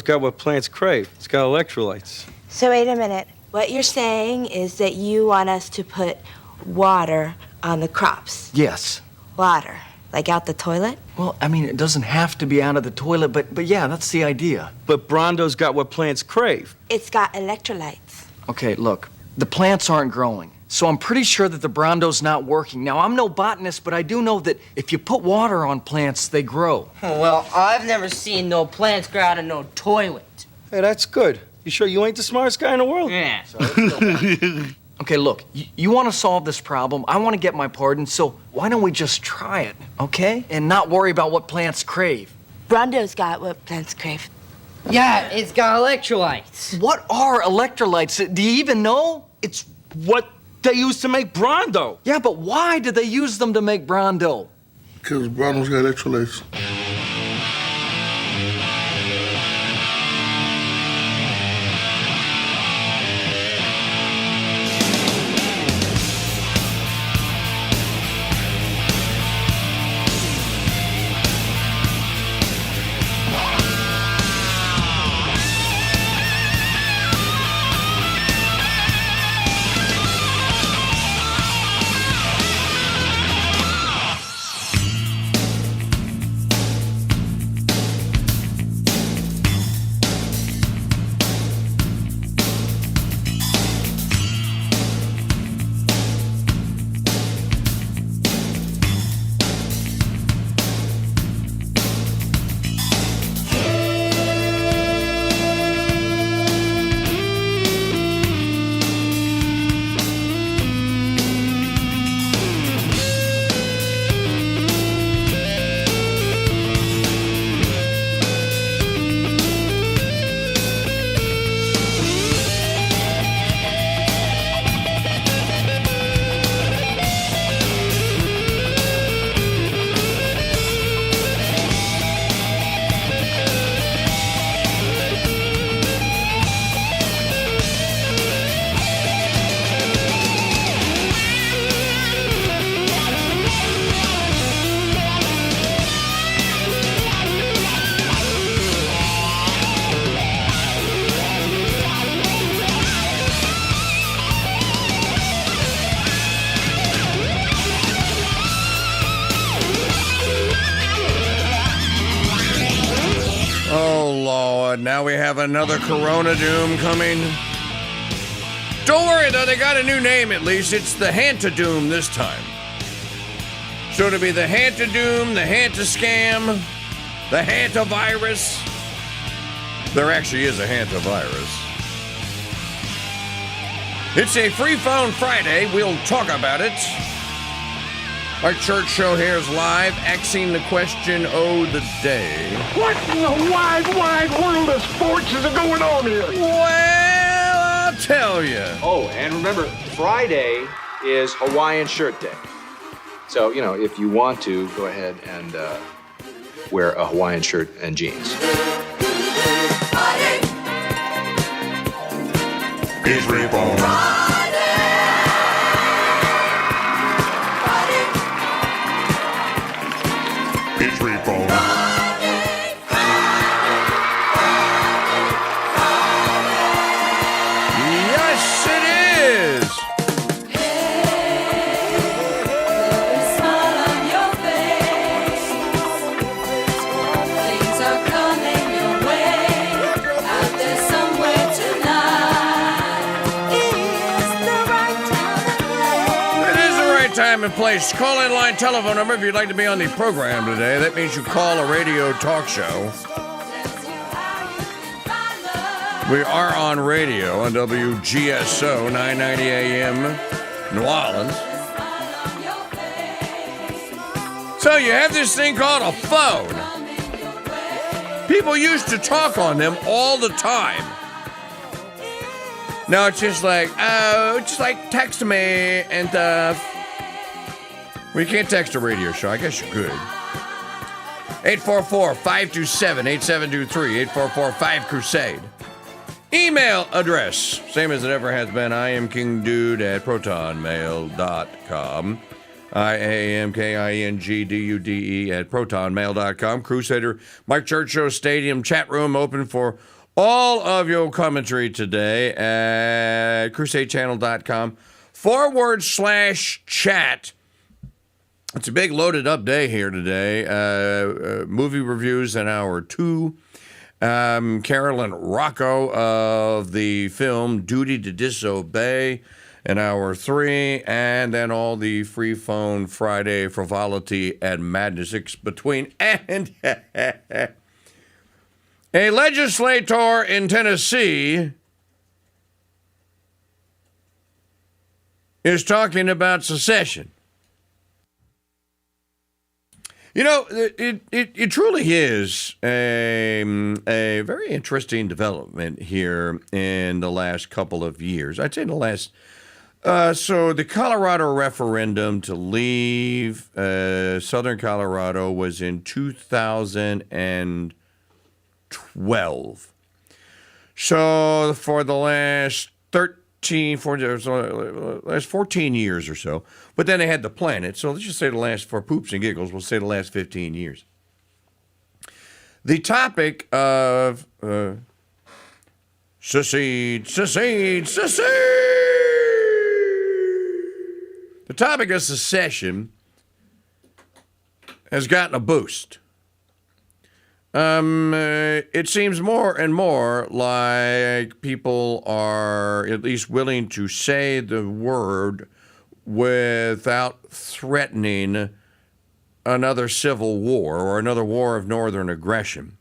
got what plants crave. It's got electrolytes. So wait a minute. What you're saying is that you want us to put water on the crops? Yes. Water? Like out the toilet? Well, I mean, it doesn't have to be out of the toilet, but yeah, that's the idea. But Brondo's got what plants crave. It's got electrolytes. Okay, look, the plants aren't growing, so I'm pretty sure that the Brondo's not working. Now, I'm no botanist, but I do know that if you put water on plants, they grow. Well, I've never seen no plants grow out of no toilet. Hey, that's good. You sure you ain't the smartest guy in the world? Yeah. So let's go back. Okay, look, you want to solve this problem. I want to get my pardon, so why don't we just try it, okay? And not worry about what plants crave. Brondo's got what plants crave. Yeah, it's got electrolytes. What are electrolytes? Do you even know? It's what they use to make Brondo. Yeah, but why did they use them to make Brondo? Because Brondo's got electrolytes. Now we have another Corona Doom coming. Don't worry, though, they got a new name at least. It's the Hanta-Doom this time. So it'll be the Hanta-Doom, the Hanta-Scam, the Hanta-Virus. There actually is a Hanta-Virus. It's a free phone Friday. We'll talk about it. Our church show here is live, axing the question of the day. What in the wide, wide world of sports is going on here? Well, I'll tell you. Oh, and remember, Friday is Hawaiian Shirt Day. So, you know, if you want to, go ahead and wear a Hawaiian shirt and jeans. Friday. It's reborn. It's reborn. Yes, it is. Smile on your face. Things are coming your way. Out there somewhere tonight. Is the right time and place. It is the right time and place. Call in line telephone number if you'd like to be on the program today. That means you call a radio talk show. We are on radio on WGSO 990 AM New Orleans. So you have this thing called a phone. People used to talk on them all the time. Now it's just like, text me and well, you can't text a radio show. I guess you could. 844-527-8723. 844-5-Crusade. Email address, same as it ever has been. I am KingDude at protonmail.com. IAMKINGDUDE at protonmail.com. Crusader Mike Church Show Stadium chat room open for all of your commentary today at crusadechannel.com/chat. It's a big loaded up day here today. Movie reviews in hour 2. Carolyn Rocco of the film Duty to Disobey in hour 3. And then all the free phone Friday frivolity and madness between. And a legislator in Tennessee is talking about secession. You know, it truly is a very interesting development here in the last couple of years. I'd say the last. So the Colorado referendum to leave southern Colorado was in 2012. So for the last 14 years or so. But then they had to plan it. So let's just say the last, for poops and giggles, we'll say the last 15 years. The topic of secede. The topic of secession has gotten a boost. It seems more and more like people are at least willing to say the word without threatening another civil war or another war of northern aggression.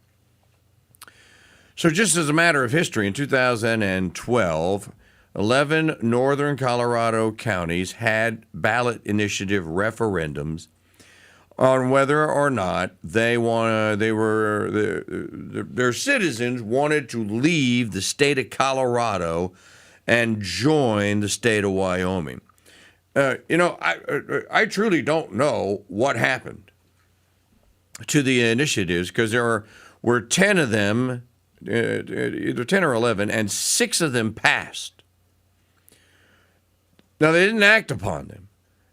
So just as a matter of history, in 2012, 11 northern Colorado counties had ballot initiative referendums on whether or not their citizens wanted to leave the state of Colorado and join the state of Wyoming. I truly don't know what happened to the initiatives because there were 10 of them, either 10 or 11, and 6 of them passed. Now, they didn't act upon them.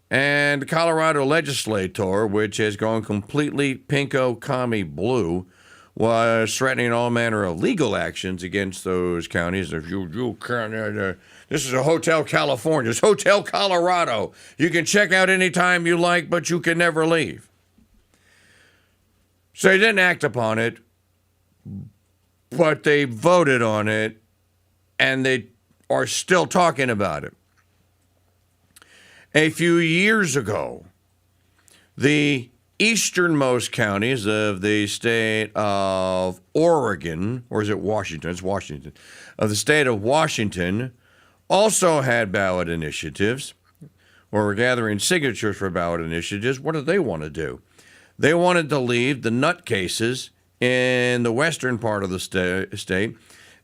And the Colorado legislator, which has gone completely pinko commie blue, was threatening all manner of legal actions against those counties. If you can't, this is a Hotel California. It's Hotel Colorado. You can check out anytime you like, but you can never leave. So they didn't act upon it, but they voted on it, and they are still talking about it. A few years ago, the easternmost counties of the state of Oregon, or is it Washington? It's Washington. Of the state of Washington also had ballot initiatives, or were gathering signatures for ballot initiatives. What did they want to do? They wanted to leave the nutcases in the western part of the state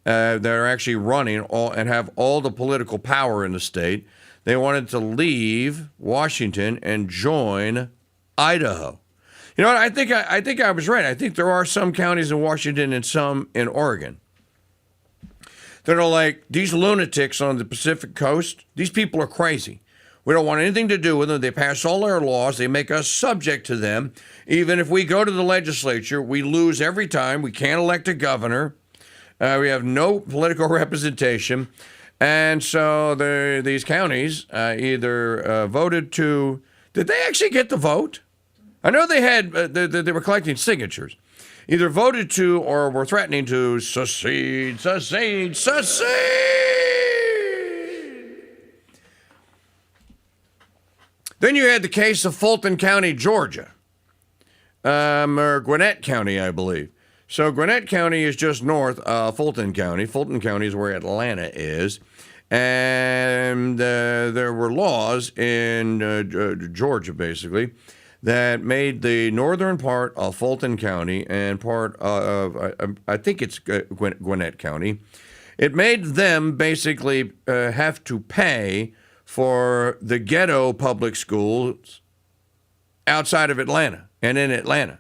that are actually running and have all the political power in the state. They wanted to leave Washington and join Idaho. You know what? I think I was right. I think there are some counties in Washington and some in Oregon that are like, these lunatics on the Pacific coast, these people are crazy. We don't want anything to do with them. They pass all their laws. They make us subject to them. Even if we go to the legislature, we lose every time. We can't elect a governor. We have no political representation. And so these counties either voted to. Did they actually get the vote? I know they had. They were collecting signatures. Either voted to or were threatening to secede. Then you had the case of Fulton County, Georgia, or Gwinnett County, I believe. So Gwinnett County is just north of Fulton County. Fulton County is where Atlanta is. And there were laws in Georgia, basically, that made the northern part of Fulton County and part of, I think it's Gwinnett County, it made them basically have to pay for the ghetto public schools outside of Atlanta and in Atlanta.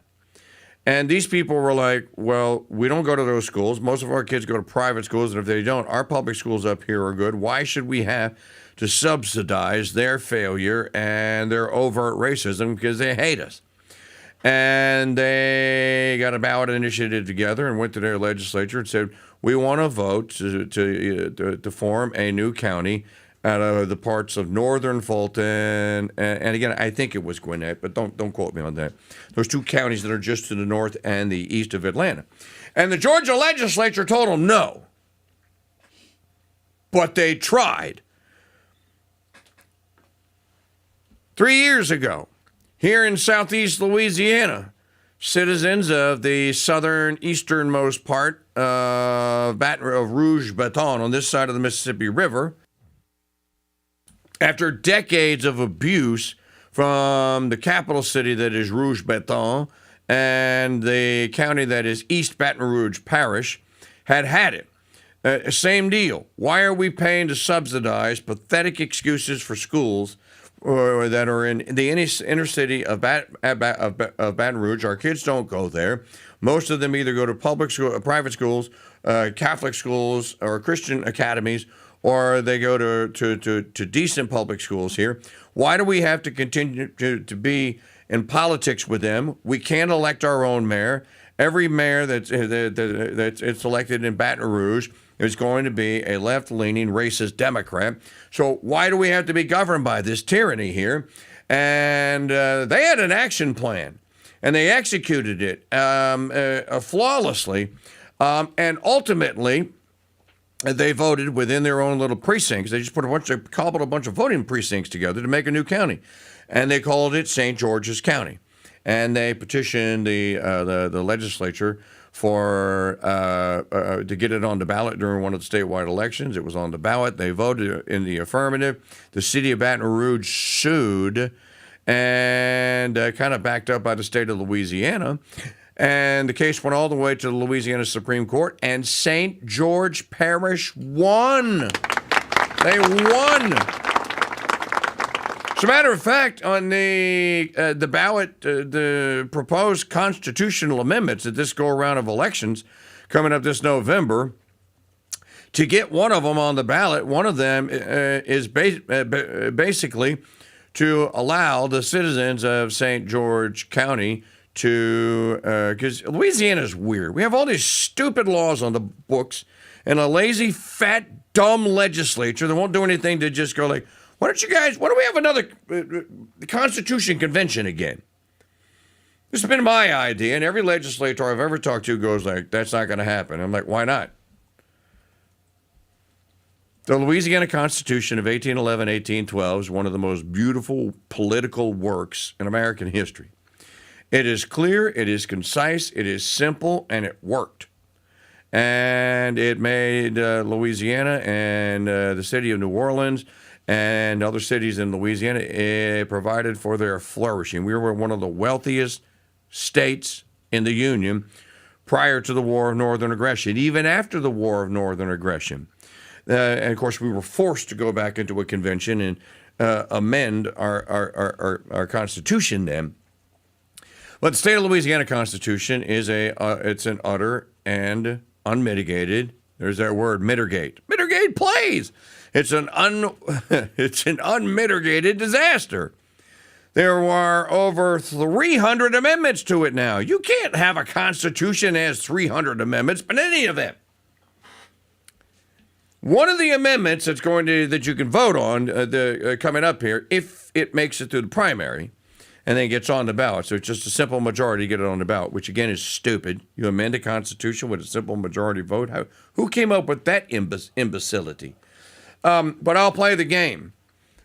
And these people were like, well, we don't go to those schools. Most of our kids go to private schools, and if they don't, our public schools up here are good. Why should we have to subsidize their failure and their overt racism because they hate us? And they got a ballot initiative together and went to their legislature and said, we want to vote to form a new county out of the parts of northern Fulton, and again, I think it was Gwinnett, but don't quote me on that. Those two counties that are just to the north and the east of Atlanta. And the Georgia legislature told them no. But they tried. 3 years ago, here in southeast Louisiana, citizens of the southern easternmost part of Rouge Baton on this side of the Mississippi River, after decades of abuse from the capital city that is Rouge Baton and the county that is East Baton Rouge Parish, had it. Same deal. Why are we paying to subsidize pathetic excuses for schools that are in the inner city of Baton Rouge? Our kids don't go there. Most of them either go to public school, private schools, Catholic schools, or Christian academies, or they go to decent public schools here. Why do we have to continue to be in politics with them? We can't elect our own mayor. Every mayor that's elected in Baton Rouge is going to be a left-leaning racist Democrat. So why do we have to be governed by this tyranny here? And they had an action plan, and they executed it flawlessly, and ultimately they voted within their own little precincts. They just cobbled a bunch of voting precincts together to make a new county, and they called it St. George's County. And they petitioned the legislature for to get it on the ballot during one of the statewide elections. It was on the ballot. They voted in the affirmative. The city of Baton Rouge sued, and kind of backed up by the state of Louisiana. And the case went all the way to the Louisiana Supreme Court, and St. George Parish won. They won. As a matter of fact, on the ballot, the proposed constitutional amendments at this go-around of elections coming up this November, to get one of them on the ballot, one of them is basically to allow the citizens of St. George County to, because Louisiana is weird. We have all these stupid laws on the books and a lazy, fat, dumb legislature that won't do anything to just go like, why don't we have another Constitution Convention again? This has been my idea, and every legislator I've ever talked to goes like, that's not going to happen. I'm like, why not? The Louisiana Constitution of 1811, 1812 is one of the most beautiful political works in American history. It is clear, it is concise, it is simple, and it worked. And it made Louisiana and the city of New Orleans and other cities in Louisiana, it provided for their flourishing. We were one of the wealthiest states in the Union prior to the War of Northern Aggression, even after the War of Northern Aggression. And of course, we were forced to go back into a convention and amend our Constitution then. But the state of Louisiana Constitution is it's an utter and unmitigated, there's that word, mitigate. Mitigate plays. It's an unmitigated disaster. There are over 300 amendments to it now. You can't have a constitution that has 300 amendments, but any of them. One of the amendments that you can vote on coming up here, if it makes it through the primary, and then gets on the ballot. So it's just a simple majority to get it on the ballot, which again is stupid. You amend a constitution with a simple majority vote. Who came up with that imbecility? But I'll play the game.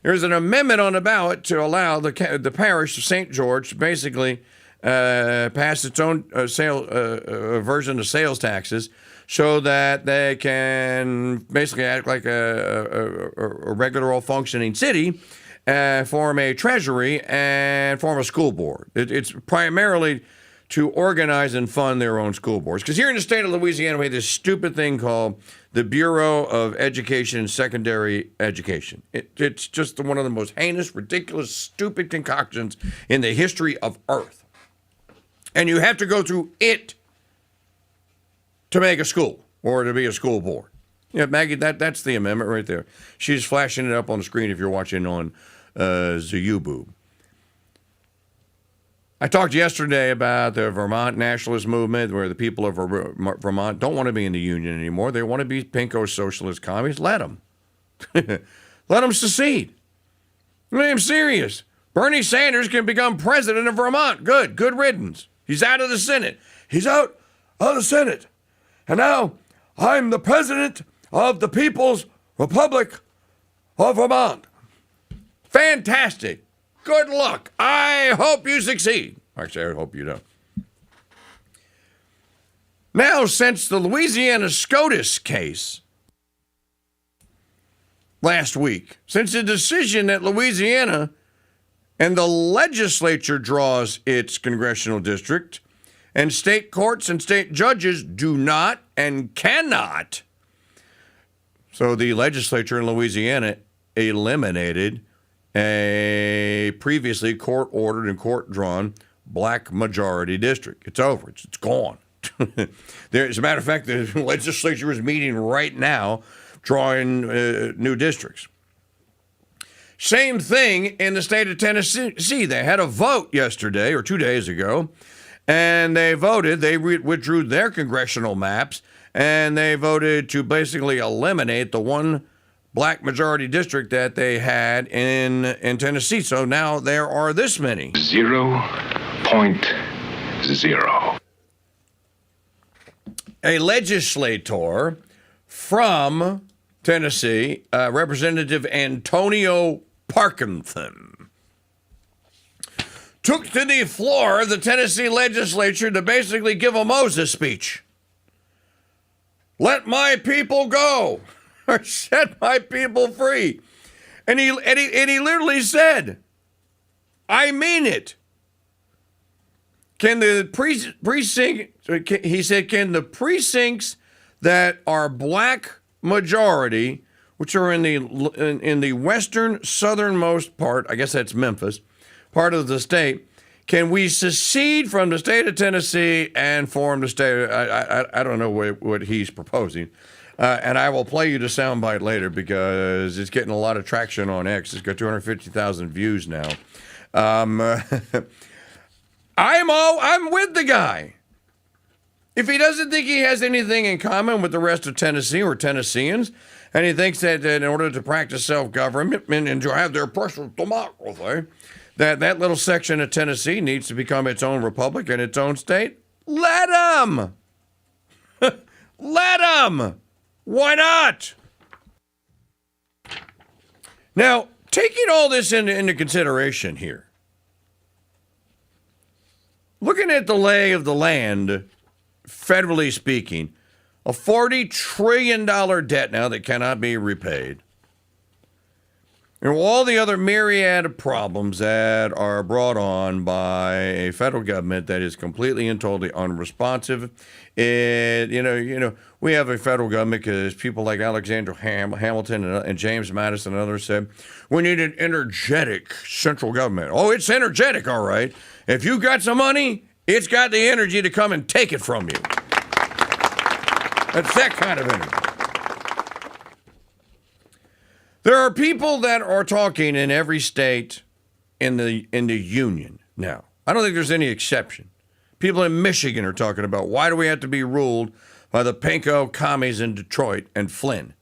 There's an amendment on the ballot to allow the parish of St. George to basically pass its own version of sales taxes so that they can basically act like a regular old functioning city, form a treasury, and form a school board. It's primarily to organize and fund their own school boards. Because here in the state of Louisiana, we have this stupid thing called the Bureau of Education and Secondary Education. It's just one of the most heinous, ridiculous, stupid concoctions in the history of Earth. And you have to go through it to make a school or to be a school board. Yeah, Maggie, that's the amendment right there. She's flashing it up on the screen if you're watching on the YouTube. I talked yesterday about the Vermont nationalist movement, where the people of Vermont don't want to be in the Union anymore. They want to be pinko socialist commies. Let them. Let them secede. I'm serious. Bernie Sanders can become president of Vermont. Good riddance. He's out of the Senate. He's out of the Senate. And now I'm the president of the People's Republic of Vermont. Fantastic. Good luck. I hope you succeed. Actually, I hope you don't. Now, since the Louisiana SCOTUS case last week, since the decision that Louisiana and the legislature draws its congressional district, and state courts and state judges do not and cannot. So the legislature in Louisiana eliminated a previously court-ordered and court-drawn black majority district. It's over. It's gone. As a matter of fact, the legislature is meeting right now, drawing new districts. Same thing in the state of Tennessee. They had a vote yesterday or 2 days ago, and they voted. They withdrew their congressional maps, and they voted to basically eliminate the one black majority district that they had in Tennessee. So now there are this many. 0.0. A legislator from Tennessee, Representative Antonio Parkinson, took to the floor of the Tennessee legislature to basically give a Moses speech. Let my people go, or set my people free. And he literally said, I mean it. Can the precincts that are black majority, which are in the western southernmost part, I guess that's Memphis, part of the state, can we secede from the state of Tennessee and form the state? I don't know what he's proposing. And I will play you the soundbite later because it's getting a lot of traction on X. It's got 250,000 views now. I'm with the guy. If he doesn't think he has anything in common with the rest of Tennessee or Tennesseans, and he thinks that in order to practice self-government and to have their personal democracy, that little section of Tennessee needs to become its own republic and its own state, let him. Let him. Why not? Now, taking all this into consideration here, looking at the lay of the land, federally speaking, a $40 trillion debt now that cannot be repaid, and all the other myriad of problems that are brought on by a federal government that is completely and totally unresponsive. We have a federal government because people like Alexander Hamilton and James Madison and others said, we need an energetic central government. Oh, it's energetic, all right. If you got some money, it's got the energy to come and take it from you. That's that kind of energy. There are people that are talking in every state in the union now. I don't think there's any exception. People in Michigan are talking about, why do we have to be ruled by the pinko commies in Detroit and Flynn?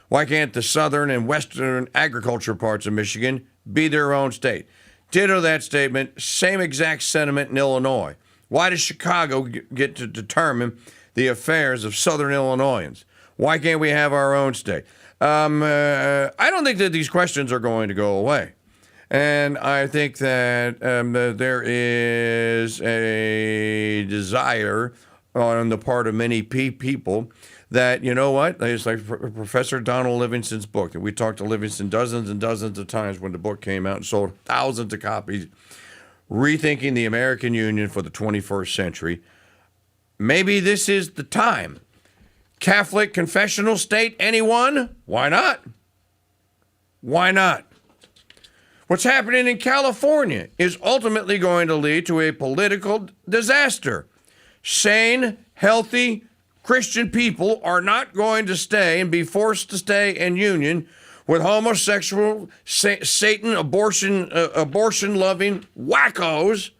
Why can't the southern and western agriculture parts of Michigan be their own state? Ditto that statement, same exact sentiment in Illinois. Why does Chicago get to determine the affairs of southern Illinoisans? Why can't we have our own state? I don't think that these questions are going to go away. And I think that there is a desire on the part of many people that, you know what, it's like Professor Donald Livingston's book. We talked to Livingston dozens and dozens of times when the book came out and sold thousands of copies, Rethinking the American Union for the 21st Century. Maybe this is the time. Catholic confessional state, anyone? Why not? Why not? What's happening in California is ultimately going to lead to a political disaster. Sane, healthy Christian people are not going to stay and be forced to stay in union with homosexual, Satan, abortion-loving wackos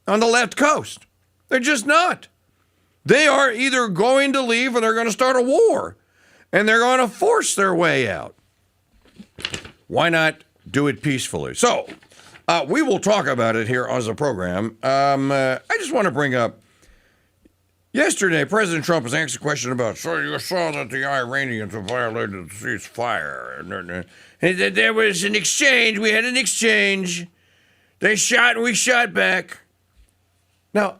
on the left coast. They're just not. They are either going to leave or they're going to start a war. And they're going to force their way out. Why not do it peacefully? So, we will talk about it here as a program. I just want to bring up, yesterday, President Trump was asked a question about, so you saw that the Iranians have violated the ceasefire. And there was an exchange. We had an exchange. They shot and we shot back. Now,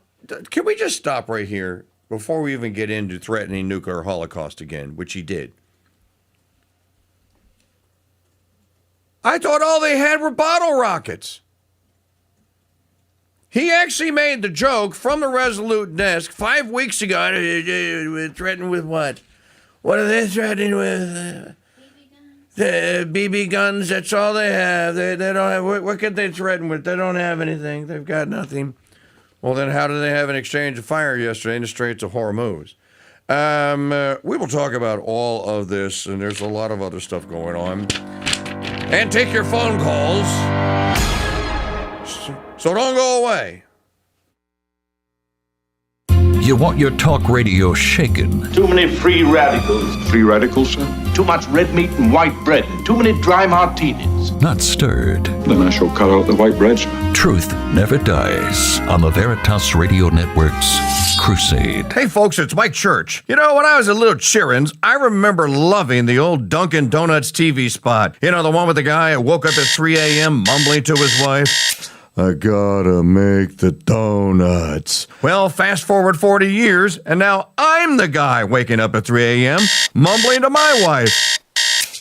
can we just stop right here before we even get into threatening nuclear holocaust again, which he did? I thought all they had were bottle rockets. He actually made the joke from the Resolute desk 5 weeks ago. Threatened with what? What are they threatening with? The BB guns. That's all they have. They don't have. What could they threaten with? They don't have anything. They've got nothing. Well, then how did they have an exchange of fire yesterday in the Straits of Hormuz? We will talk about all of this, and there's a lot of other stuff going on. And take your phone calls. So don't go away. You want your talk radio shaken. Too many free radicals. Free radicals, sir? Too much red meat and white bread. And too many dry martinis. Not stirred. Then I shall cut out the white bread, sir. Truth never dies on the Veritas Radio Network's Crusade. Hey, folks, it's Mike Church. You know, when I was a little children, I remember loving the old Dunkin' Donuts TV spot. You know, the one with the guy who woke up at 3 a.m. mumbling to his wife, I gotta make the donuts. Well, fast forward 40 years, and now I'm the guy waking up at 3 a.m. mumbling to my wife,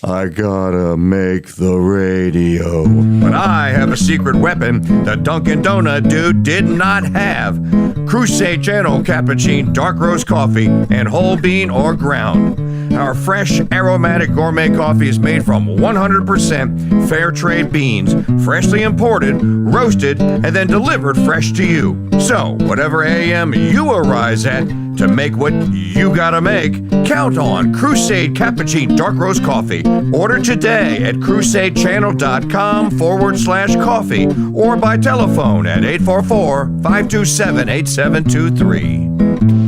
I gotta make the radio. But I have a secret weapon the Dunkin' Donut dude did not have. Crusade Channel Cappuccino Dark Roast Coffee and whole bean or ground. Our fresh, aromatic gourmet coffee is made from 100% fair trade beans, freshly imported, roasted, and then delivered fresh to you. So, whatever AM you arise at, to make what you gotta make, count on Crusade Cappuccino Dark Roast Coffee. Order today at crusadechannel.com/coffee or by telephone at 844-527-8723.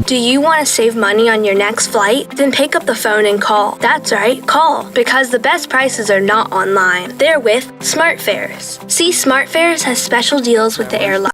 Do you want to save money on your next flight? Then pick up the phone and call. That's right, call. Because the best prices are not online. They're with SmartFares. See, SmartFares has special deals with the airline.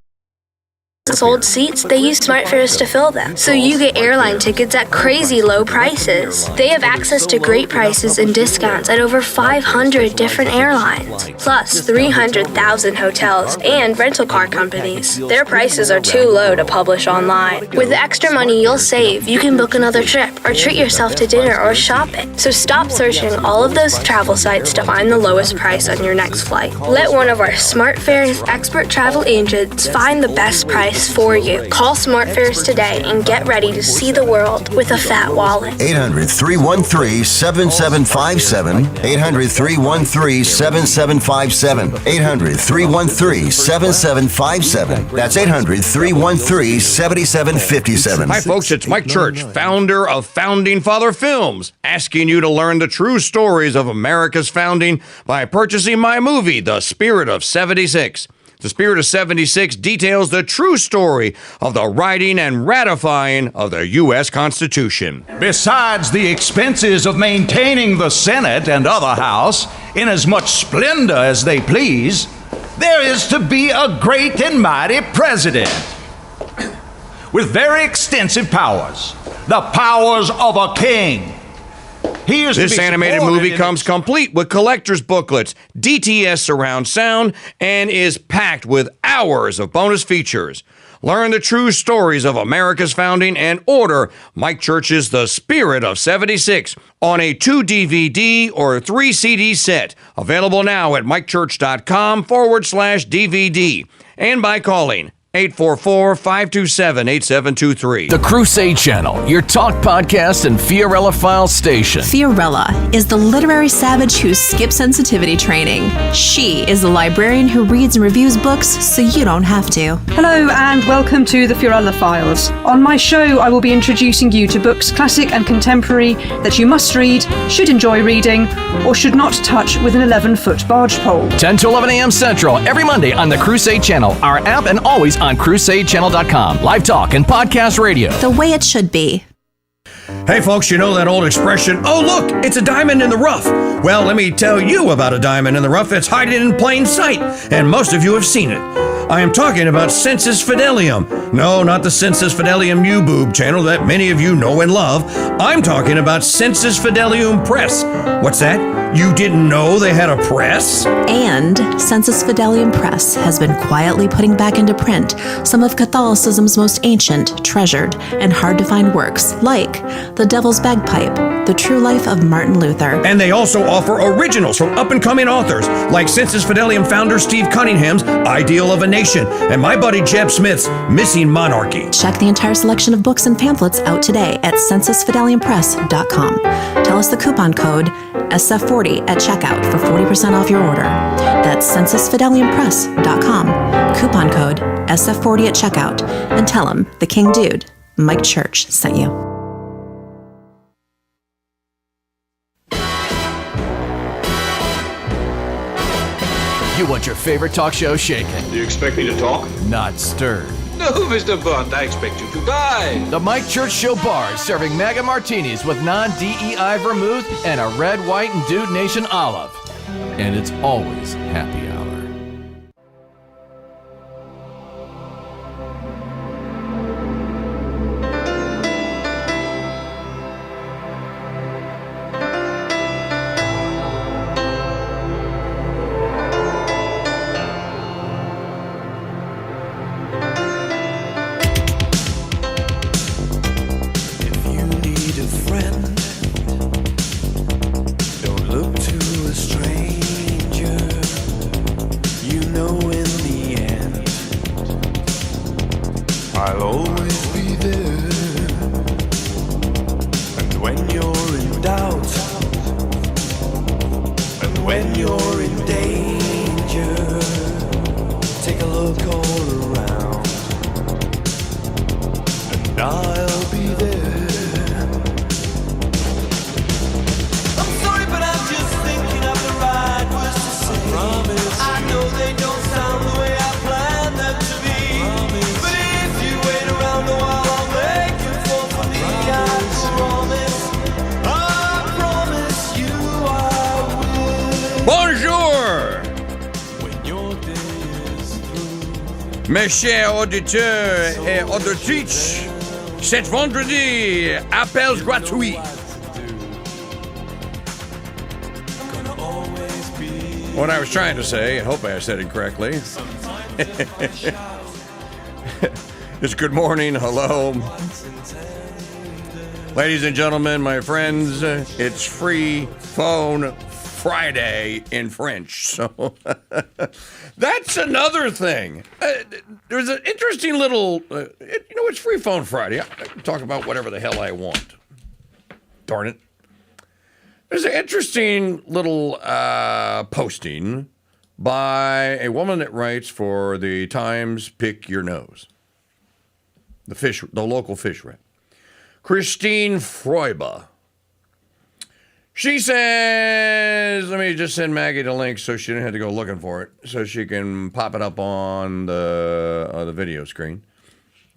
Sold seats, they use SmartFares to fill them. So you get airline tickets at crazy low prices. They have access to great prices and discounts at over 500 different airlines, plus 300,000 hotels and rental car companies. Their prices are too low to publish online. With the extra money you'll save, you can book another trip or treat yourself to dinner or shopping. So stop searching all of those travel sites to find the lowest price on your next flight. Let one of our SmartFares expert travel agents find the best price for you. Call SmartFares today and get ready to see the world with a fat wallet. 800-313-7757. 800-313-7757. 800-313-7757. That's 800-313-7757. Hi, folks. It's Mike Church, founder of Founding Father Films, asking you to learn the true stories of America's founding by purchasing my movie, The Spirit of 76. The Spirit of 76 details the true story of the writing and ratifying of the U.S. Constitution. Besides the expenses of maintaining the Senate and other House in as much splendor as they please, there is to be a great and mighty president with very extensive powers, the powers of a king. This animated movie comes complete with collector's booklets, DTS surround sound, and is packed with hours of bonus features. Learn the true stories of America's founding and order Mike Church's The Spirit of 76 on a 2 DVD or 3 CD set. Available now at mikechurch.com/DVD and by calling 844-527-8723. The Crusade Channel, your talk podcast and Fiorella File station. Fiorella is the literary savage who skips sensitivity training. She is the librarian who reads and reviews books so you don't have to. Hello and welcome to the Fiorella Files. On my show, I will be introducing you to books, classic and contemporary, that you must read, should enjoy reading, or should not touch with an 11-foot barge pole. 10 to 11 a.m. Central every Monday on the Crusade Channel, our app, and always on CrusadeChannel.com. Live talk and podcast radio. The way it should be. Hey folks, you know that old expression, oh look, it's a diamond in the rough. Well, let me tell you about a diamond in the rough that's hiding in plain sight, and most of you have seen it. I am talking about Sensus Fidelium. No, not the Sensus Fidelium U-Boob channel that many of you know and love. I'm talking about Sensus Fidelium Press. What's that? You didn't know they had a press? And Sensus Fidelium Press has been quietly putting back into print some of Catholicism's most ancient, treasured, and hard-to-find works, like The Devil's Bagpipe, The True Life of Martin Luther. And they also offer originals from up-and-coming authors, like Sensus Fidelium founder Steve Cunningham's Ideal of a Nation, and my buddy Jeb Smith's Missing Monarchy. Check the entire selection of books and pamphlets out today at censusfideliumpress.com. Tell us the coupon code SF40 at checkout for 40% off your order. That's censusfideliumpress.com. Coupon code SF40 at checkout, and tell them the King Dude, Mike Church, sent you. You want your favorite talk show shaken. Do you expect me to talk? Not stirred. No, Mr. Bond, I expect you to die. The Mike Church Show bar is serving mega martinis with non-DEI vermouth and a red, white, and Dude Nation olive. And it's always happy hour. I'll always be there. And when you're in doubt, and when you're in danger, take a look all around, and I'll be there. I'm sorry, but I'm just thinking of the right words to say. I promise. I know they don't sound the way I planned them to be. But if you wait around a while, I'll make you fall for me. I promise you I will. Bonjour! Mes chers auditeurs et auditrices, cet vendredi, appels gratuits. What I was trying to say, I hope I said it correctly, is good morning, hello. Ladies and gentlemen, my friends, it's Free Phone Friday in French. So that's another thing. There's an interesting little, it's Free Phone Friday. I can talk about whatever the hell I want. Darn it. There's an interesting little posting by a woman that writes for the Times Pick Your Nose. The local fish rep. Christine Freuba. She says, let me just send Maggie the link so she didn't have to go looking for it, so she can pop it up on the video screen.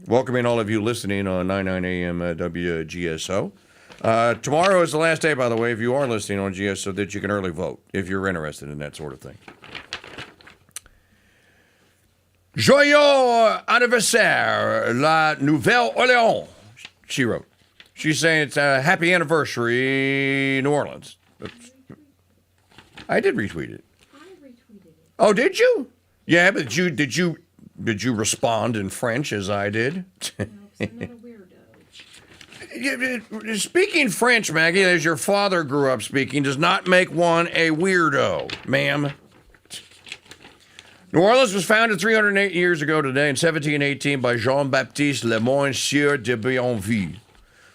Welcoming all of you listening on 99 AM WGSO. Tomorrow is the last day, by the way, if you are listening on GS, so that you can early vote if you're interested in that sort of thing. Joyeux anniversaire, la Nouvelle-Orléans, she wrote. She's saying it's a happy anniversary, New Orleans. I did retweet it. I retweeted it. Oh, did you? Yeah, but did you respond in French as I did? No, I'm not a weirdo. Speaking French, Maggie, as your father grew up speaking, does not make one a weirdo, ma'am. New Orleans was founded 308 years ago today in 1718 by Jean-Baptiste Le Monsieur de Bienville,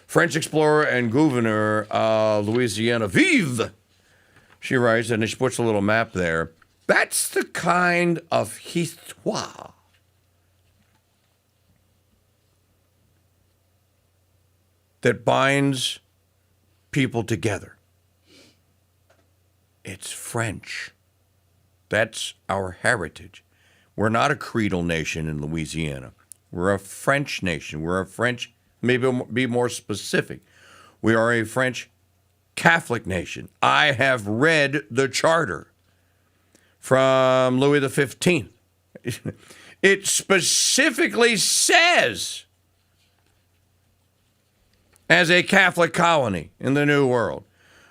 French explorer and governor of Louisiana. Vive! She writes, and she puts a little map there. That's the kind of histoire that binds people together. It's French. That's our heritage. We're not a creedal nation in Louisiana. We're a French nation. We're a French, maybe be more specific. We are a French Catholic nation. I have read the charter from Louis XV. It specifically says, as a Catholic colony in the New World.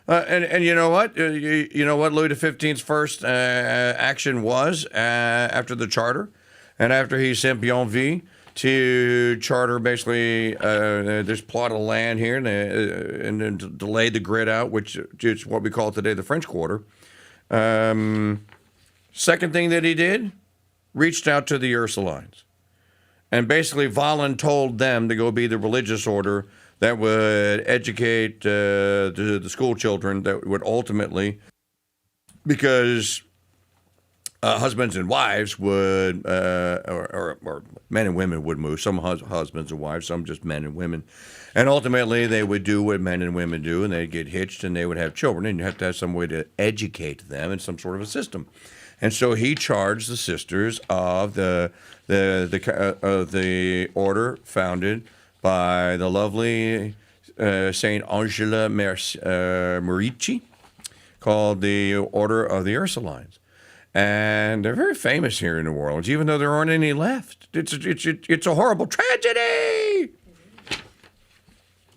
And you know what? You know what Louis XV's first action was after the charter, and after he sent Bienville to charter basically this plot of land here and then to lay the grid out, which is what we call today the French Quarter. Second thing that he did, reached out to the Ursulines and basically voluntold them to go be the religious order that would educate the school children that would ultimately, because husbands and wives would, or men and women would move, some husbands and wives, some just men and women, and ultimately they would do what men and women do, and they'd get hitched and they would have children, and you have to have some way to educate them in some sort of a system. And so he charged the sisters of the order founded by the lovely Saint Angela Merici, called the Order of the Ursulines. And they're very famous here in New Orleans, even though there aren't any left. It's a horrible tragedy.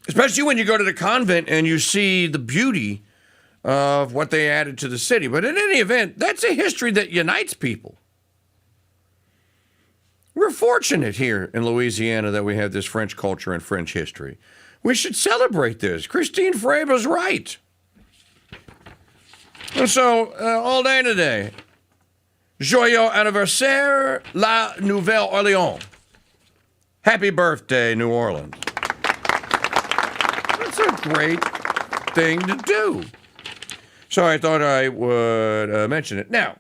Especially when you go to the convent and you see the beauty of what they added to the city. But in any event, that's a history that unites people. We're fortunate here in Louisiana that we have this French culture and French history. We should celebrate this. Christine Frey was right. And so, all day today, joyeux anniversaire, la Nouvelle-Orléans. Happy birthday, New Orleans. That's a great thing to do. So I thought I would mention it. Now,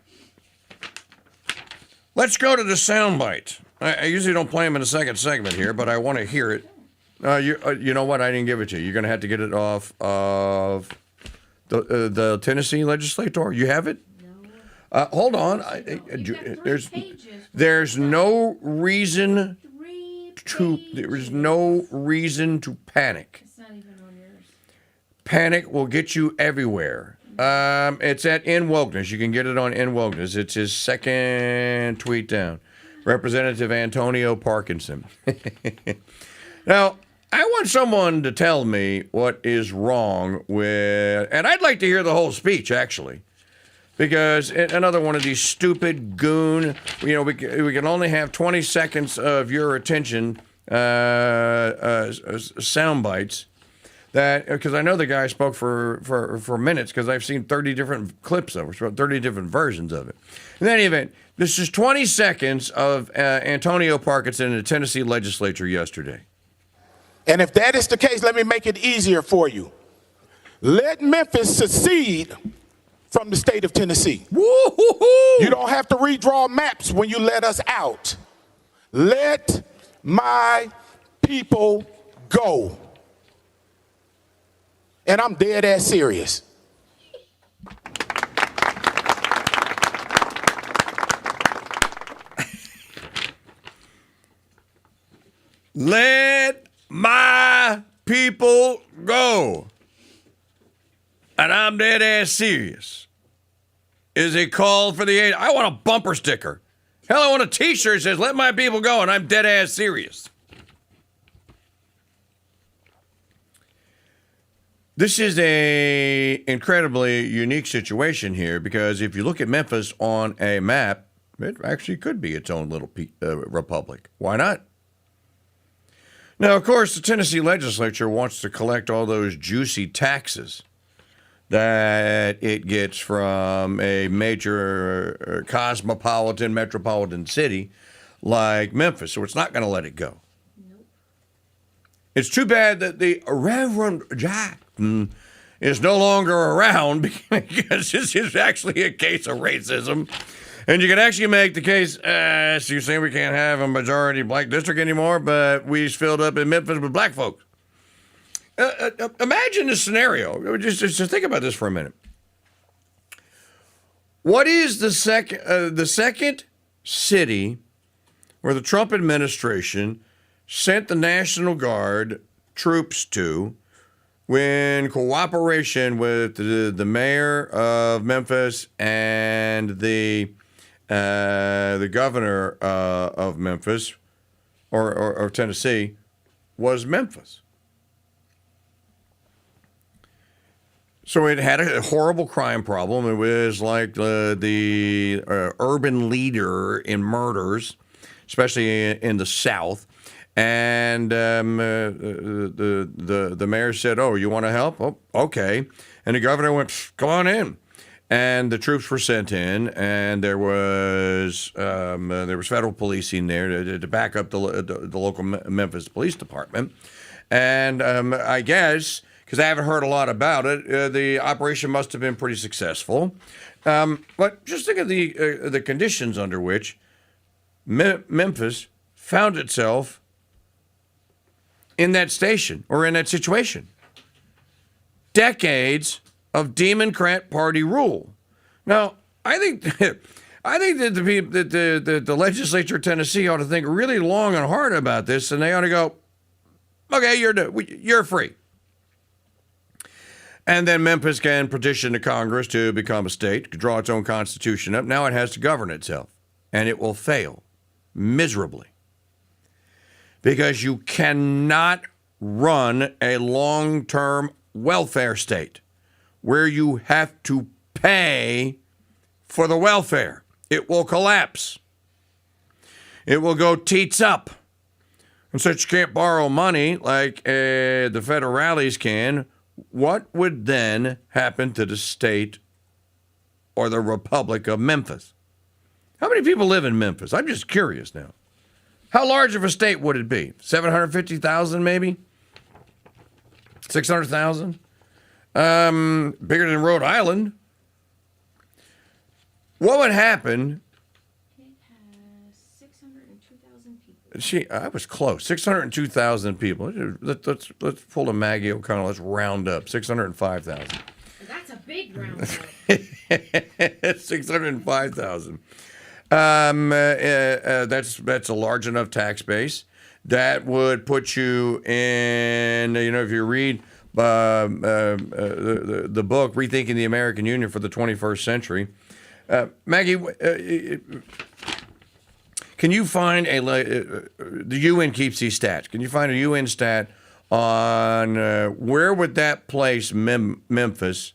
let's go to the soundbite. I usually don't play them in the second segment here, but I want to hear it. You know what? I didn't give it to you. You're going to have to get it off of the Tennessee legislator. You have it? No. Hold on. There's no reason to panic. It's not even on yours. Panic will get you everywhere. It's at In Wokeness. You can get it on In Wokeness. It's his second tweet down. Representative Antonio Parkinson. Now, I want someone to tell me what is wrong with, and I'd like to hear the whole speech, actually, because another one of these stupid goon, we can only have 20 seconds of your attention sound bites. That, because I know the guy spoke for minutes, because I've seen 30 different clips of it, 30 different versions of it. In any event, this is 20 seconds of Antonio Parkinson in the Tennessee legislature yesterday. And if that is the case, let me make it easier for you. Let Memphis secede from the state of Tennessee. Woo-hoo-hoo! You don't have to redraw maps when you let us out. Let my people go. And I'm dead ass serious. Let my people go. And I'm dead ass serious. Is a call for the aid. I want a bumper sticker. Hell, I want a t-shirt that says, let my people go, and I'm dead ass serious. This is a incredibly unique situation here, because if you look at Memphis on a map, it actually could be its own little republic. Why not? Now, of course, the Tennessee legislature wants to collect all those juicy taxes that it gets from a major cosmopolitan, metropolitan city like Memphis, so it's not going to let it go. Nope. It's too bad that the Reverend Jackson is no longer around, because this is actually a case of racism. And you can actually make the case, so you're saying we can't have a majority black district anymore, but we filled up in Memphis with black folks. Imagine this scenario. Just think about this for a minute. What is the second city where the Trump administration sent the National Guard troops to in cooperation with the mayor of Memphis and the governor of Memphis or Tennessee was Memphis. So it had a horrible crime problem. It was like the urban leader in murders, especially in the South. And the mayor said, "Oh, you want to help? Oh, okay." And the governor went, "Come on in." And the troops were sent in, and there was federal policing there to back up the local Memphis Police Department. And I guess, because I haven't heard a lot about it, the operation must have been pretty successful. But just think of the conditions under which Memphis found itself in that station or in that situation. Decades of Democrat Party rule. Now, I think that the legislature of Tennessee ought to think really long and hard about this, and they ought to go, "Okay, you're free." And then Memphis can petition to Congress to become a state, draw its own constitution up. Now it has to govern itself, and it will fail miserably. Because you cannot run a long-term welfare state where you have to pay for the welfare. It will collapse. It will go teats up. And since you can't borrow money like the federales can, what would then happen to the state or the Republic of Memphis? How many people live in Memphis? I'm just curious now. How large of a state would it be? 750,000 maybe? 600,000? Bigger than Rhode Island. What would happen? It has 602,000 people. I was close. 602,000 people. Let's pull a Maggie O'Connell. Let's round up. 605,000. That's a big round up. 605,000. That's a large enough tax base that would put you in, if you read the book, Rethinking the American Union for the 21st Century. Maggie, can you find the UN keeps these stats. Can you find a UN stat on where would that place Memphis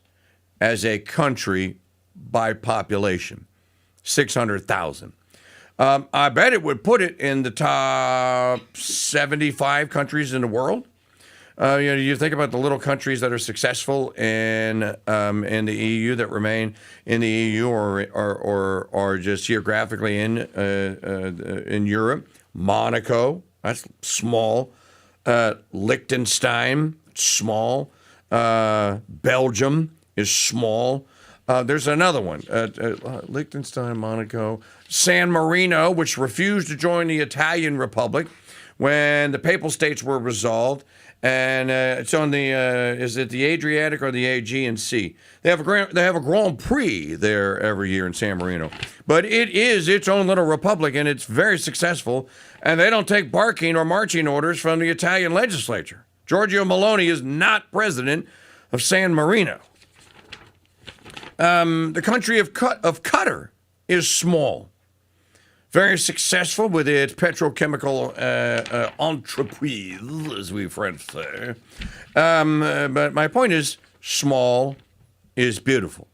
as a country by population? 600,000. I bet it would put it in the top 75 countries in the world. You think about the little countries that are successful in the EU, that remain in the EU or just geographically in Europe. Monaco, that's small. Liechtenstein, small. Belgium is small. There's another one, Liechtenstein, Monaco, San Marino, which refused to join the Italian Republic when the Papal States were dissolved, and it's on the is it the Adriatic or the Aegean Sea? They have a Grand Prix there every year in San Marino, but it is its own little republic, and it's very successful, and they don't take barking or marching orders from the Italian legislature. Giorgio Meloni is not president of San Marino. The country of Qatar is small, very successful with its petrochemical entreprise, as we French say. But my point is, small is beautiful.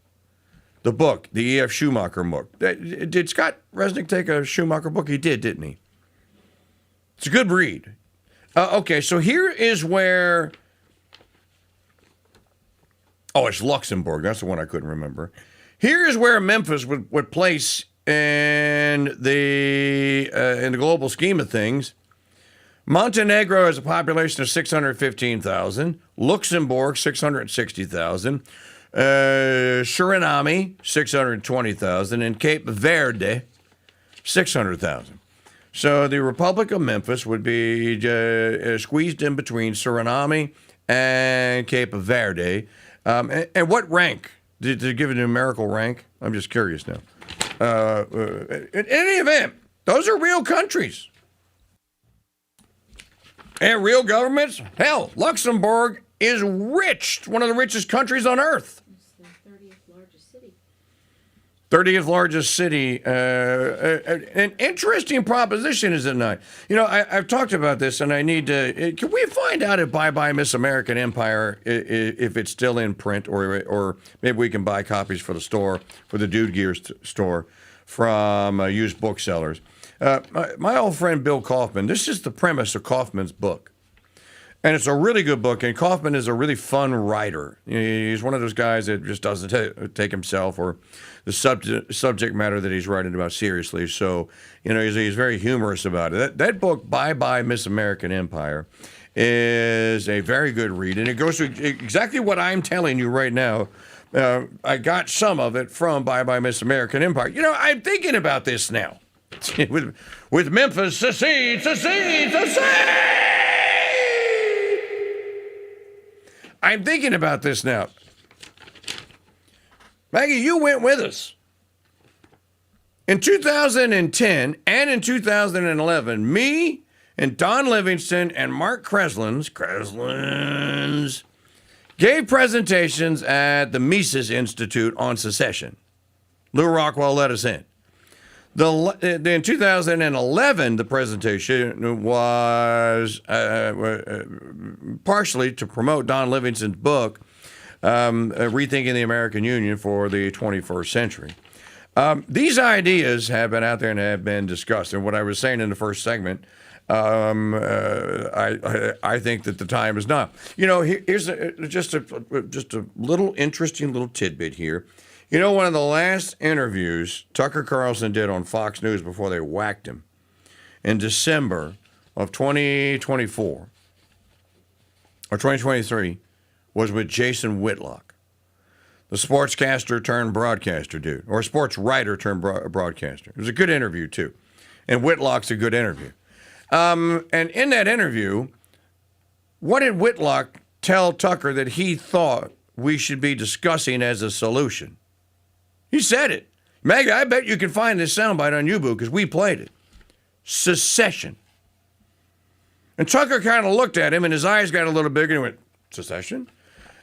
The book, the E.F. Schumacher book. Did Scott Resnick take a Schumacher book? He did, didn't he? It's a good read. Okay, so here is where... Oh, it's Luxembourg. That's the one I couldn't remember. Here is where Memphis would place in the global scheme of things. Montenegro has a population of 615,000. Luxembourg, 660,000. Suriname, 620,000. And Cape Verde, 600,000. So the Republic of Memphis would be squeezed in between Suriname and Cape Verde. And what rank? Did they give it a numerical rank? I'm just curious now. In any event, those are real countries. And real governments. Hell, Luxembourg is rich, one of the richest countries on earth. It's the 30th largest city. 30th largest city. An interesting proposition, is it not? You know, I've talked about this, and I need to. Can we find out if Bye Bye Miss American Empire, if it's still in print, or maybe we can buy copies for the store, for the Dude Gear store, from used booksellers? My old friend Bill Kaufman. This is the premise of Kaufman's book. And it's a really good book, and Kaufman is a really fun writer. He's one of those guys that just doesn't take himself or the subject matter that he's writing about seriously. So, he's very humorous about it. That book, Bye Bye Miss American Empire, is a very good read, and it goes through exactly what I'm telling you right now. I got some of it from Bye Bye Miss American Empire. I'm thinking about this now. with Memphis, secede. I'm thinking about this now. Maggie, you went with us. In 2010 and in 2011, me and Don Livingston and Mark Kreslins gave presentations at the Mises Institute on secession. Lou Rockwell let us in. In 2011, the presentation was partially to promote Don Livingston's book, Rethinking the American Union for the 21st Century. These ideas have been out there and have been discussed. And what I was saying in the first segment, I think that the time is now. Here's just a little interesting little tidbit here. One of the last interviews Tucker Carlson did on Fox News before they whacked him in December of 2024 or 2023 was with Jason Whitlock, the sportscaster turned broadcaster dude, or sports writer turned broadcaster. It was a good interview, too. And Whitlock's a good interview. And in that interview, what did Whitlock tell Tucker that he thought we should be discussing as a solution? He said it. Maggie, I bet you can find this soundbite on YouTube because we played it. Secession. And Tucker kind of looked at him and his eyes got a little bigger and he went, secession?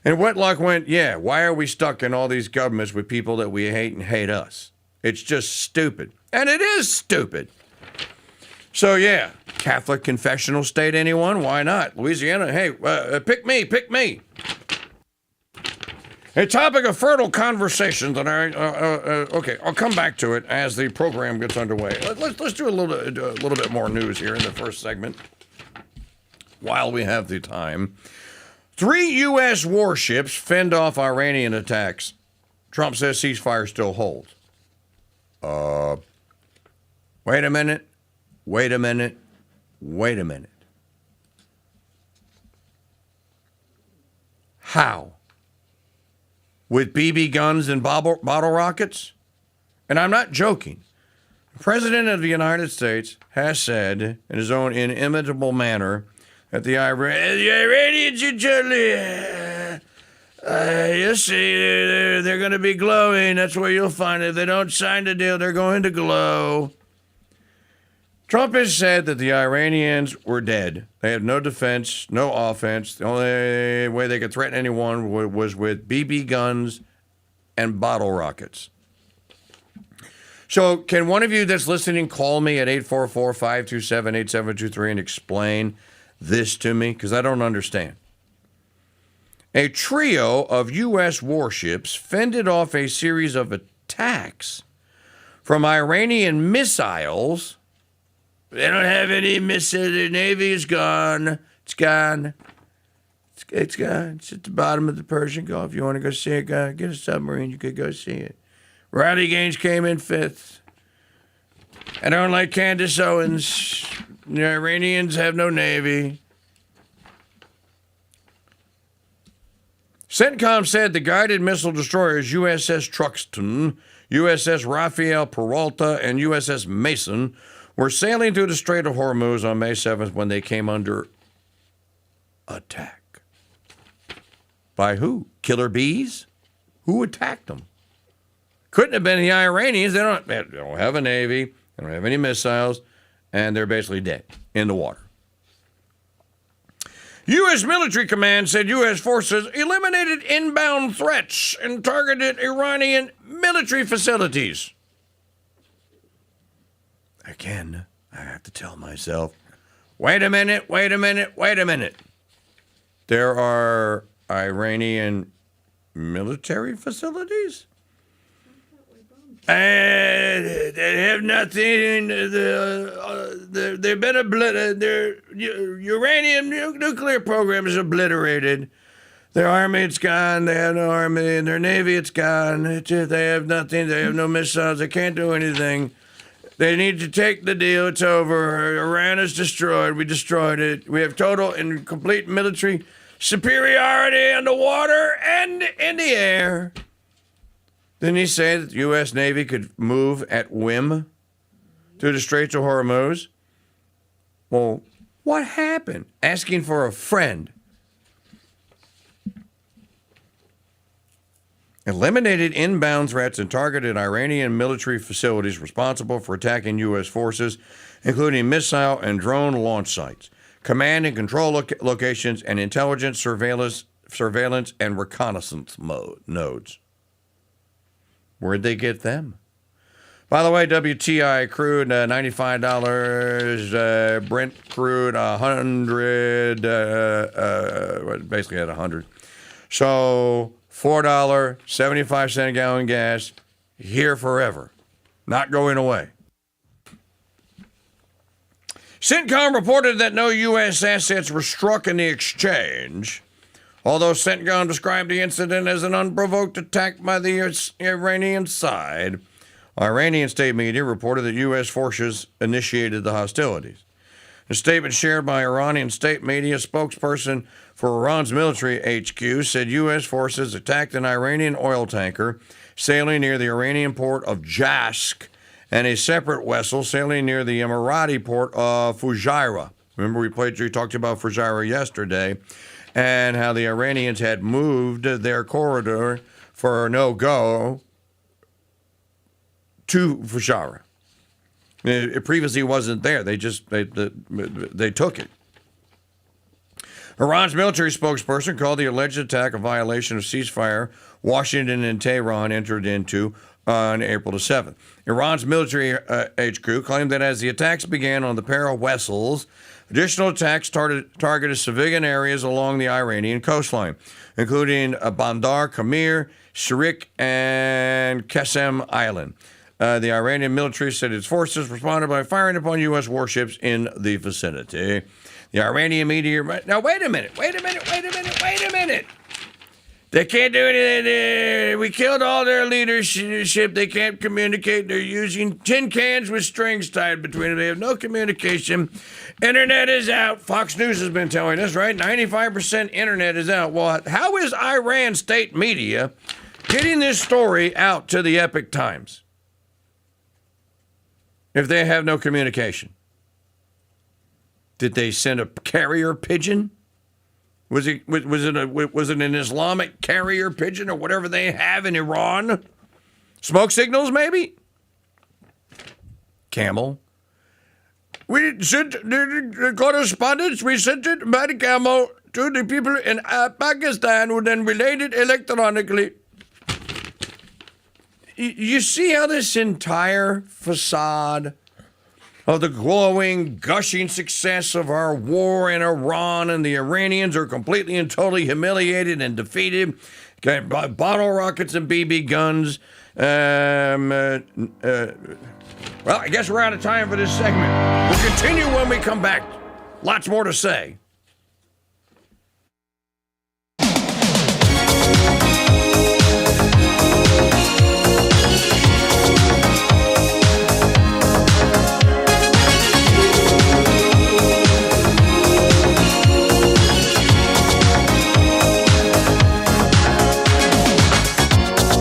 And Whitlock went, yeah, why are we stuck in all these governments with people that we hate and hate us? It's just stupid. And it is stupid. So, yeah, Catholic confessional state, anyone? Why not? Louisiana, hey, pick me. A topic of fertile conversation that okay, I'll come back to it as the program gets underway. Let's do a little bit more news here in the first segment while we have the time. 3 U.S. warships fend off Iranian attacks. Trump says ceasefire still holds. Wait a minute. How? With BB guns and bottle rockets? And I'm not joking. The President of the United States has said in his own inimitable manner that the Iranians are totally, you'll see, they're going to be glowing. That's where you'll find it. If they don't sign the deal, they're going to glow. Trump has said that the Iranians were dead. They had no defense, no offense. The only way they could threaten anyone was with BB guns and bottle rockets. So can one of you that's listening call me at 844-527-8723 and explain this to me? Because I don't understand. A trio of U.S. warships fended off a series of attacks from Iranian missiles. They don't have any missiles. Their Navy is gone. It's gone. It's gone. It's at the bottom of the Persian Gulf. If you want to go see it, get a submarine. You could go see it. Riley Gaines came in 5th. I don't like Candace Owens. The Iranians have no Navy. CENTCOM said the guided missile destroyers USS Truxtun, USS Rafael Peralta, and USS Mason were sailing through the Strait of Hormuz on May 7th when they came under attack. By who? Killer bees? Who attacked them? Couldn't have been the Iranians. They don't have a navy. They don't have any missiles. And they're basically dead in the water. U.S. military command said U.S. forces eliminated inbound threats and targeted Iranian military facilities. Again, I have to tell myself, wait a minute. There are Iranian military facilities? They have nothing. They've been obliterated. Their uranium nuclear program is obliterated. Their army, it's gone. They have no army. And their navy, it's gone. They have nothing. They have no missiles. They can't do anything. They need to take the deal. It's over. Iran is destroyed. We destroyed it. We have total and complete military superiority on the water and in the air. Didn't he say that the U.S. Navy could move at whim through the Straits of Hormuz? Well, what happened? Asking for a friend. Eliminated inbound threats and targeted Iranian military facilities responsible for attacking U.S. forces, including missile and drone launch sites, command and control locations, and intelligence, surveillance, and reconnaissance nodes. Where'd they get them? By the way, WTI crude, $95. Brent crude, 100. Basically at 100. So $4.75 a gallon gas here forever, not going away. CENTCOM reported that no U.S. assets were struck in the exchange. Although CENTCOM described the incident as an unprovoked attack by the Iranian side, Iranian state media reported that U.S. forces initiated the hostilities. A statement shared by Iranian state media, spokesperson for Iran's military HQ said U.S. forces attacked an Iranian oil tanker sailing near the Iranian port of Jask and a separate vessel sailing near the Emirati port of Fujairah. Remember we talked about Fujairah yesterday, and how the Iranians had moved their corridor for no-go to Fujairah. It previously wasn't there. They took it. Iran's military spokesperson called the alleged attack a violation of ceasefire Washington and Tehran entered into on April the 7th. Iran's military HQ claimed that as the attacks began on the pair of vessels, additional attacks targeted civilian areas along the Iranian coastline, including Bandar Kamir, Shirik, and Qasem Island. The Iranian military said its forces responded by firing upon U.S. warships in the vicinity. The Iranian media... Now, wait a minute. They can't do anything. We killed all their leadership. They can't communicate. They're using tin cans with strings tied between them. They have no communication. Internet is out. Fox News has been telling us, right? 95% internet is out. Well, how is Iran state media getting this story out to the Epic Times if they have no communication? Did they send a carrier pigeon? Was it an Islamic carrier pigeon or whatever they have in Iran? Smoke signals, maybe? Camel. We sent the correspondence. We sent it by the camel to the people in Pakistan, who then relayed it electronically. You see how this entire facade of the glowing, gushing success of our war in Iran and the Iranians are completely and totally humiliated and defeated by bottle rockets and BB guns. Well, I guess we're out of time for this segment. We'll continue when we come back. Lots more to say.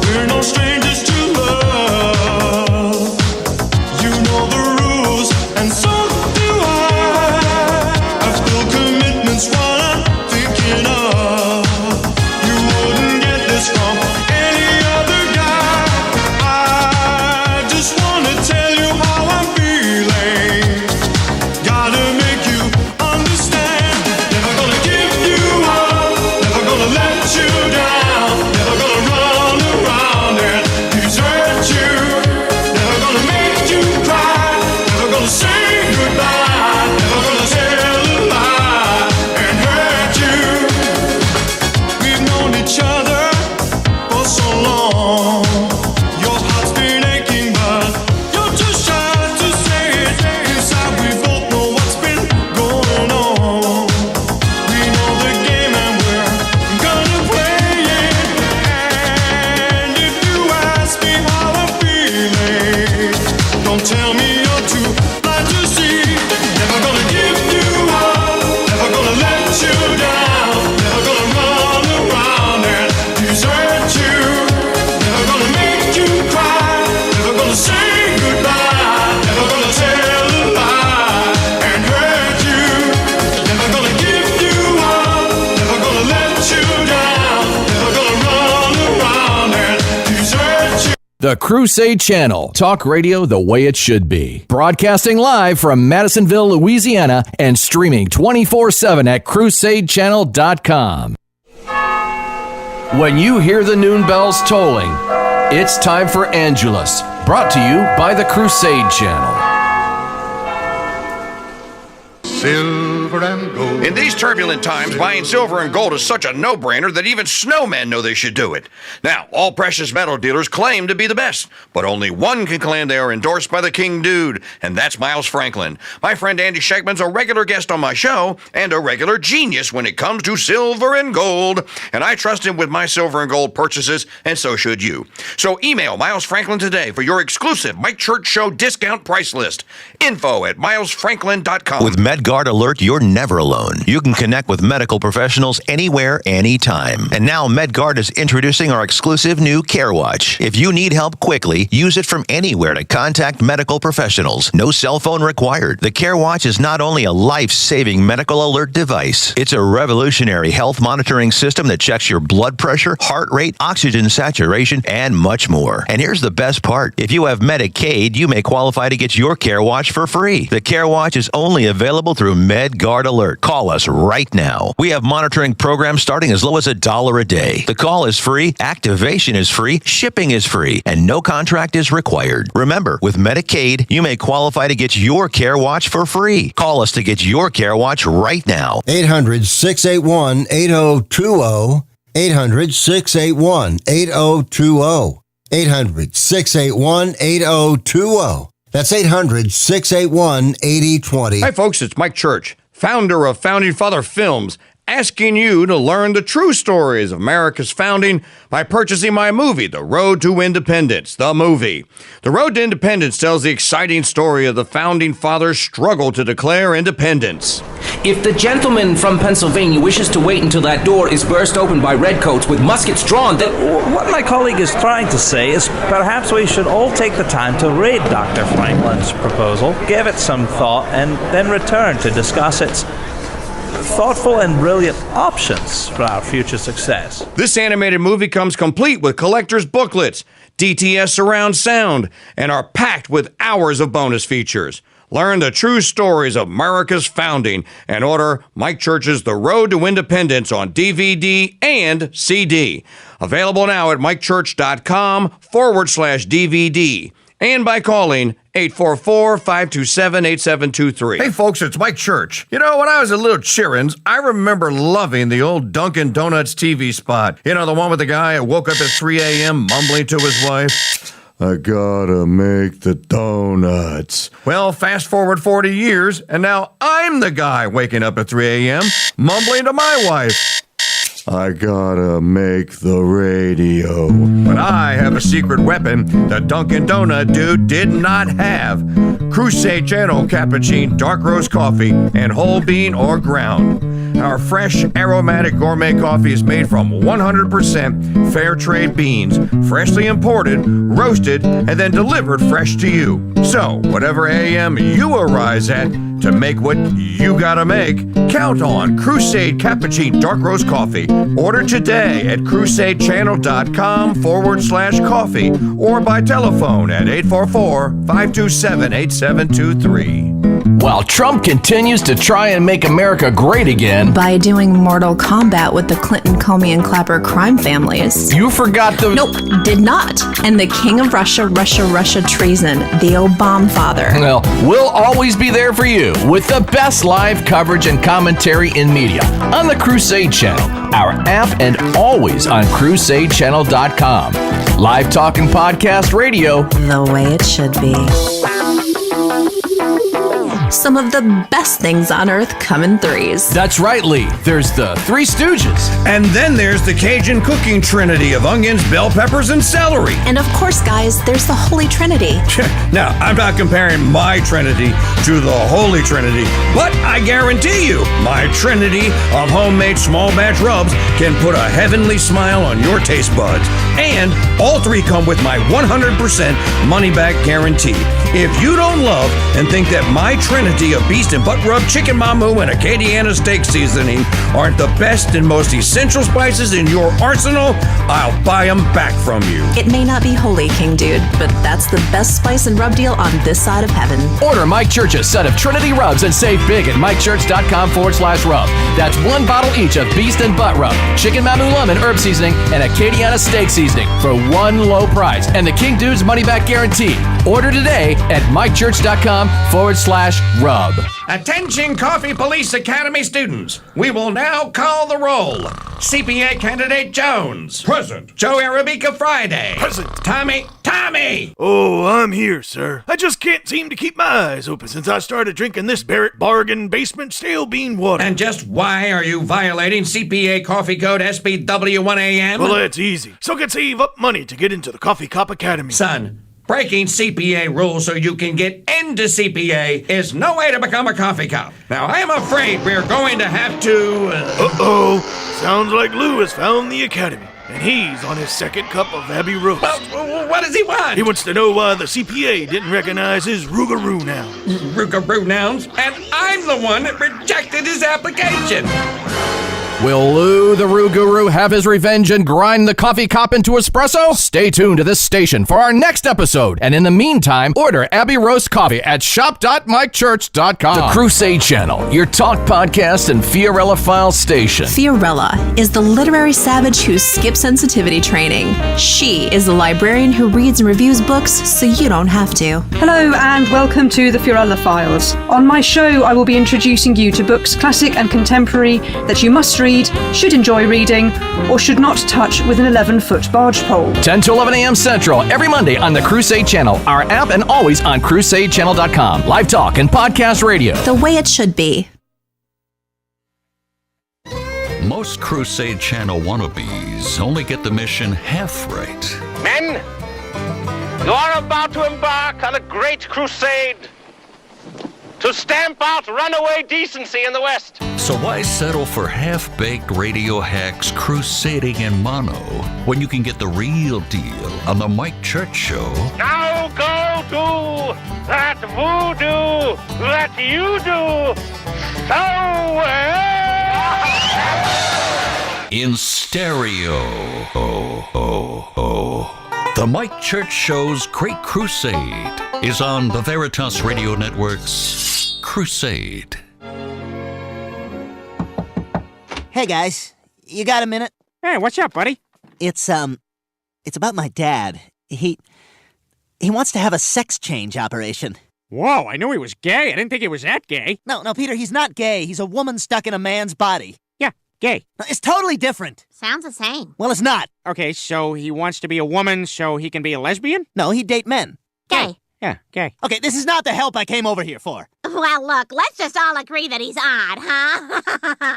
We're no strangers to love. You know the rules, and so do I. I feel committed. The Crusade Channel, talk radio the way it should be. Broadcasting live from Madisonville, Louisiana, and streaming 24/7 at crusadechannel.com. When you hear the noon bells tolling, it's time for Angelus, brought to you by the Crusade Channel. Silver and gold. In these turbulent times, buying silver and gold is such a no-brainer that even snowmen know they should do it. Now, all precious metal dealers claim to be the best, but only one can claim they are endorsed by the KingDude, and that's Miles Franklin. My friend Andy Schegman's a regular guest on my show and a regular genius when it comes to silver and gold, and I trust him with my silver and gold purchases, and so should you. So email Miles Franklin today for your exclusive Mike Church Show discount price list. info@milesfranklin.com. With MedGuard Alert, you're never alone. You can connect with medical professionals anywhere, anytime. And now MedGuard is introducing our exclusive new Care Watch. If you need help quickly, use it from anywhere to contact medical professionals. No cell phone required. The Care Watch is not only a life-saving medical alert device, it's a revolutionary health monitoring system that checks your blood pressure, heart rate, oxygen saturation, and much more. And here's the best part. If you have Medicaid, you may qualify to get your Care Watch for free. The Care Watch is only available through MedGuard Alert. Call us right now. We have monitoring programs starting as low as $1 a day. The call is free, activation is free, shipping is free, and no contract is required. Remember, with Medicaid, you may qualify to get your Care Watch for free. Call us to get your Care Watch right now. 800-681-8020. 800-681-8020. 800-681-8020. That's 800-681-8020. Hi, folks, it's Mike Church, founder of Founding Father Films, asking you to learn the true stories of America's founding by purchasing my movie, The Road to Independence, the movie. The Road to Independence tells the exciting story of the Founding Fathers' struggle to declare independence. If the gentleman from Pennsylvania wishes to wait until that door is burst open by redcoats with muskets drawn, then... What my colleague is trying to say is perhaps we should all take the time to read Dr. Franklin's proposal, give it some thought, and then return to discuss its thoughtful and brilliant options for our future success. This animated movie comes complete with collector's booklets, DTS surround sound, and are packed with hours of bonus features. Learn the true stories of America's founding and order Mike Church's The Road to Independence on DVD and CD. Available now at mikechurch.com/DVD and by calling 844-527-8723. Hey, folks, it's Mike Church. You know, when I was a little children, I remember loving the old Dunkin' Donuts TV spot. You know, the one with the guy who woke up at 3 a.m. mumbling to his wife, "I gotta make the donuts." Well, fast forward 40 years, and now I'm the guy waking up at 3 a.m. mumbling to my wife, "I gotta make the radio." But I have a secret weapon the Dunkin' Donut dude did not have. Crusade Channel Cappuccino Dark Roast Coffee and whole bean or ground. Our fresh, aromatic gourmet coffee is made from 100% fair trade beans, freshly imported, roasted, and then delivered fresh to you. So, whatever AM you arise at, to make what you gotta make, count on Crusade Cappuccino Dark Roast Coffee. Order today at crusadechannel.com/coffee or by telephone at 844-527-8723. While Trump continues to try and make America great again by doing Mortal Kombat with the Clinton, Comey, and Clapper crime families. You forgot the... Nope, did not. And the king of Russia treason, the Obama father. Well, we'll always be there for you with the best live coverage and commentary in media on the Crusade Channel, our app, and always on crusadechannel.com. Live talk and podcast radio the way it should be. Some of the best things on earth come in threes. That's right, Lee. There's the Three Stooges. And then there's the Cajun cooking trinity of onions, bell peppers, and celery. And of course, guys, there's the Holy Trinity. Now, I'm not comparing my Trinity to the Holy Trinity, but I guarantee you, my Trinity of homemade small batch rubs can put a heavenly smile on your taste buds. And all three come with my 100% money-back guarantee. If you don't love and think that my trinity of beast and butt rub, chicken mamu, and Acadiana steak seasoning aren't the best and most essential spices in your arsenal, I'll buy them back from you. It may not be holy, King Dude, but that's the best spice and rub deal on this side of heaven. Order Mike Church's set of Trinity rubs and save big at mikechurch.com/rub. That's one bottle each of beast and butt rub, chicken mamu lemon herb seasoning, and Acadiana steak seasoning for one low price and the King Dude's money back guarantee. Order today at mikechurch.com/rub. Attention Coffee Police Academy students. We will now call the roll. CPA candidate Jones. Present. Joe Arabica Friday. Present. Tommy. Oh, I'm here, sir. I just can't seem to keep my eyes open since I started drinking this Barrett Bargain Basement Stale Bean Water. And just why are you violating CPA Coffee Code SPW1AM? Well, that's easy. So I can save up money to get into the Coffee Cop Academy. Son, breaking CPA rules so you can get into CPA is no way to become a coffee cop. Now, I am afraid we're going to have to... Uh-oh. Sounds like Lou has found the academy, and he's on his second cup of Abbey Roast. Well, what does he want? He wants to know why the CPA didn't recognize his Rougarou nouns. Rougarou nouns? And I'm the one that rejected his application. Will Lou the Rougarou have his revenge and grind the coffee cop into espresso? Stay tuned to this station for our next episode. And in the meantime, order Abbey Roast Coffee at shop.mikechurch.com. The Crusade Channel, your talk podcast and Fiorella File station. Fiorella is the literary savage who skips sensitivity training. She is the librarian who reads and reviews books so you don't have to. Hello and welcome to the Fiorella Files. On my show, I will be introducing you to books, classic and contemporary, that you must read, should enjoy reading, or should not touch with an 11-foot barge pole. 10 to 11 a.m. Central every Monday on the Crusade Channel, our app, and always on crusadechannel.com. Live talk and podcast radio. The way it should be. Most Crusade Channel wannabes only get the mission half right. Men, you are about to embark on a great crusade to stamp out runaway decency in the West. So why settle for half-baked radio hacks crusading in mono when you can get the real deal on the Mike Church Show? Now go do that voodoo that you do so well. In stereo. The Mike Church Show's Great Crusade is on the Veritas Radio Network's Crusade. Hey guys, you got a minute? Hey, what's up, buddy? It's about my dad. He wants to have a sex change operation. Whoa, I knew he was gay. I didn't think he was that gay. No, Peter, he's not gay. He's a woman stuck in a man's body. Yeah, gay. No, it's totally different. Sounds the same. Well, it's not. Okay, so he wants to be a woman so he can be a lesbian? No, he'd date men. Gay. Yeah, gay. Okay, this is not the help I came over here for. Well, look, let's just all agree that he's odd, huh?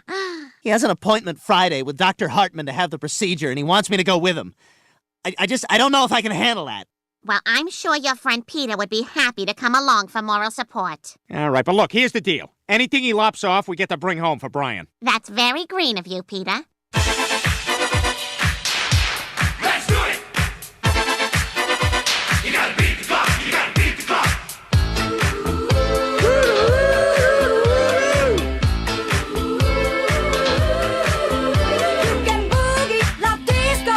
He has an appointment Friday with Dr. Hartman to have the procedure, and he wants me to go with him. I don't know if I can handle that. Well, I'm sure your friend Peter would be happy to come along for moral support. All right, but look, here's the deal. Anything he lops off, we get to bring home for Brian. That's very green of you, Peter. Let's do it! You gotta beat the clock, you gotta beat the clock. You can boogie, love disco,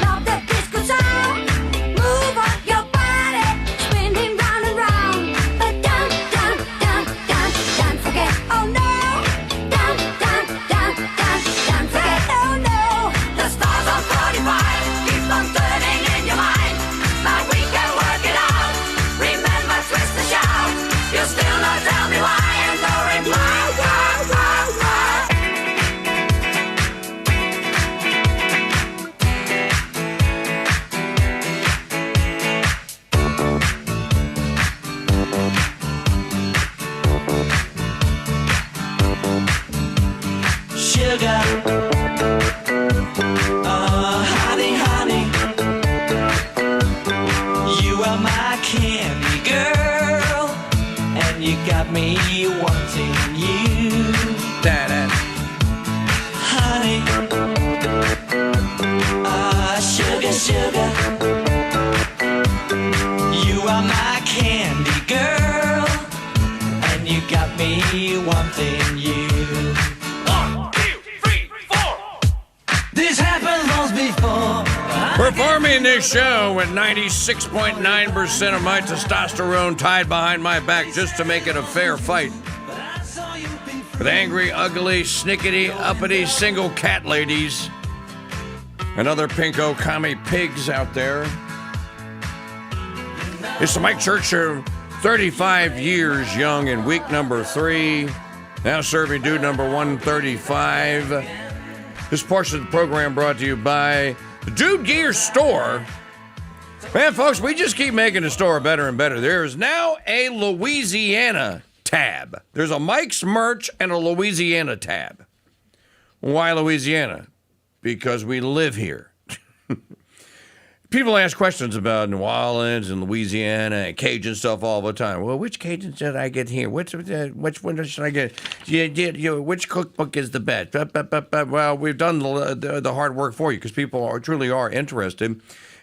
love the disco sound. Move up your body, spinning round and round. But don't forget, oh no. Don't forget, oh no. The stars are 45, keep on turning in your mind. But we can work it out. Remember, twist and shout. You still not tell me why, and no reply. Sugar, honey, honey, you are my candy girl, and you got me wanting you. Honey, sugar, sugar. You are my candy girl, and you got me wanting you. 1, 2, 3, 4. This happened once before. Performing this show with 96.9% of my testosterone tied behind my back just to make it a fair fight. With angry, ugly, snickety, uppity, single cat ladies and other pinko commie pigs out there. It's the Mike Church Show, 35 years young in week number 3, now serving dude number 135. This portion of the program brought to you by the Dude Gear Store. Man, folks, we just keep making the store better and better. There is now a Louisiana tab. There's a Mike's merch and a Louisiana tab. Why Louisiana? Because we live here. People ask questions about New Orleans and Louisiana and Cajun stuff all the time. Well, which Cajun should I get here? Which one should I get? Which cookbook is the best? Well, we've done the hard work for you because people truly are interested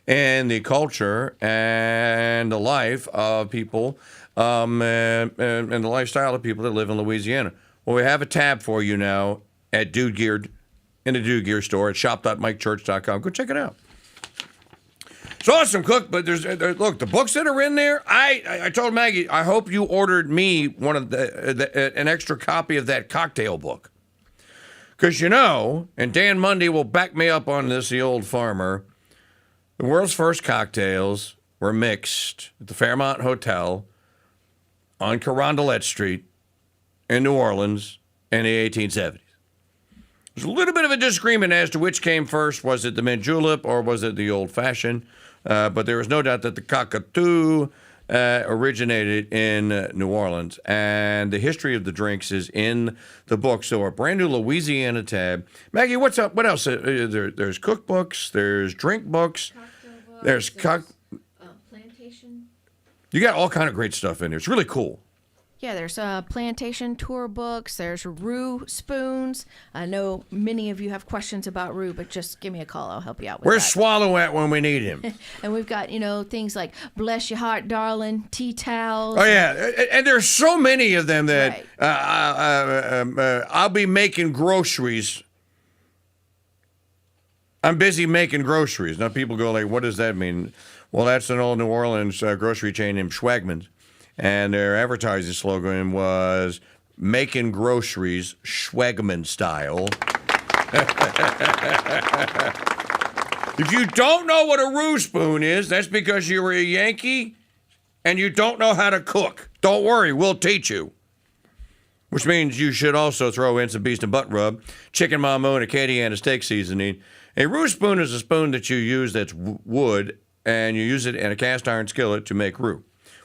in the culture and the life of people and the lifestyle of people that live in Louisiana. Well, we have a tab for you now at Dude Gear, in the Dude Gear store at shop.mikechurch.com. Go check it out. It's awesome, Cook, but there's look, the books that are in there, I told Maggie, I hope you ordered me one of an extra copy of that cocktail book. Because and Dan Mundy will back me up on this, the old farmer, the world's first cocktails were mixed at the Fairmont Hotel on Carondelet Street in New Orleans in the 1870s. There's a little bit of a disagreement as to which came first. Was it the mint julep or was it the old-fashioned? But there is no doubt that the cockatoo originated in New Orleans. And the history of the drinks is in the book. So a brand new Louisiana tab. Maggie, what's up? What else? There's cookbooks. There's drink books. There's plantation. You got all kind of great stuff in there. It's really cool. Yeah, there's plantation tour books. There's roux spoons. I know many of you have questions about roux, but just give me a call. I'll help you out with Where's that. Swallow at when we need him? And we've got, things like Bless Your Heart, Darling, tea towels. Oh, yeah. And there's so many of them that I'll be making groceries. I'm busy making groceries. Now, people go like, what does that mean? Well, that's an old New Orleans grocery chain named Schwagman's. And their advertising slogan was making groceries Schwagman style. If you don't know what a roux spoon is, that's because you're a Yankee and you don't know how to cook. Don't worry, we'll teach you. Which means you should also throw in some beast and butt rub, chicken mammo, and Acadiana steak seasoning. A roux spoon is a spoon that you use that's wood, and you use it in a cast iron skillet to make roux,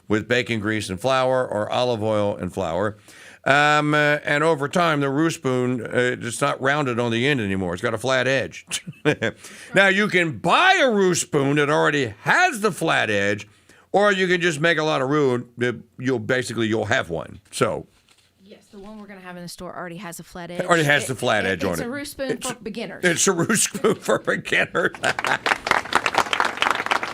with bacon grease and flour or olive oil and flour. And over time, the roux spoon, it's not rounded on the end anymore. It's got a flat edge. Now, you can buy a roux spoon that already has the flat edge, or you can just make a lot of roux. You'll have one. So, yes, the one we're going to have in the store already has a flat edge. It already has the flat edge on it. It's a roux spoon for beginners. It's a roux spoon for beginners.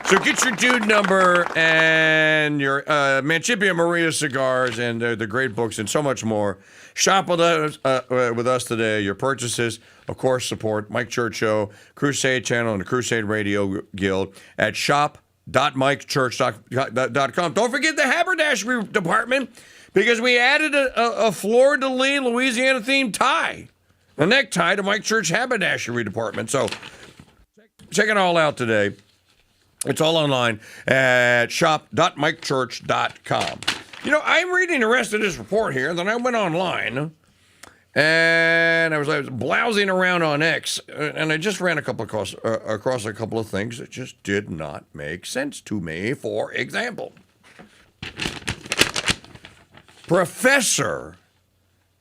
So get your dude number and your Mancipia Maria cigars and the great books and so much more. Shop with us today. Your purchases, of course, support Mike Church Show, Crusade Channel, and the Crusade Radio Guild at shop.mikechurch.com. Don't forget the haberdashery department because we added a fleur-de-lis Louisiana-themed tie, a necktie to Mike Church haberdashery department. So check it all out today. It's all online at shop.mikechurch.com. I'm reading the rest of this report here, and then I went online, and I was blousing around on X, and I just ran across a couple of things that just did not make sense to me. For example, Professor,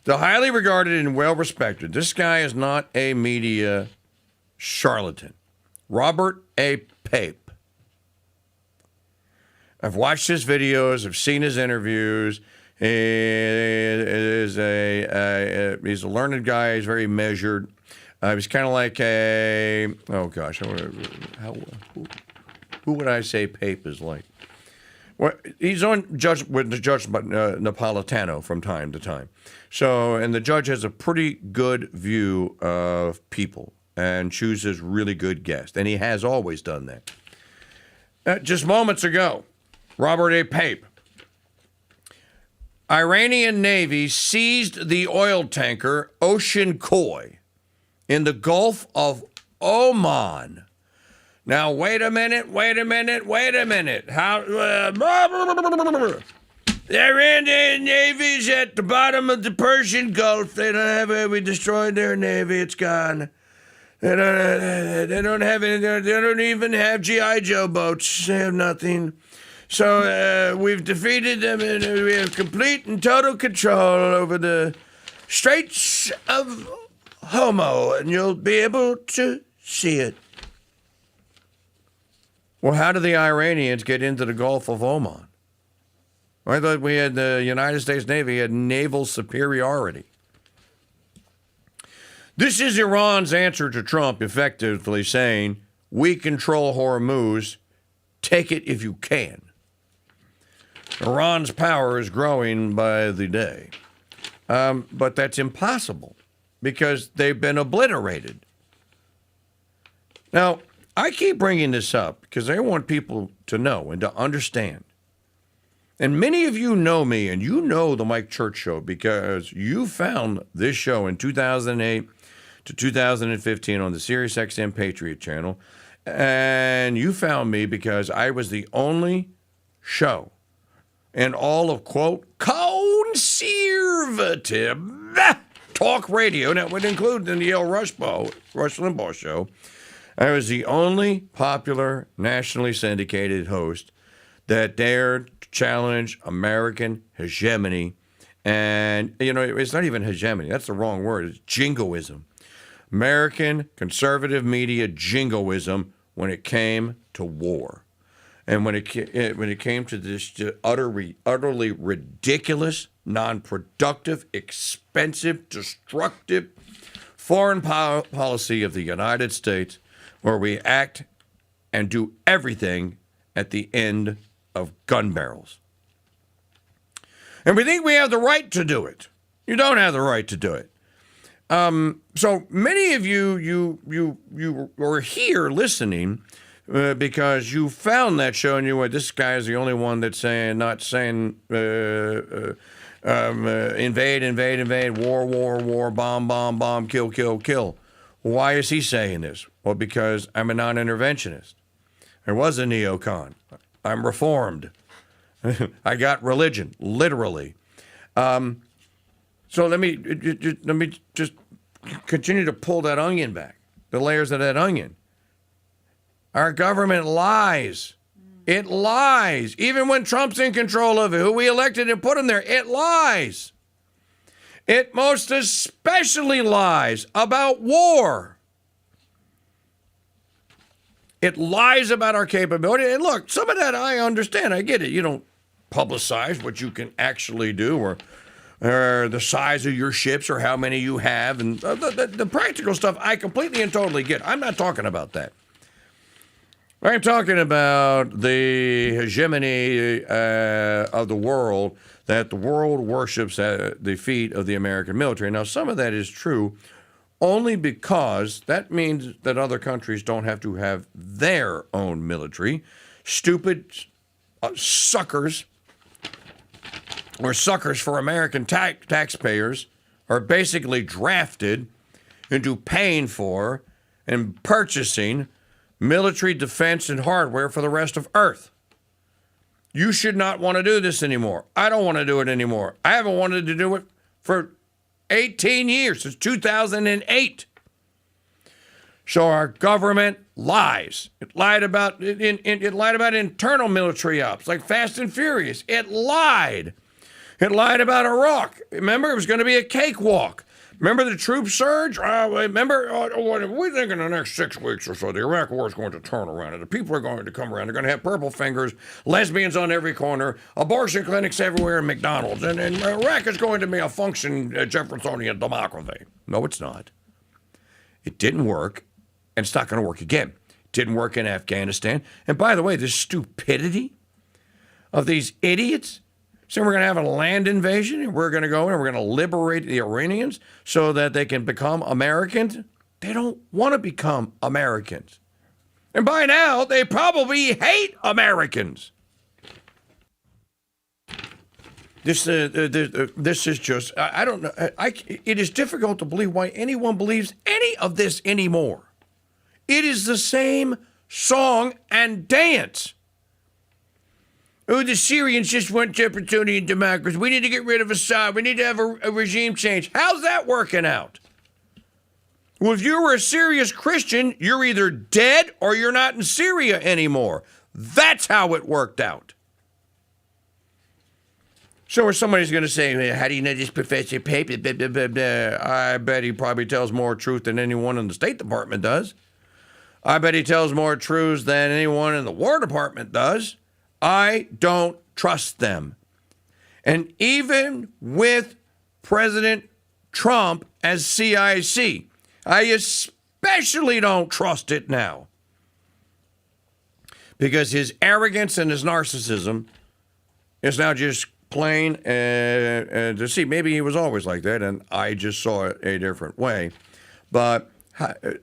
the highly regarded and well-respected, this guy is not a media charlatan, Robert A. Pape. I've watched his videos. I've seen his interviews. He's a learned guy. He's very measured. He was kind of like a, oh gosh, who would I say Pape is like? Well, he's on with the Judge Napolitano from time to time. So, and the judge has a pretty good view of people and chooses really good guests, and he has always done that. Just moments ago, Robert A. Pape, Iranian Navy seized the oil tanker Ocean Koi in the Gulf of Oman. Now, wait a minute. How? The Iranian Navy's at the bottom of the Persian Gulf. They don't have it. We destroyed their Navy. It's gone. They don't have any. They don't even have G.I. Joe boats. They have nothing. So we've defeated them, and we have complete and total control over the Straits of Homo, and you'll be able to see it. Well, how did the Iranians get into the Gulf of Oman? I thought we had the United States Navy had naval superiority. This is Iran's answer to Trump effectively saying, we control Hormuz, take it if you can. Iran's power is growing by the day. But that's impossible because they've been obliterated. Now, I keep bringing this up because I want people to know and to understand. And many of you know me, and you know the Mike Church Show because you found this show in 2008 to 2015 on the SiriusXM Patriot channel. And you found me because I was the only show in all of, quote, conservative talk radio, and that would include the Neil Rush Limbaugh show. I was the only popular, nationally syndicated host that dared to challenge American hegemony. And, you know, it's not even hegemony. That's the wrong word. It's jingoism. American conservative media jingoism when it came to war. And when it came to this utterly ridiculous, non-productive, expensive, destructive foreign policy of the United States, where we act and do everything at the end of gun barrels. And we think we have the right to do it. You don't have the right to do it. So many of you are here listening because you found that show and you went, this guy is the only one that's not saying invade, war, bomb, kill. Why is he saying this? Well, because I'm a non-interventionist. I was a neocon. I'm reformed. I got religion, literally. So let me just continue to pull that onion back, the layers of that onion. Our government lies. It lies. Even when Trump's in control of it, who we elected and put him there, it lies. It most especially lies about war. It lies about our capability. And look, some of that I understand. I get it. You don't publicize what you can actually do or the size of your ships or how many you have. And the practical stuff I completely and totally get. I'm not talking about that. I'm talking about the hegemony of the world, that the world worships at the feet of the American military. Now, some of that is true only because that means that other countries don't have to have their own military. Stupid suckers or suckers for American taxpayers are basically drafted into paying for and purchasing military defense and hardware for the rest of Earth. You should not want to do this anymore. I don't want to do it anymore. I haven't wanted to do it for 18 years, since 2008. So our government lies. It lied about internal military ops, like Fast and Furious. It lied. It lied about Iraq. Remember, it was going to be a cakewalk. Remember the troop surge? We think in the next 6 weeks or so, the Iraq war is going to turn around, and the people are going to come around. They're going to have purple fingers, lesbians on every corner, abortion clinics everywhere, and McDonald's. And Iraq is going to be a functioning Jeffersonian democracy. No, it's not. It didn't work, and it's not going to work again. It didn't work in Afghanistan. And by the way, the stupidity of these idiots saying we're going to have a land invasion and we're going to go and we're going to liberate the Iranians so that they can become Americans. They don't want to become Americans. And by now, they probably hate Americans. This is just, I don't know. It is difficult to believe why anyone believes any of this anymore. It is the same song and dance. Oh, the Syrians just want opportunity and democracy. We need to get rid of Assad. We need to have a regime change. How's that working out? Well, if you were a serious Christian, you're either dead or you're not in Syria anymore. That's how it worked out. So if somebody's going to say, how do you know this Professor Pape? Blah, blah, blah, blah. I bet he probably tells more truth than anyone in the State Department does. I bet he tells more truths than anyone in the War Department does. I don't trust them. And even with President Trump as CIC, I especially don't trust it now. Because his arrogance and his narcissism is now just plain to see. Maybe he was always like that, and I just saw it a different way. But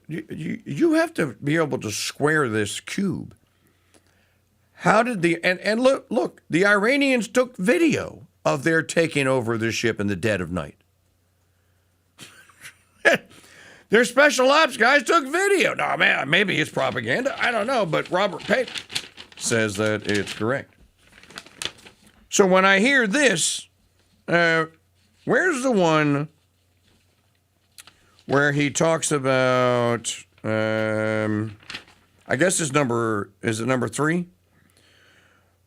you have to be able to square this cube. How did and look, the Iranians took video of their taking over the ship in the dead of night. Their special ops guys took video. No, man, maybe it's propaganda. I don't know, but Robert Pape says that it's correct. So when I hear this, where's the one where he talks about, I guess it's number 3?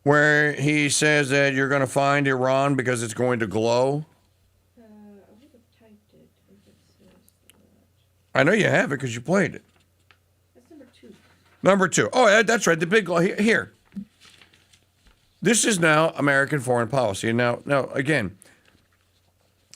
Where he says that you're going to find Iran because it's going to glow? I know you have it because you played it. That's number 2. Number 2. Oh, that's right. The big glow. Here. This is now American foreign policy. Now, again,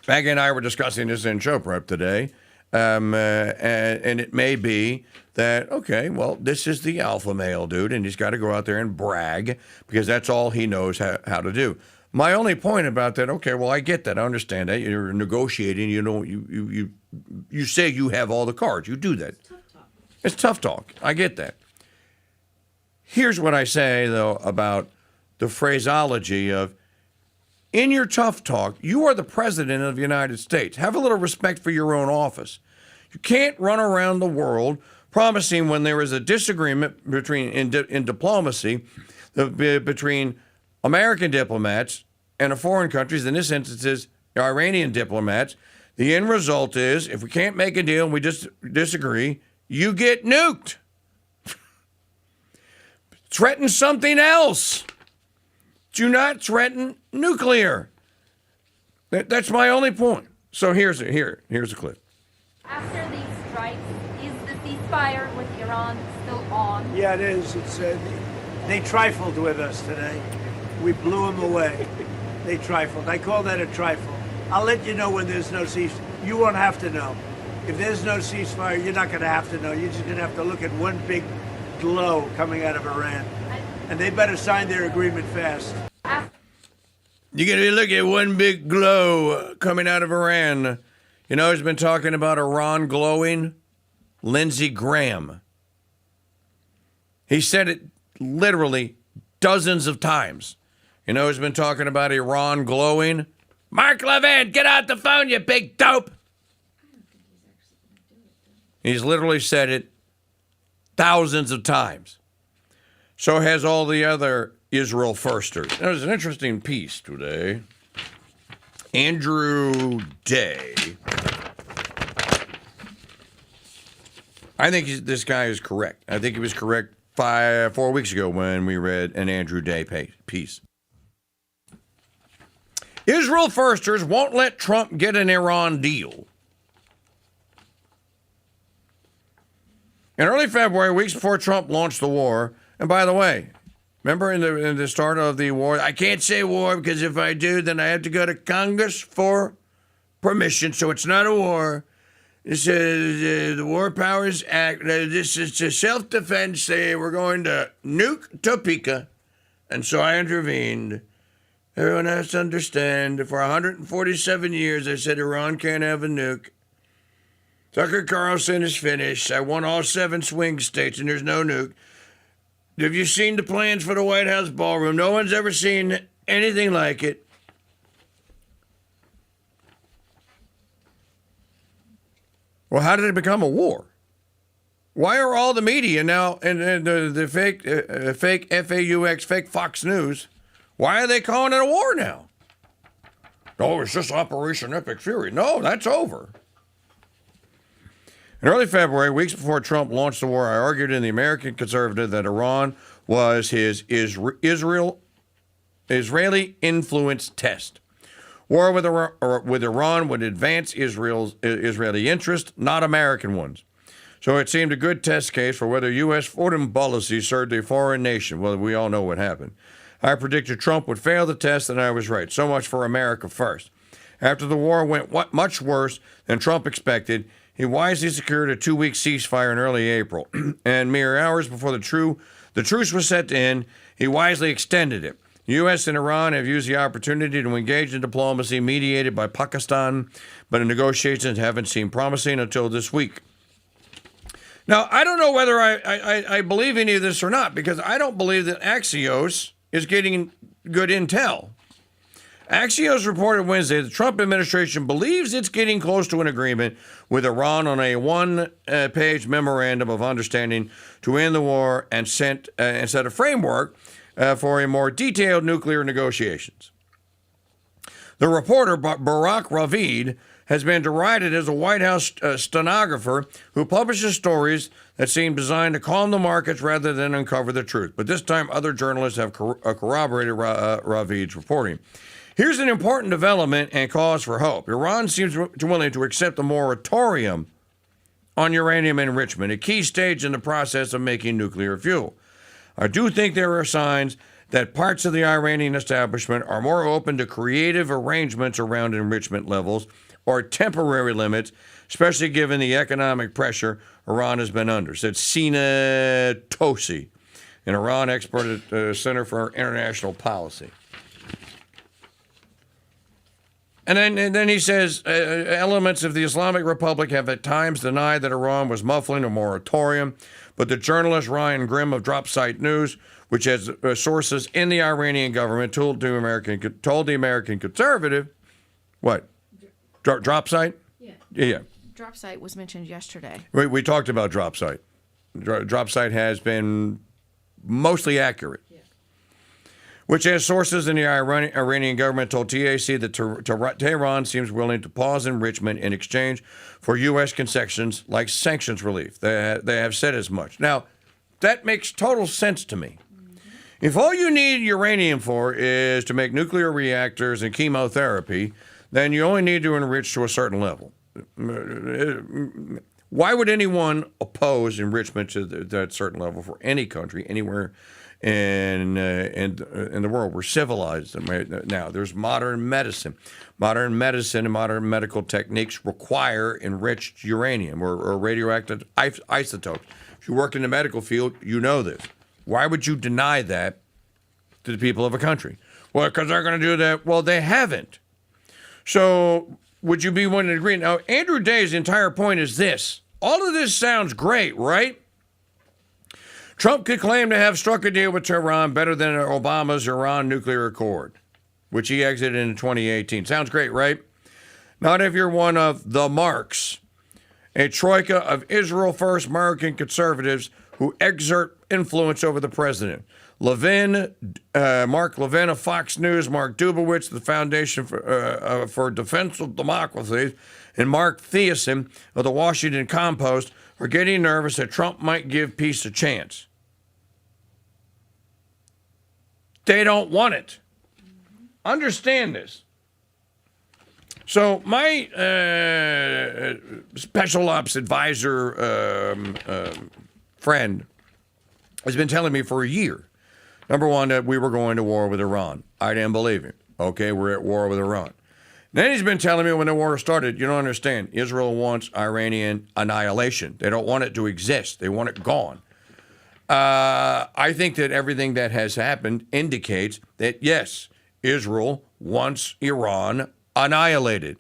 Maggie and I were discussing this in show prep today, and it may be that, okay, well, this is the alpha male dude, and he's got to go out there and brag because that's all he knows how to do. My only point about that, okay, well, I get that. I understand that. You're negotiating. You say you have all the cards. You do that. It's tough talk. I get that. Here's what I say, though, about the phraseology of, in your tough talk, you are the president of the United States. Have a little respect for your own office. You can't run around the world promising when there is a disagreement in diplomacy between American diplomats and foreign countries, in this instance is Iranian diplomats. The end result is, if we can't make a deal and we just disagree, you get nuked. Threaten something else. Do not threaten nuclear. That's my only point. So here's a clip. After these strikes, is the ceasefire with Iran still on? Yeah, it is. It's they trifled with us today. We blew them away. They trifled. I call that a trifle. I'll let you know when there's no ceasefire. You won't have to know. If there's no ceasefire, you're not going to have to know. You're just going to have to look at one big glow coming out of Iran. And they better sign their agreement fast. You're going to look at one big glow coming out of Iran. You know who's been talking about Iran glowing? Lindsey Graham. He said it literally dozens of times. You know who's been talking about Iran glowing? Mark Levin, get out the phone, you big dope. He's literally said it thousands of times. So has all the other Israel firsters. There's an interesting piece today. Andrew Day. I think this guy is correct. I think he was correct 4 weeks ago when we read an Andrew Day piece. Israel firsters won't let Trump get an Iran deal. In early February, weeks before Trump launched the war, and by the way, remember in the start of the war, I can't say war because if I do, then I have to go to Congress for permission, so it's not a war. It says the War Powers Act, this is to self-defense, say we're going to nuke Topeka. And so I intervened. Everyone has to understand that for 147 years I said Iran can't have a nuke. Tucker Carlson is finished. I won all 7 swing states and there's no nuke. Have you seen the plans for the White House ballroom? No one's ever seen anything like it. Well, how did it become a war? Why are all the media now and the fake FAUX, fake Fox News, why are they calling it a war now? Oh, it's just Operation Epic Fury. No, that's over. In early February, weeks before Trump launched the war, I argued in the American Conservative that Iran was his Israeli-influenced test. War with Iran would advance Israeli interests, not American ones. So it seemed a good test case for whether U.S. foreign policy served a foreign nation. Well, we all know what happened. I predicted Trump would fail the test, and I was right. So much for America first. After the war went much worse than Trump expected, he wisely secured a 2-week ceasefire in early April. And mere hours before the truce was set to end, he wisely extended it. The U.S. and Iran have used the opportunity to engage in diplomacy mediated by Pakistan, but the negotiations haven't seemed promising until this week. Now, I don't know whether I believe any of this or not, because I don't believe that Axios is getting good intel. Axios reported Wednesday the Trump administration believes it's getting close to an agreement with Iran on a one-page memorandum of understanding to end the war and set a framework for a more detailed nuclear negotiations. The reporter, Barak Ravid, has been derided as a White House stenographer who publishes stories that seem designed to calm the markets rather than uncover the truth. But this time, other journalists have corroborated Ravid's reporting. Here's an important development and cause for hope. Iran seems willing to accept a moratorium on uranium enrichment, a key stage in the process of making nuclear fuel. I do think there are signs that parts of the Iranian establishment are more open to creative arrangements around enrichment levels or temporary limits, especially given the economic pressure Iran has been under, said Sina Tosi, an Iran expert at the Center for International Policy. And then he says, elements of the Islamic Republic have at times denied that Iran was muffling a moratorium, but the journalist Ryan Grimm of Dropsite News, which has sources in the Iranian government, told the American Conservative, what? Dropsite? Yeah. Dropsite was mentioned yesterday. We talked about Dropsite. Dropsite has been mostly accurate. Which has sources in the Iranian government told TAC that Tehran seems willing to pause enrichment in exchange for U.S. concessions like sanctions relief. They have said as much. Now, that makes total sense to me. If all you need uranium for is to make nuclear reactors and chemotherapy, then you only need to enrich to a certain level. Why would anyone oppose enrichment to that certain level for any country, anywhere in the world? We're civilized now. There's modern medicine. Modern medicine and modern medical techniques require enriched uranium or radioactive isotopes. If you work in the medical field, you know this. Why would you deny that to the people of a country? Well, because they're going to do that. Well, they haven't. So would you be willing to agree? Now, Andrew Day's entire point is this. All of this sounds great, right? Trump could claim to have struck a deal with Tehran better than Obama's Iran nuclear accord, which he exited in 2018. Sounds great, right? Not if you're one of the marks, a troika of Israel-first American conservatives who exert influence over the president. Mark Levin of Fox News, Mark Dubowitz, the Foundation for Defense of Democracy, and Mark Thiessen of the Washington Compost are getting nervous that Trump might give peace a chance. They don't want it. Understand this. So my special ops advisor friend has been telling me for a year, number one, that we were going to war with Iran. I didn't believe him. Okay, we're at war with Iran. Then he's been telling me when the war started, you don't understand, Israel wants Iranian annihilation. They don't want it to exist. They want it gone. I think that everything that has happened indicates that, yes, Israel wants Iran annihilated.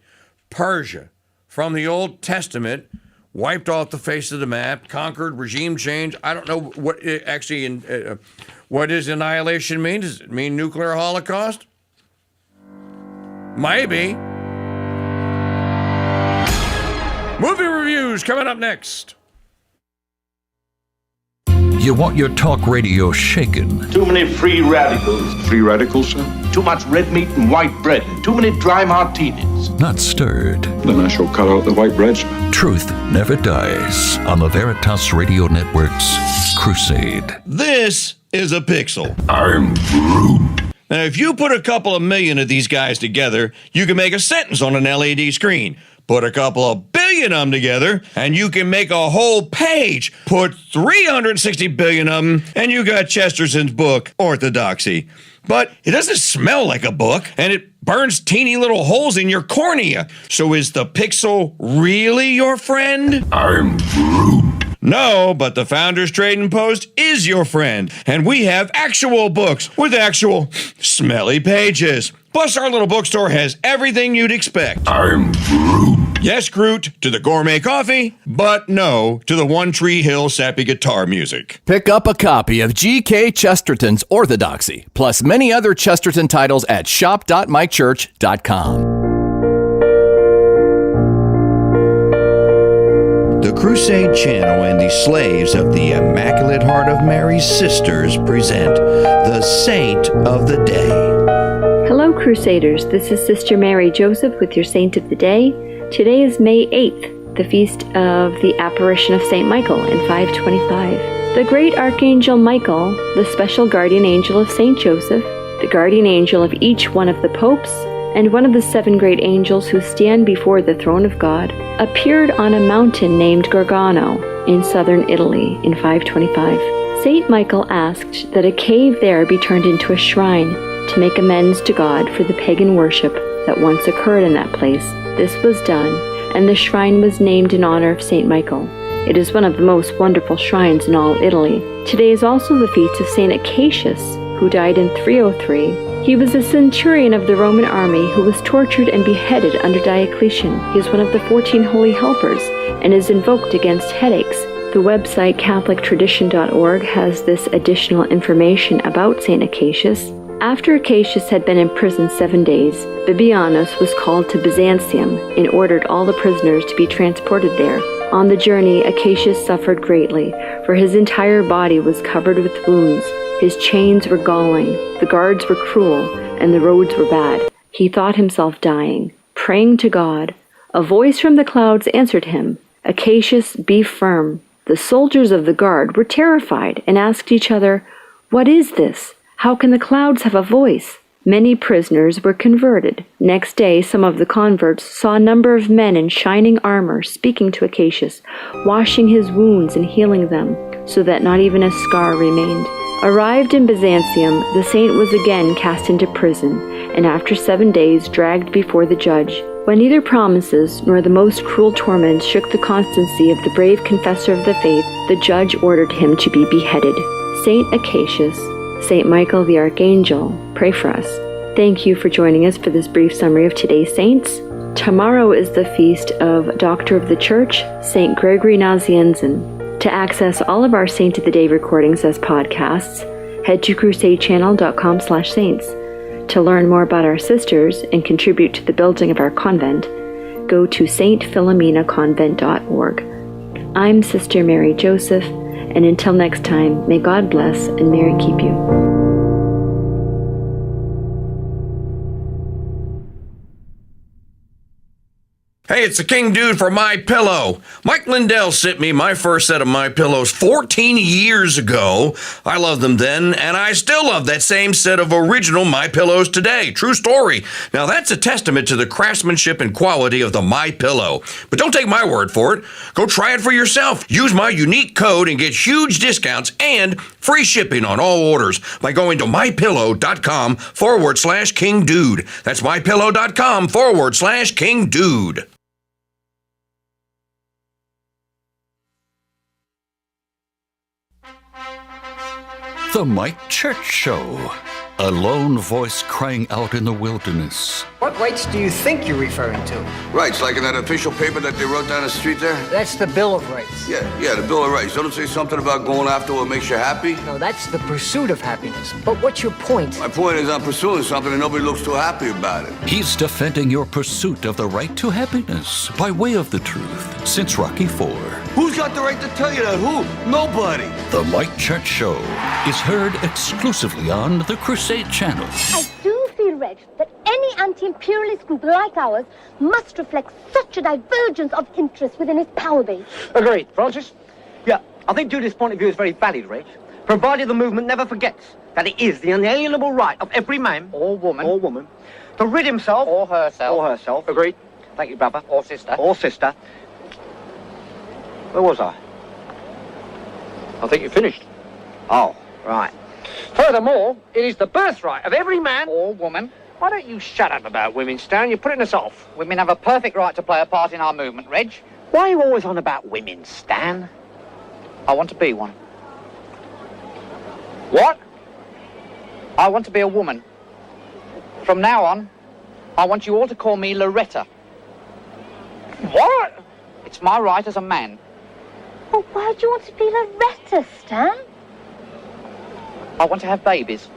Persia, from the Old Testament, wiped off the face of the map, conquered, regime change. I don't know what it actually, what does annihilation mean? Does it mean nuclear holocaust? Maybe. Movie reviews coming up next. You want your talk radio shaken. Too many free radicals. Free radicals, sir? Too much red meat and white bread. And too many dry martinis. Not stirred. Then I shall cut out the white bread, sir. Truth never dies on the Veritas Radio Network's Crusade. This is a pixel. I'm Groot. Now, if you put a couple of million of these guys together, you can make a sentence on an LED screen. Put a couple of billion of them together, and you can make a whole page. Put 360 billion of them, and you got Chesterton's book, Orthodoxy. But it doesn't smell like a book, and it burns teeny little holes in your cornea. So is the pixel really your friend? I'm Groot. No, but the Founders Trading Post is your friend, and we have actual books with actual smelly pages. Plus, our little bookstore has everything you'd expect. I'm Groot. Yes, Groot, to the gourmet coffee, but no to the One Tree Hill sappy guitar music. Pick up a copy of G.K. Chesterton's Orthodoxy, plus many other Chesterton titles at shop.mikechurch.com. The Crusade Channel and the Slaves of the Immaculate Heart of Mary's Sisters present the Saint of the Day. Hello, Crusaders. This is Sister Mary Joseph with your Saint of the Day. Today is May 8th, the feast of the apparition of St. Michael in 525. The great Archangel Michael, the special guardian angel of St. Joseph, the guardian angel of each one of the popes, and one of the 7 great angels who stand before the throne of God, appeared on a mountain named Gargano in southern Italy in 525. St. Michael asked that a cave there be turned into a shrine to make amends to God for the pagan worship that once occurred in that place. This was done, and the shrine was named in honor of St. Michael. It is one of the most wonderful shrines in all Italy. Today is also the feast of St. Acacius, who died in 303. He was a centurion of the Roman army who was tortured and beheaded under Diocletian. He is one of the 14 holy helpers and is invoked against headaches. The website catholictradition.org has this additional information about St. Acacius. After Acacius had been in prison 7 days, Bibianus was called to Byzantium and ordered all the prisoners to be transported there. On the journey, Acacius suffered greatly, for his entire body was covered with wounds. His chains were galling, the guards were cruel, and the roads were bad. He thought himself dying. Praying to God, a voice from the clouds answered him, "Acacius, be firm." The soldiers of the guard were terrified and asked each other, "What is this? How can the clouds have a voice?" Many prisoners were converted. Next day, some of the converts saw a number of men in shining armor speaking to Acacius, washing his wounds and healing them, so that not even a scar remained. Arrived in Byzantium, the saint was again cast into prison, and after 7 days dragged before the judge. When neither promises nor the most cruel torments shook the constancy of the brave confessor of the faith, the judge ordered him to be beheaded. Saint Acacius, Saint Michael the Archangel, pray for us. Thank you for joining us for this brief summary of today's saints. Tomorrow is the feast of Doctor of the Church, Saint Gregory Nazianzen. To access all of our Saint of the Day recordings as podcasts, head to crusadechannel.com/saints. To learn more about our sisters and contribute to the building of our convent, go to stphilomenaconvent.org. I'm Sister Mary Joseph, and until next time, may God bless and Mary keep you. Hey, it's the King Dude for My Pillow. Mike Lindell sent me my first set of My Pillows 14 years ago. I loved them then, and I still love that same set of original My Pillows today. True story. Now, that's a testament to the craftsmanship and quality of the My Pillow. But don't take my word for it. Go try it for yourself. Use my unique code and get huge discounts and free shipping on all orders by going to mypillow.com/KingDude. That's mypillow.com/KingDude. The Mike Church Show. A lone voice crying out in the wilderness. What rights do you think you're referring to? Rights, like in that official paper that they wrote down the street there? That's the Bill of Rights. Yeah, the Bill of Rights. Don't it say something about going after what makes you happy? No, that's the pursuit of happiness. But what's your point? My point is I'm pursuing something and nobody looks too happy about it. He's defending your pursuit of the right to happiness by way of the truth since Rocky IV. Who's got the right to tell you that? Who? Nobody. The Mike Church Show is heard exclusively on the Crusade channel. I do feel, Reg, that any anti-imperialist group like ours must reflect such a divergence of interest within its power base. Agreed. Francis? Yeah, I think Judith's point of view is very valid, Reg, provided the movement never forgets that it is the unalienable right of every man or woman to rid himself or herself. Agreed. Thank you, brother. Or sister. Where was I? I think you finished. Oh, right. Furthermore, it is the birthright of every man or woman. Why don't you shut up about women, Stan? You're putting us off. Women have a perfect right to play a part in our movement, Reg. Why are you always on about women, Stan? I want to be one. What? I want to be a woman. From now on, I want you all to call me Loretta. What? It's my right as a man. But why do you want to be Loretta, Stan? I want to have babies.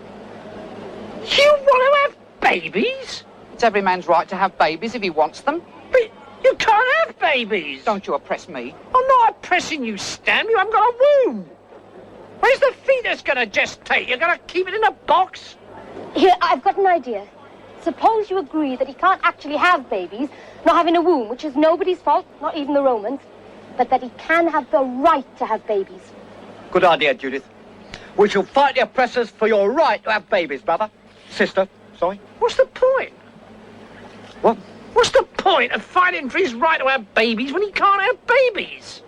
You want to have babies? It's every man's right to have babies if he wants them. But you can't have babies. Don't you oppress me. I'm not oppressing you, Stan. You haven't got a womb. Where's the fetus going to gestate? You're going to keep it in a box? Here, I've got an idea. Suppose you agree that he can't actually have babies, not having a womb, which is nobody's fault, not even the Romans, but that he can have the right to have babies. Good idea, Judith. We shall fight the oppressors for your right to have babies, brother. Sister, sorry. What's the point? What? What's the point of fighting for his right to have babies when he can't have babies?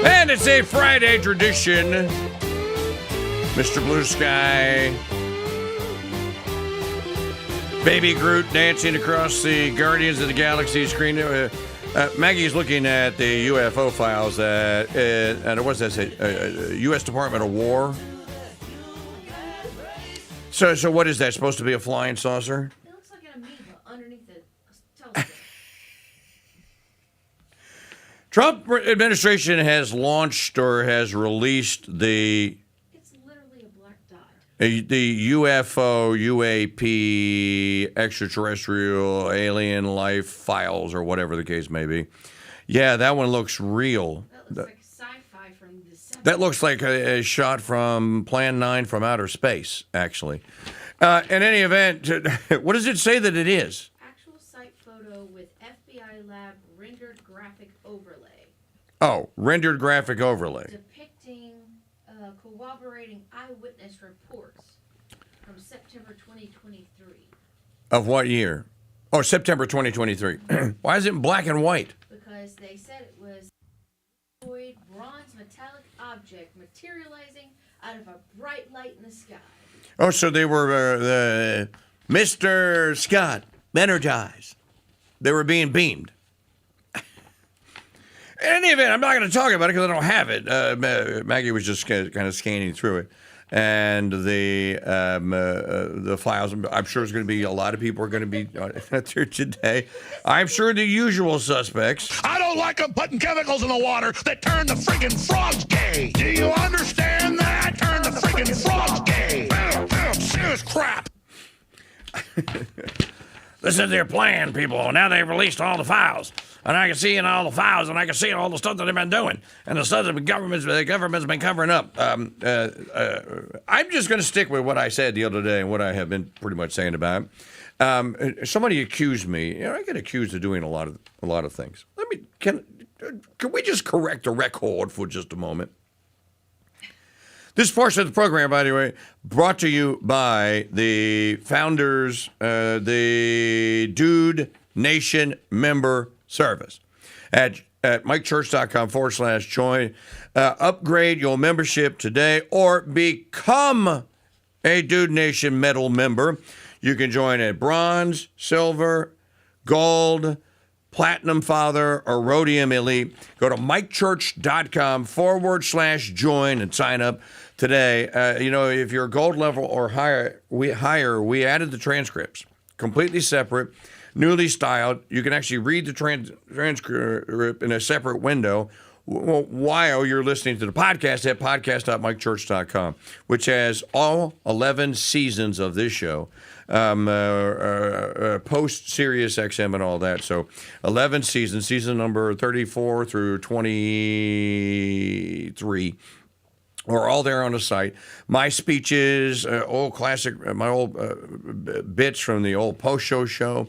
And it's a Friday tradition. Mr. Blue Sky, Baby Groot dancing across the Guardians of the Galaxy screen. Maggie's looking at the UFO files and what does that say? U.S. Department of War. So what is that? Supposed to be a flying saucer? It looks like an amoeba underneath the telescope. Trump administration has launched or has released the UFO, UAP, extraterrestrial, alien life files, or whatever the case may be. Yeah, that one looks real. That looks like sci-fi from December. That looks like a shot from Plan 9 from outer space, actually. In any event, what does it say that it is? Oh, rendered graphic overlay. Depicting corroborating eyewitness reports from September 2023. Of what year? Oh, September 2023. Why is it in black and white? Because they said it was a bronze metallic object materializing out of a bright light in the sky. Oh, so they were Mr. Scott, energized. They were being beamed. In any event, I'm not going to talk about it because I don't have it. Maggie was just kind of scanning through it. And the files, I'm sure there's going to be a lot of people are going to be there today. I'm sure the usual suspects. I don't like them putting chemicals in the water that turn the friggin' frogs gay. Do you understand that? Turn the friggin' frogs gay. Serious crap. This is their plan, people. Now they've released all the files. And I can see in all the files, and I can see all the stuff that they've been doing, and the stuff that the government's been covering up. I'm just going to stick with what I said the other day and what I have been pretty much saying about it. Somebody accused me. I get accused of doing a lot of things. Can we just correct the record for just a moment? This portion of the program, by the way, brought to you by the founders, the Dude Nation member service at mikechurch.com/join. Upgrade your membership today or become a Dude Nation Metal member. You can join at bronze, silver, gold, platinum father, or rhodium elite. Go to mikechurch.com/join and sign up today. If you're gold level or higher, we added the transcripts completely separate. Newly styled. You can actually read the transcript in a separate window while you're listening to the podcast at podcast.mikechurch.com, which has all 11 seasons of this show, post Sirius XM and all that. So 11 seasons, season number 34 through 23. Are all there on the site. My speeches, old classic, my old bits from the old post-show show,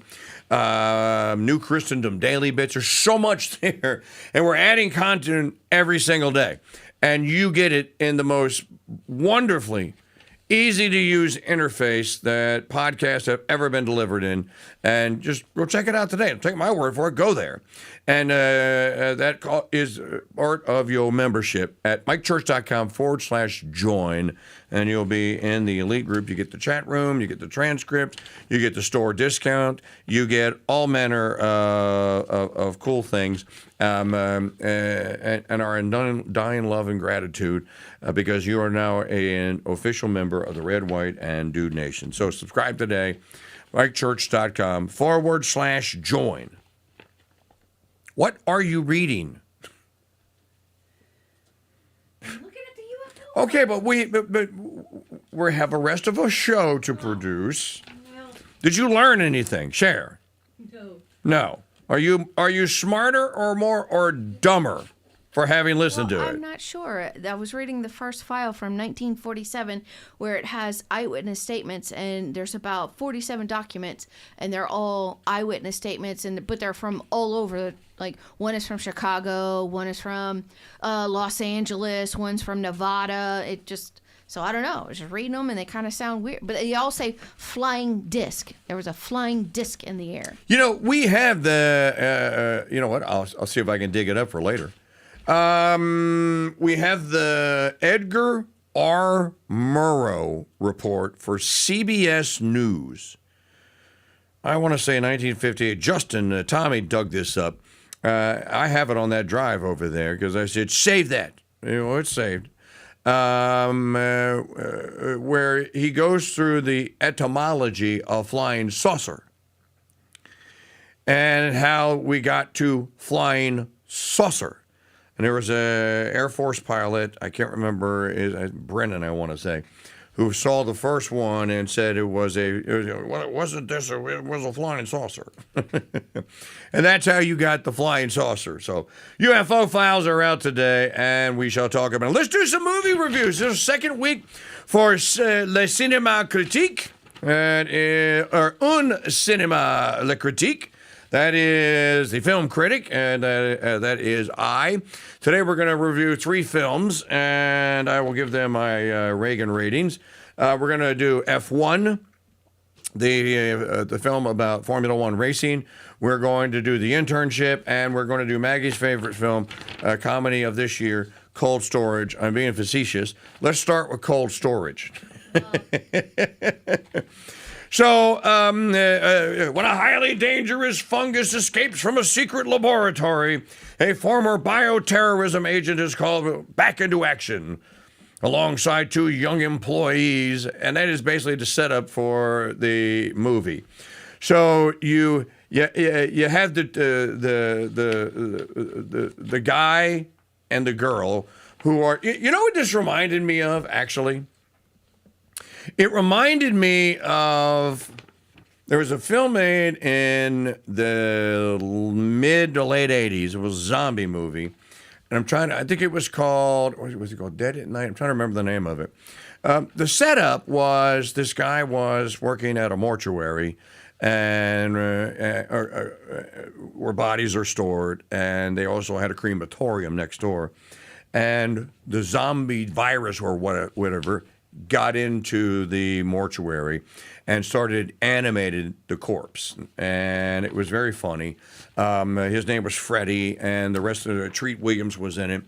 New Christendom daily bits. There's so much there. And we're adding content every single day. And you get it in the most wonderfully easy-to-use interface that podcasts have ever been delivered in. And just go check it out today. Take my word for it. Go there. And that is part of your membership at mikechurch.com/join. And you'll be in the elite group. You get the chat room. You get the transcript. You get the store discount. You get all manner of cool things. And our undying love and gratitude because you are now an official member of the Red, White, and Dude Nation. So subscribe today. mikechurch.com/join. What are you reading? I'm looking at the UFO. Okay, but we have the rest of a show to produce. No. Did you learn anything? Share. No. No. Are you smarter or more or dumber for having listened to it? I'm not sure. I was reading the first file from 1947 where it has eyewitness statements, and there's about 47 documents, and they're all eyewitness statements, but they're from all over. Like, one is from Chicago, one is from Los Angeles, one's from Nevada. So I don't know. I was just reading them, and they kind of sound weird. But they all say flying disc. There was a flying disc in the air. We have the, you know what? I'll see if I can dig it up for later. We have the Edgar R. Murrow report for CBS News. I want to say 1958. Justin, Tommy dug this up. I have it on that drive over there because I said, save that. It's saved. Where he goes through the etymology of flying saucer and how we got to flying saucer. And there was a Air Force pilot, I can't remember, Brennan, I want to say, who saw the first one and said it wasn't this, it was a flying saucer. And that's how you got the flying saucer. So UFO files are out today, and we shall talk about it. Let's do some movie reviews. This is the second week for Le Cinéma Critique, or Un Cinéma Le Critique. That is the film critic, and that is I. Today we're going to review 3 films, and I will give them my Reagan ratings. We're going to do F1, the film about Formula One racing. We're going to do The Internship, and we're going to do Maggie's favorite film, comedy of this year, Cold Storage. I'm being facetious. Let's start with Cold Storage. So, when a highly dangerous fungus escapes from a secret laboratory, a former bioterrorism agent is called back into action alongside 2 young employees, and that is basically the setup for the movie. So you have the guy and the girl who are, you know what this reminded me of, actually? It reminded me of, there was a film made in the mid to late 80s. It was a zombie movie. And I think it was called, what was it called? Dead at Night? I'm trying to remember the name of it. The setup was this guy was working at a mortuary and where bodies are stored. And they also had a crematorium next door. And the zombie virus or whatever got into the mortuary and started animating the corpse. And it was very funny. His name was Freddie, and the rest of Treat Williams was in it.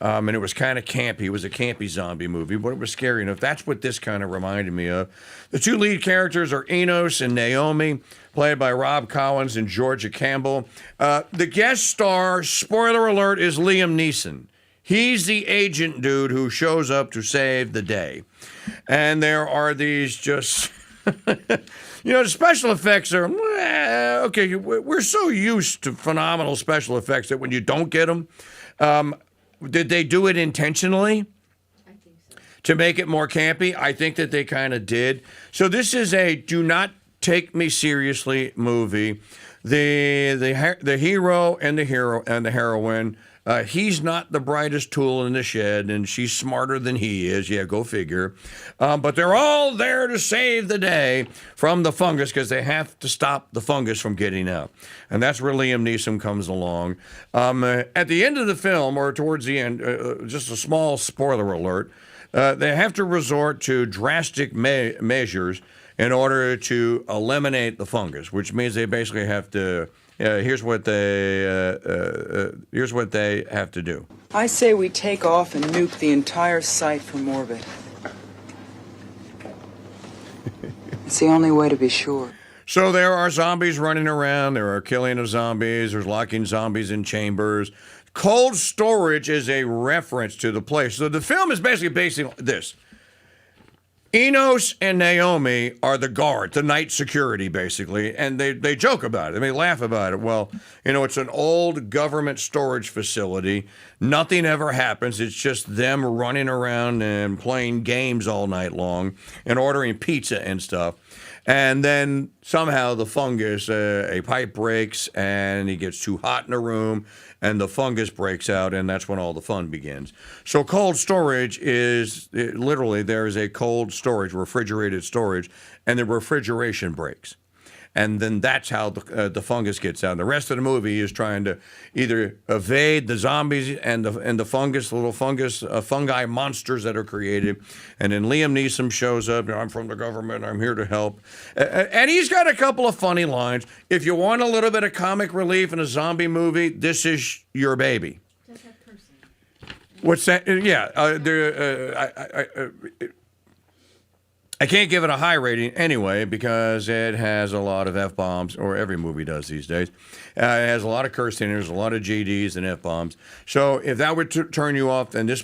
And it was kind of campy. It was a campy zombie movie, but it was scary enough. That's what this kind of reminded me of. The 2 lead characters are Enos and Naomi, played by Rob Collins and Georgia Campbell. The guest star, spoiler alert, is Liam Neeson. He's the agent dude who shows up to save the day. And there are these just, the special effects are, okay, we're so used to phenomenal special effects that when you don't get them, did they do it intentionally? I think so. To make it more campy? I think that they kind of did. So this is a do not take me seriously movie. The hero and the heroine. He's not the brightest tool in the shed, and she's smarter than he is. Yeah, go figure. But they're all there to save the day from the fungus because they have to stop the fungus from getting out. And that's where Liam Neeson comes along. At the end of the film, or towards the end, just a small spoiler alert, they have to resort to drastic measures in order to eliminate the fungus, which means they basically have to... here's what they have to do. I say we take off and nuke the entire site from orbit. It's the only way to be sure. So there are zombies running around. There are killing of zombies. There's locking zombies in chambers. Cold storage is a reference to the place. So the film is basically based on this. Enos and Naomi are the guard, the night security, basically, and they joke about it. They laugh about it. Well, it's an old government storage facility. Nothing ever happens. It's just them running around and playing games all night long and ordering pizza and stuff. And then somehow the fungus, a pipe breaks, and it gets too hot in a room, and the fungus breaks out, and that's when all the fun begins. So cold storage is, literally, there is a cold storage, refrigerated storage, and the refrigeration breaks. And then that's how the fungus gets out. And the rest of the movie is trying to either evade the zombies and the fungus, little fungi monsters that are created. And then Liam Neeson shows up. I'm from the government. I'm here to help. And he's got a couple of funny lines. If you want a little bit of comic relief in a zombie movie, this is your baby. Does that person? What's that? Yeah. I can't give it a high rating anyway because it has a lot of F-bombs, or every movie does these days. It has a lot of cursing, there's a lot of GDs and F-bombs. So if that would turn you off, then this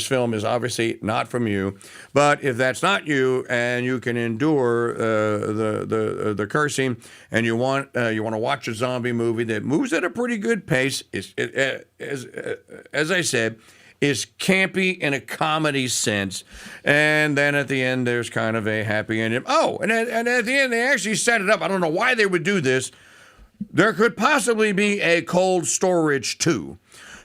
film is obviously not from you. But if that's not you and you can endure the cursing and you want to watch a zombie movie that moves at a pretty good pace, as I said, is campy in a comedy sense, and then at the end there's kind of a happy ending. Oh, and at the end they actually set it up. I don't know why they would do this. There could possibly be a cold storage too.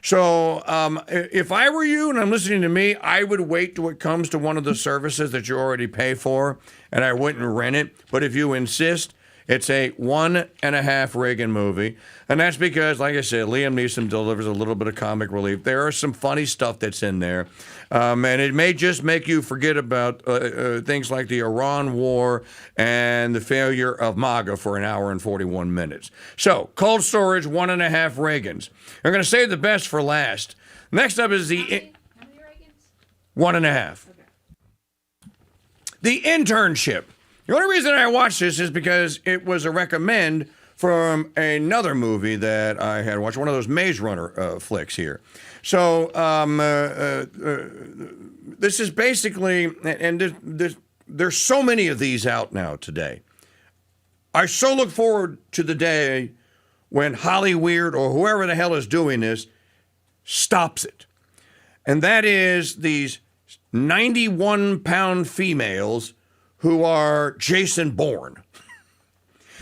So if I were you and I'm listening to me, I would wait till it comes to one of the services that you already pay for, and I wouldn't rent it. But if you insist, It's a 1.5 Reagan movie, and that's because, like I said, Liam Neeson delivers a little bit of comic relief. There are some funny stuff that's in there, and it may just make you forget about things like the Iran War and the failure of MAGA for an hour and 41 minutes. So, cold storage, 1.5 Reagans. I'm going to save the best for last. Next up is the... How many Reagans? 1.5. Okay. The Internship. The only reason I watched this is because it was a recommend from another movie that I had watched, one of those Maze Runner flicks here. So this is basically, and there's so many of these out now today. I so look forward to the day when Hollyweird or whoever the hell is doing this stops it. And that is these 91-pound females who are Jason Bourne.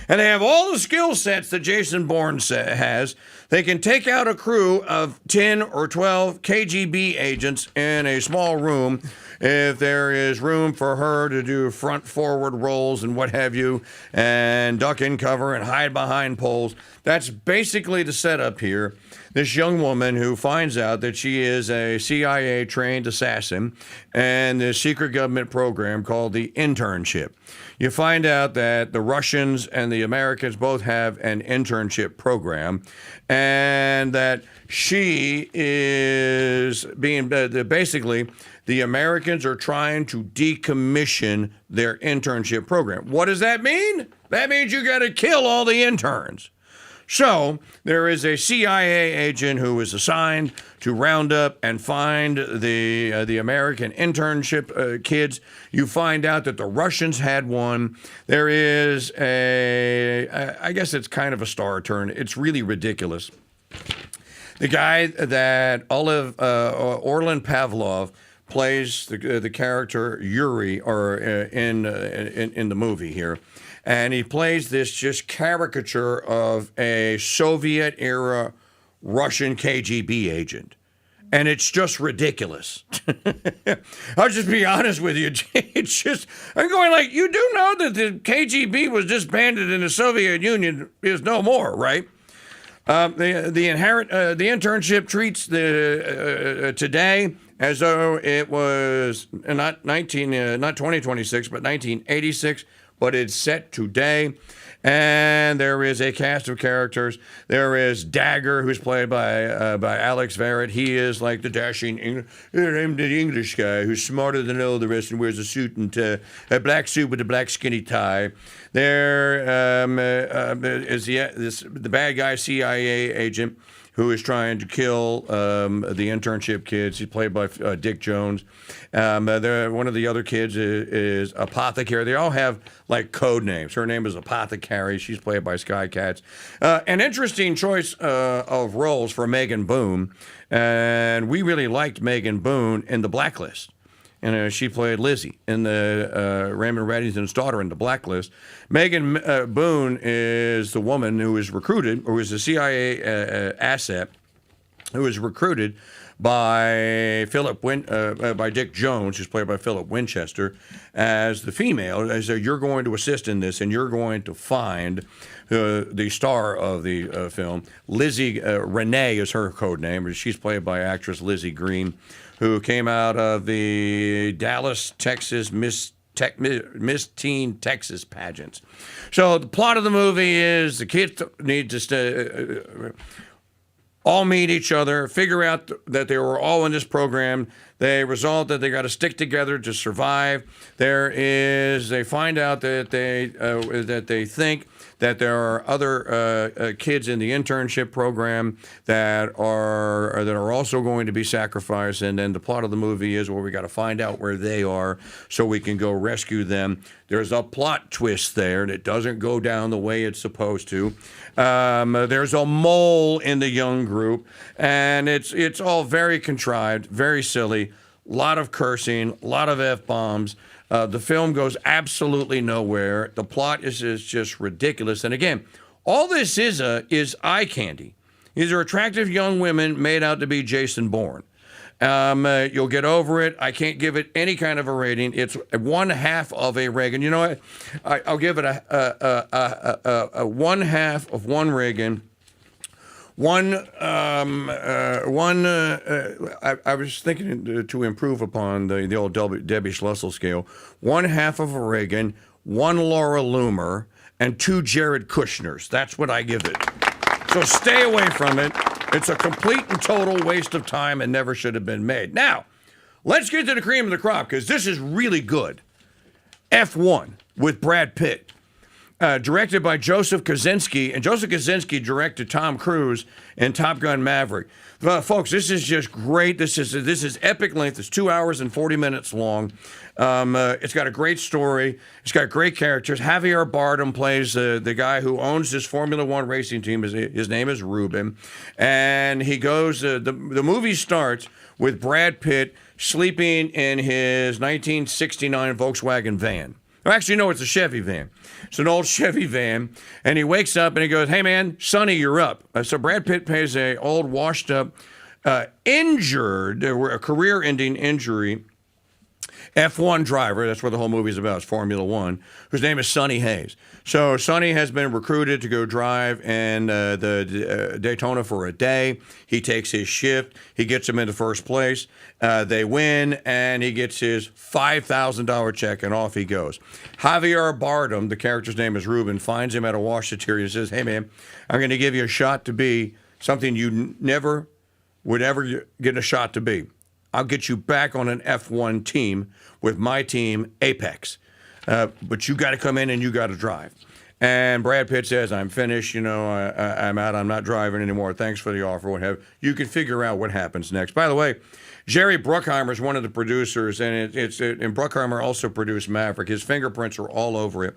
And they have all the skill sets that Jason Bourne has. They can take out a crew of 10 or 12 KGB agents in a small room if there is room for her to do front-forward rolls and what have you, and duck in cover and hide behind poles. That's basically the setup here. This young woman who finds out that she is a CIA-trained assassin and this secret government program called the Internship. You find out that the Russians and the Americans both have an internship program, and that she is being basically the Americans are trying to decommission their internship program. What does that mean? That means you got to kill all the interns. So there is a CIA agent who is assigned to round up and find the American internship kids. You find out that the Russians had one. There is I guess it's kind of a star turn. It's really ridiculous. The guy that Orlan Pavlov plays the character Yuri, or in the movie here. And he plays this just caricature of a Soviet-era Russian KGB agent. And it's just ridiculous. I'll just be honest with you. It's just, I'm going like, you do know that the KGB was disbanded and the Soviet Union is no more, right? The internship treats today as though it was not 2026, but 1986. But it's set today, and there is a cast of characters. There is Dagger, who's played by Alex Verrett. He is like the dashing English guy who's smarter than all the rest and wears a suit and a black suit with a black skinny tie. There is the bad guy CIA agent who is trying to kill the internship kids. He's played by Dick Jones. One of the other kids is Apothecary. They all have like code names. Her name is Apothecary. She's played by Sky Katz. An interesting choice of roles for Megan Boone. And we really liked Megan Boone in The Blacklist. And she played Lizzie in the Raymond Reddington's daughter in The Blacklist. Megan Boone is the woman who is recruited, or is a CIA asset, who is recruited by by Dick Jones, who's played by Philip Winchester, as the female. As you're going to assist in this, and you're going to find the star of the film, Lizzie Renee is her code name. She's played by actress Lizzie Green, who came out of the Dallas, Texas Miss Teen Texas pageants. So the plot of the movie is the kids need to all meet each other, figure out that they were all in this program. They resolve that they got to stick together to survive. They find out that they think that there are other kids in the internship program that are also going to be sacrificed, and then the plot of the movie is where we got to find out where they are so we can go rescue them. There's a plot twist there, and it doesn't go down the way it's supposed to. There's a mole in the young group, and it's all very contrived, very silly. A lot of cursing, a lot of F-bombs. The film goes absolutely nowhere. The plot is just ridiculous. And again, all this is eye candy. These are attractive young women made out to be Jason Bourne. You'll get over it. I can't give it any kind of a rating. It's 1/2 of a Reagan. You know what? I'll give it a 1/2 of one Reagan. I was thinking to improve upon the old Debbie Schlussel scale. 1/2 of a Reagan, 1 Laura Loomer, and 2 Jared Kushners. That's what I give it. So stay away from it. It's a complete and total waste of time and never should have been made. Now, let's get to the cream of the crop, because this is really good. F1 with Brad Pitt. Directed by Joseph Kosinski, and Joseph Kosinski directed Tom Cruise in Top Gun Maverick. Folks, this is just great. This is epic length. It's 2 hours and 40 minutes long. It's got a great story. It's got great characters. Javier Bardem plays the guy who owns this Formula One racing team. His name is Ruben, and he goes. The movie starts with Brad Pitt sleeping in his 1969 Volkswagen van. Actually, no, it's a Chevy van. It's an old Chevy van. And he wakes up and he goes, "Hey, man, Sonny, you're up." So Brad Pitt plays a old, washed-up, injured, a career-ending injury F1 driver. That's what the whole movie's about. It's Formula One, whose name is Sonny Hayes. So Sonny has been recruited to go drive in the Daytona for a day. He takes his shift. He gets him into first place. They win, and he gets his $5,000 check, and off he goes. Javier Bardem, the character's name is Ruben, finds him at a washateria and says, "Hey, man, I'm going to give you a shot to be something you never would ever get a shot to be. I'll get you back on an F1 team with my team, Apex. But you got to come in and you got to drive." And Brad Pitt says, "I'm finished. You know, I'm out. I'm not driving anymore. Thanks for the offer. What have you?" Can figure out what happens next. By the way, Jerry Bruckheimer is one of the producers, and and Bruckheimer also produced Maverick. His fingerprints are all over it.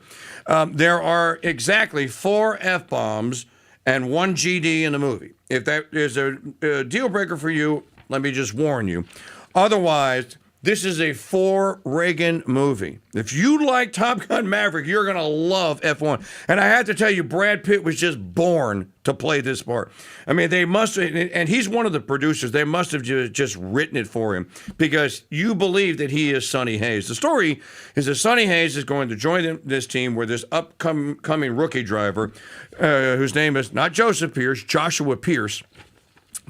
There are exactly 4 F-bombs and 1 GD in the movie. If that is a deal breaker for you, let me just warn you. Otherwise, this is a 4 Reagan movie. If you like Top Gun Maverick, you're going to love F1. And I have to tell you, Brad Pitt was just born to play this part. I mean, they must, and he's one of the producers, they must have just written it for him, because you believe that he is Sonny Hayes. The story is that Sonny Hayes is going to join this team where this upcoming rookie driver, whose name is not Joseph Pierce, Joshua Pierce,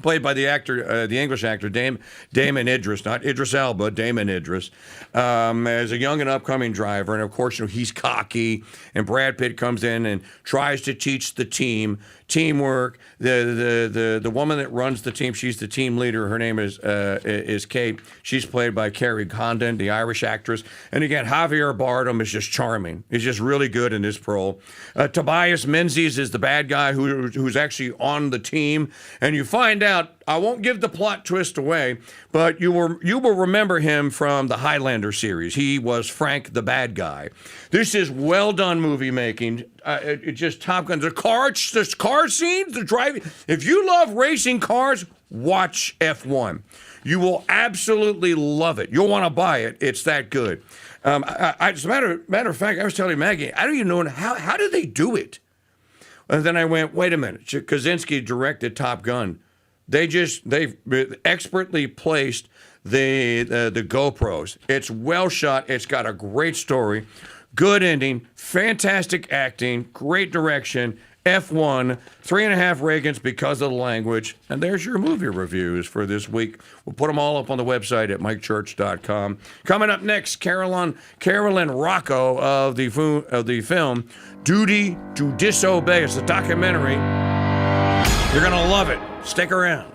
played by the actor, the English actor Damon Idris, not Idris Elba, Damon Idris, as a young and upcoming driver. And of course, you know, he's cocky. And Brad Pitt comes in and tries to teach the team teamwork. The woman that runs the team, she's the team leader. Her name is Kate. She's played by Carrie Condon, the Irish actress. And again, Javier Bardem is just charming. He's just really good in this role. Tobias Menzies is the bad guy who's actually on the team. And you find out, I won't give the plot twist away, but you will remember him from the Highlander series. He was Frank the bad guy. This is well done movie making. It just Top Gun. The car scenes, the driving. If you love racing cars, watch F1. You will absolutely love it. You'll want to buy it. It's that good. As a matter of fact, I was telling Maggie, I don't even know how do they do it. And then I went, wait a minute. Kosinski directed Top Gun. They've expertly placed the GoPros. It's well shot. It's got a great story, good ending, fantastic acting, great direction. F1, 3.5 Reagans because of the language. And there's your movie reviews for this week. We'll put them all up on the website at mikechurch.com. Coming up next, Carolyn Rocco of the film Duty to Disobey. It's a documentary. You're going to love it. Stick around.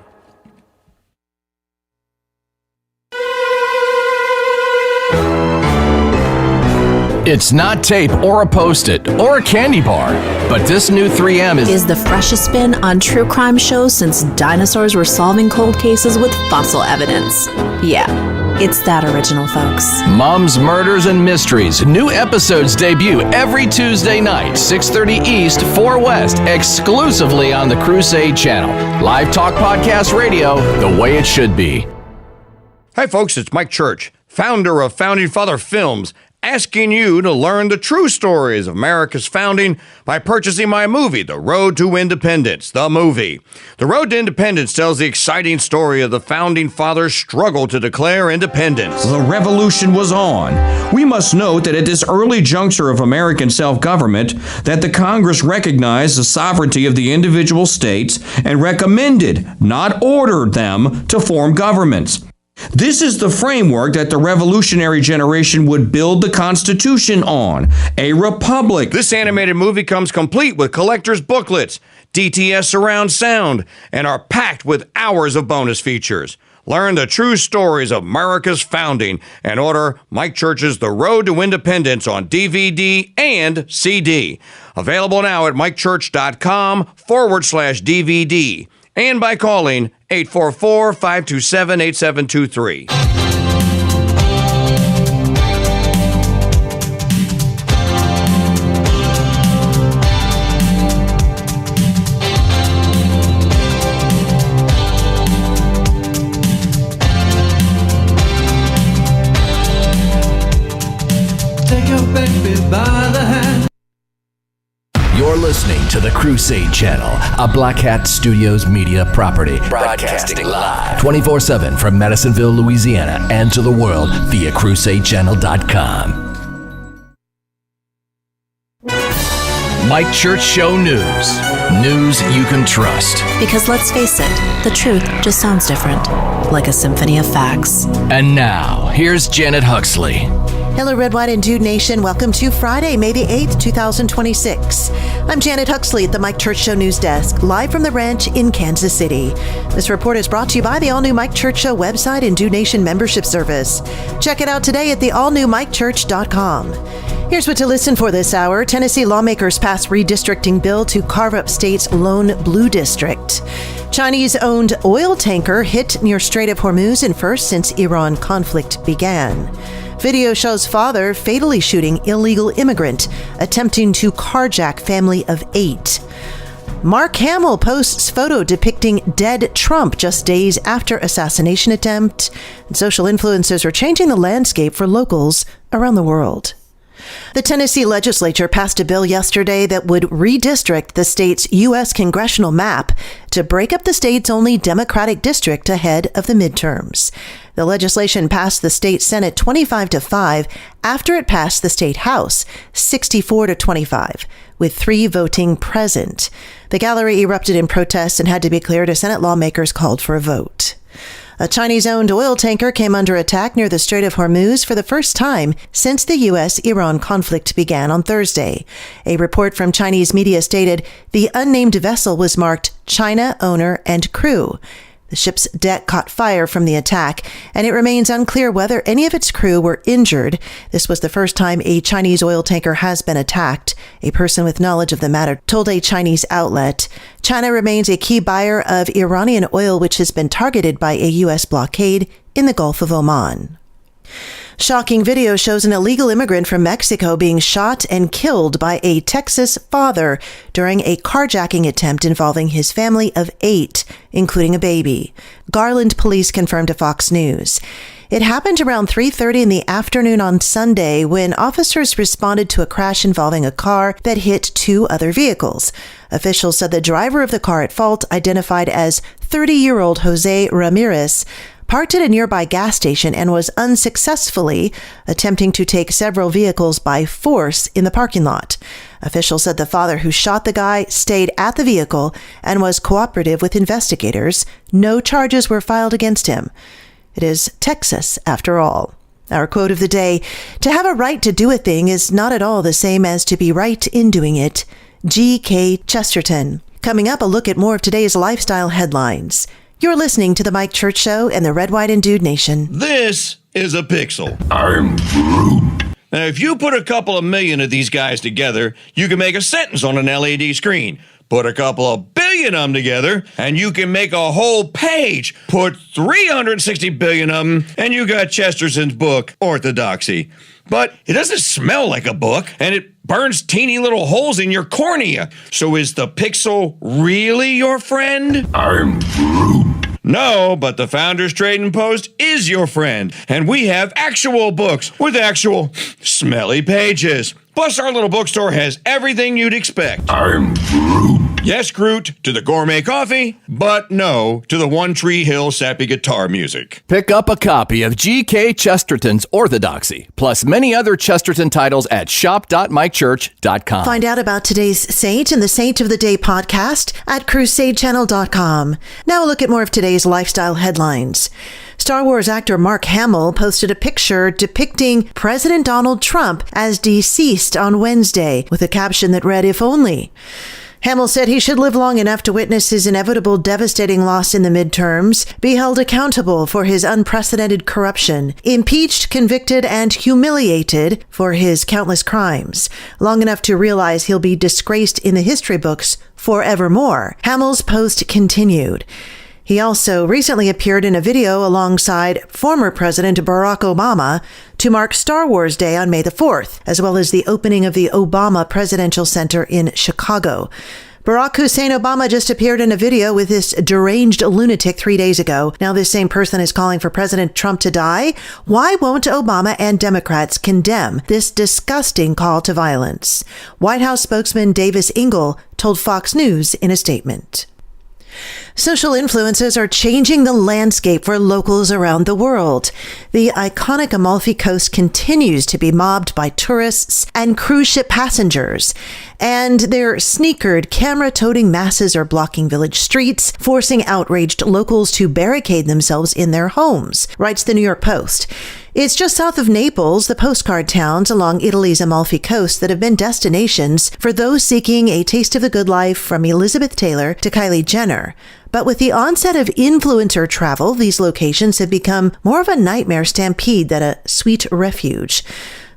It's not tape or a Post-it or a candy bar, but this new 3M is the freshest spin on true crime shows since dinosaurs were solving cold cases with fossil evidence. Yeah, it's that original, folks. Mom's Murders and Mysteries. New episodes debut every Tuesday night, 6:30 East, 4 West, exclusively on the Crusade channel. Live talk podcast radio, the way it should be. Hi, folks. It's Mike Church, founder of Founding Father Films, asking you to learn the true stories of America's founding by purchasing my movie, The Road to Independence, the movie. The Road to Independence tells the exciting story of the founding fathers' struggle to declare independence. The revolution was on. We must note that at this early juncture of American self-government, that the Congress recognized the sovereignty of the individual states and recommended, not ordered them, to form governments. This is the framework that the revolutionary generation would build the Constitution on, a republic. This animated movie comes complete with collector's booklets, DTS surround sound, and are packed with hours of bonus features. Learn the true stories of America's founding and order Mike Church's The Road to Independence on DVD and CD. Available now at mikechurch.com/DVD and by calling 844-527-8723. Take your baby by the hand. You're listening to the Crusade Channel, a Black Hat Studios media property. Broadcasting live 24/7 from Madisonville, Louisiana, and to the world via crusadechannel.com. Mike Church Show News. News you can trust. Because let's face it, the truth just sounds different, like a symphony of facts. And now, here's Janet Huxley. Hello, Red, White, and Dude Nation. Welcome to Friday, May the 8th, 2026. I'm Janet Huxley at the Mike Church Show News Desk, live from the ranch in Kansas City. This report is brought to you by the all-new Mike Church Show website and Dude Nation membership service. Check it out today at the allnewmikechurch.com. Here's what to listen for this hour. Tennessee lawmakers pass redistricting bill to carve up state's lone blue district. Chinese-owned oil tanker hit near Strait of Hormuz and first since Iran conflict began. Video shows father fatally shooting illegal immigrant attempting to carjack family of 8. Mark Hamill posts photo depicting dead Trump just days after assassination attempt. And social influencers are changing the landscape for locals around the world. The Tennessee legislature passed a bill yesterday that would redistrict the state's U.S. congressional map to break up the state's only Democratic district ahead of the midterms. The legislation passed the state Senate 25-5 after it passed the state House 64-25, with 3 voting present. The gallery erupted in protest and had to be cleared as Senate lawmakers called for a vote. A Chinese-owned oil tanker came under attack near the Strait of Hormuz for the first time since the U.S.-Iran conflict began on Thursday. A report from Chinese media stated the unnamed vessel was marked China, owner, and crew. The ship's deck caught fire from the attack, and it remains unclear whether any of its crew were injured. This was the first time a Chinese oil tanker has been attacked. A person with knowledge of the matter told a Chinese outlet. China remains a key buyer of Iranian oil, which has been targeted by a U.S. blockade in the Gulf of Oman. Shocking video shows an illegal immigrant from Mexico being shot and killed by a Texas father during a carjacking attempt involving his family of 8, including a baby. Garland police confirmed to Fox News. It happened around 3:30 in the afternoon on Sunday when officers responded to a crash involving a car that hit 2 other vehicles. Officials said the driver of the car at fault, identified as 30-year-old Jose Ramirez, parked at a nearby gas station and was unsuccessfully attempting to take several vehicles by force in the parking lot. Officials said the father who shot the guy stayed at the vehicle and was cooperative with investigators. No charges were filed against him. It is Texas, after all. Our quote of the day: to have a right to do a thing is not at all the same as to be right in doing it. G.K. Chesterton. Coming up, a look at more of today's lifestyle headlines. You're listening to The Mike Church Show and the Red, White, and Dude Nation. This is a pixel. I'm Groot. Now, if you put a couple of million of these guys together, you can make a sentence on an LED screen. Put a couple of billion of them together, and you can make a whole page. Put 360 billion of them, and you got Chesterton's book, Orthodoxy. But it doesn't smell like a book, and it burns teeny little holes in your cornea. So is the pixel really your friend? I'm Groot. No, but the Founders Trading Post is your friend, and we have actual books with actual smelly pages. Plus, our little bookstore has everything you'd expect. I'm Groot. Yes, Groot, to the gourmet coffee, but no to the One Tree Hill sappy guitar music. Pick up a copy of G.K. Chesterton's Orthodoxy, plus many other Chesterton titles at shop.mikechurch.com. Find out about today's saint in the Saint of the Day podcast at crusadechannel.com. Now a look at more of today's lifestyle headlines. Star Wars actor Mark Hamill posted a picture depicting President Donald Trump as deceased on Wednesday with a caption that read, "If only." Hamill said he should live long enough to witness his inevitable devastating loss in the midterms, be held accountable for his unprecedented corruption, impeached, convicted, and humiliated for his countless crimes, long enough to realize he'll be disgraced in the history books forevermore. Hamill's post continued. He also recently appeared in a video alongside former President Barack Obama to mark Star Wars Day on May the 4th, as well as the opening of the Obama Presidential Center in Chicago. Barack Hussein Obama just appeared in a video with this deranged lunatic 3 days ago. Now this same person is calling for President Trump to die. Why won't Obama and Democrats condemn this disgusting call to violence? White House spokesman Davis Ingle told Fox News in a statement. Social influences are changing the landscape for locals around the world. The iconic Amalfi Coast continues to be mobbed by tourists and cruise ship passengers, and their sneakered, camera-toting masses are blocking village streets, forcing outraged locals to barricade themselves in their homes, writes the New York Post. It's just south of Naples, the postcard towns along Italy's Amalfi Coast that have been destinations for those seeking a taste of the good life, from Elizabeth Taylor to Kylie Jenner. But with the onset of influencer travel, these locations have become more of a nightmare stampede than a sweet refuge.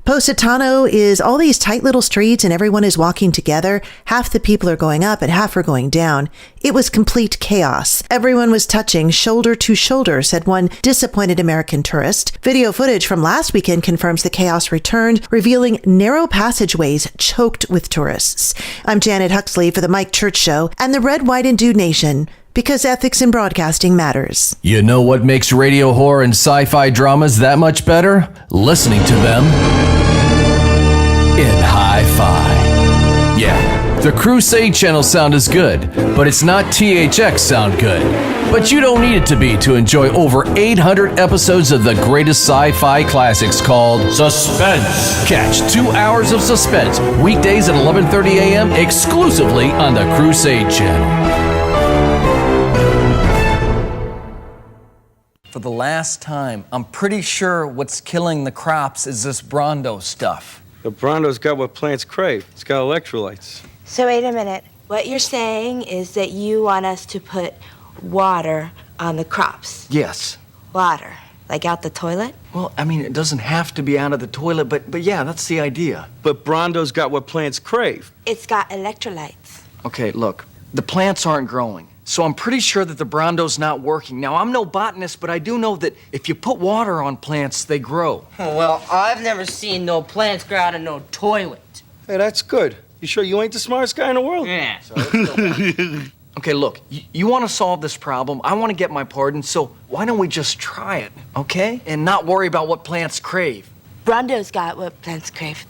Positano is all these tight little streets and everyone is walking together. Half the people are going up and half are going down. It was complete chaos. Everyone was touching shoulder to shoulder, said one disappointed American tourist. Video footage from last weekend confirms the chaos returned, revealing narrow passageways choked with tourists. I'm Janet Huxley for the Mike Church Show and the Red, White, and Dude Nation, because ethics in broadcasting matters. You know what makes radio horror and sci-fi dramas that much better? Listening to them in hi-fi. Yeah, the Crusade channel sound is good, but it's not THX sound good. But you don't need it to be to enjoy over 800 episodes of the greatest sci-fi classics called Suspense. Catch 2 hours of suspense weekdays at 11:30 a.m. exclusively on the Crusade channel. For the last time, I'm pretty sure what's killing the crops is this Brondo stuff. The Brondo's got what plants crave. It's got electrolytes. So wait a minute. What you're saying is that you want us to put water on the crops? Yes. Water? Like out the toilet? Well, I mean, it doesn't have to be out of the toilet, but yeah, that's the idea. But Brondo's got what plants crave. It's got electrolytes. Okay, look, the plants aren't growing, so I'm pretty sure that the Brondo's not working. Now, I'm no botanist, but I do know that if you put water on plants, they grow. Well, I've never seen no plants grow out of no toilet. Hey, that's good. You sure you ain't the smartest guy in the world? Yeah. Okay, look, you want to solve this problem. I want to get my pardon, so why don't we just try it, okay? And not worry about what plants crave. Brondo's got what plants crave.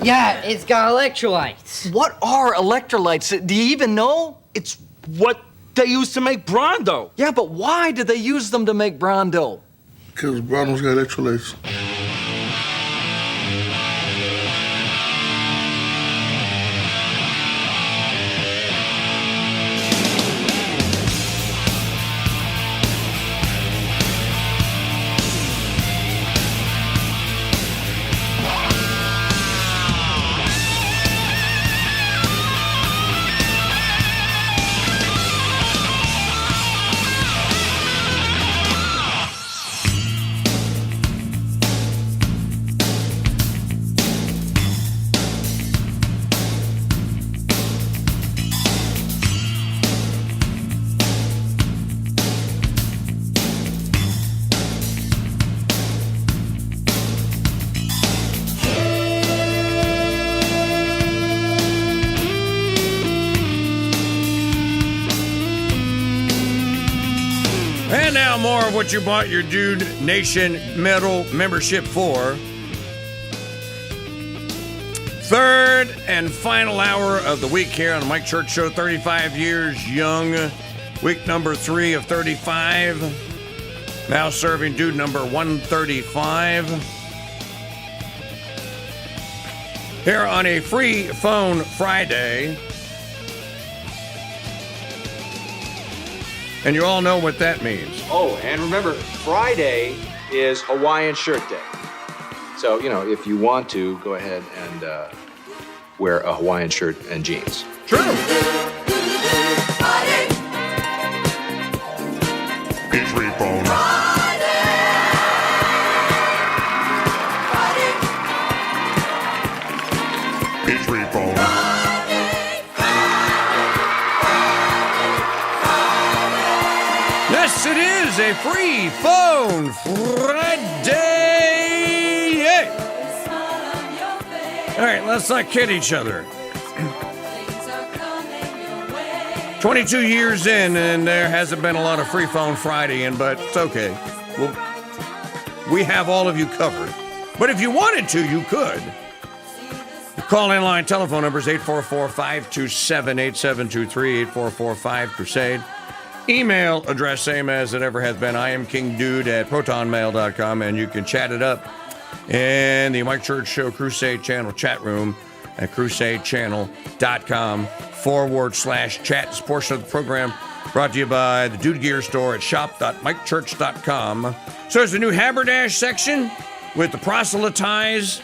Yeah, it's got electrolytes. What are electrolytes? Do you even know? It's what they use to make Brondo. Yeah, but why did they use them to make Brondo? Because Brondo's got electrolytes. more of what you bought your Dude Nation Metal membership for. Third and final hour of the week here on the Mike Church Show, 35 years young. Week number 3 of 35. Now serving dude number 135. Here on a free phone Friday. And you all know what that means. Oh, and remember, Friday is Hawaiian Shirt Day. So, if you want to, go ahead and wear a Hawaiian shirt and jeans. True. It's free phone. It's free phone. Yes, it is a free phone Friday. All right, let's not kid each other. 22 years in, and there hasn't been a lot of free phone Friday but it's okay. We have all of you covered. But if you wanted to, you could. The call-in line telephone number is 844-527-8723, 844-5-Crusade. Email address, same as it ever has been. I am KingDude at protonmail.com, and you can chat it up in the Mike Church Show Crusade Channel chat room at crusadechannel.com/chat. This portion of the program brought to you by the Dude Gear Store at shop.mikechurch.com. So there's a new Haberdash section with the proselytize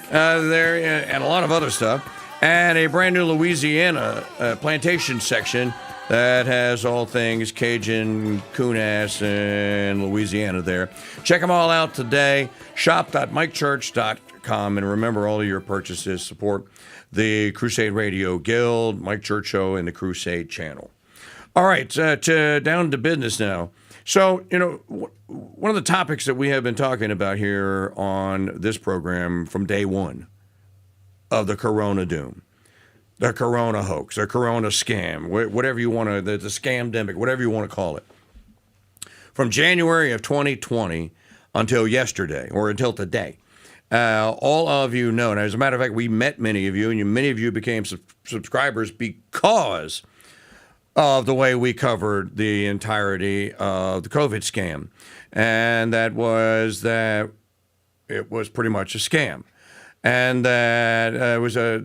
there and a lot of other stuff, and a brand new Louisiana plantation section that has all things Cajun, Coonass, and Louisiana there. Check them all out today. Shop.mikechurch.com. And remember, all of your purchases support the Crusade Radio Guild, Mike Church Show, and the Crusade Channel. All right, down to business now. So, one of the topics that we have been talking about here on this program from day one of the Corona Doom, the Corona hoax, the Corona scam, whatever you want to, the scamdemic, whatever you want to call it. From January of 2020 until yesterday, or until today, all of you know, and as a matter of fact, we met many of you, and many of you became subscribers because of the way we covered the entirety of the COVID scam. And that it was pretty much a scam. And that it was a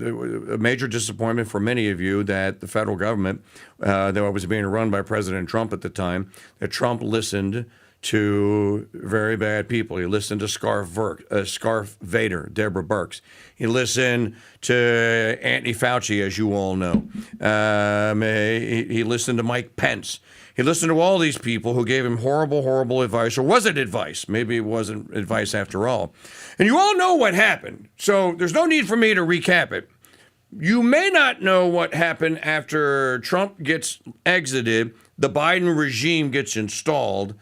major disappointment for many of you that the federal government, that was being run by President Trump at the time, that Trump listened to very bad people. He listened to Scarf Vader, Deborah Birx. He listened to Anthony Fauci, as you all know. He listened to Mike Pence. He listened to all these people who gave him horrible, horrible advice. Or was it advice? Maybe it wasn't advice after all. And you all know what happened. So there's no need for me to recap it. You may not know what happened after Trump gets exited, the Biden regime gets installed,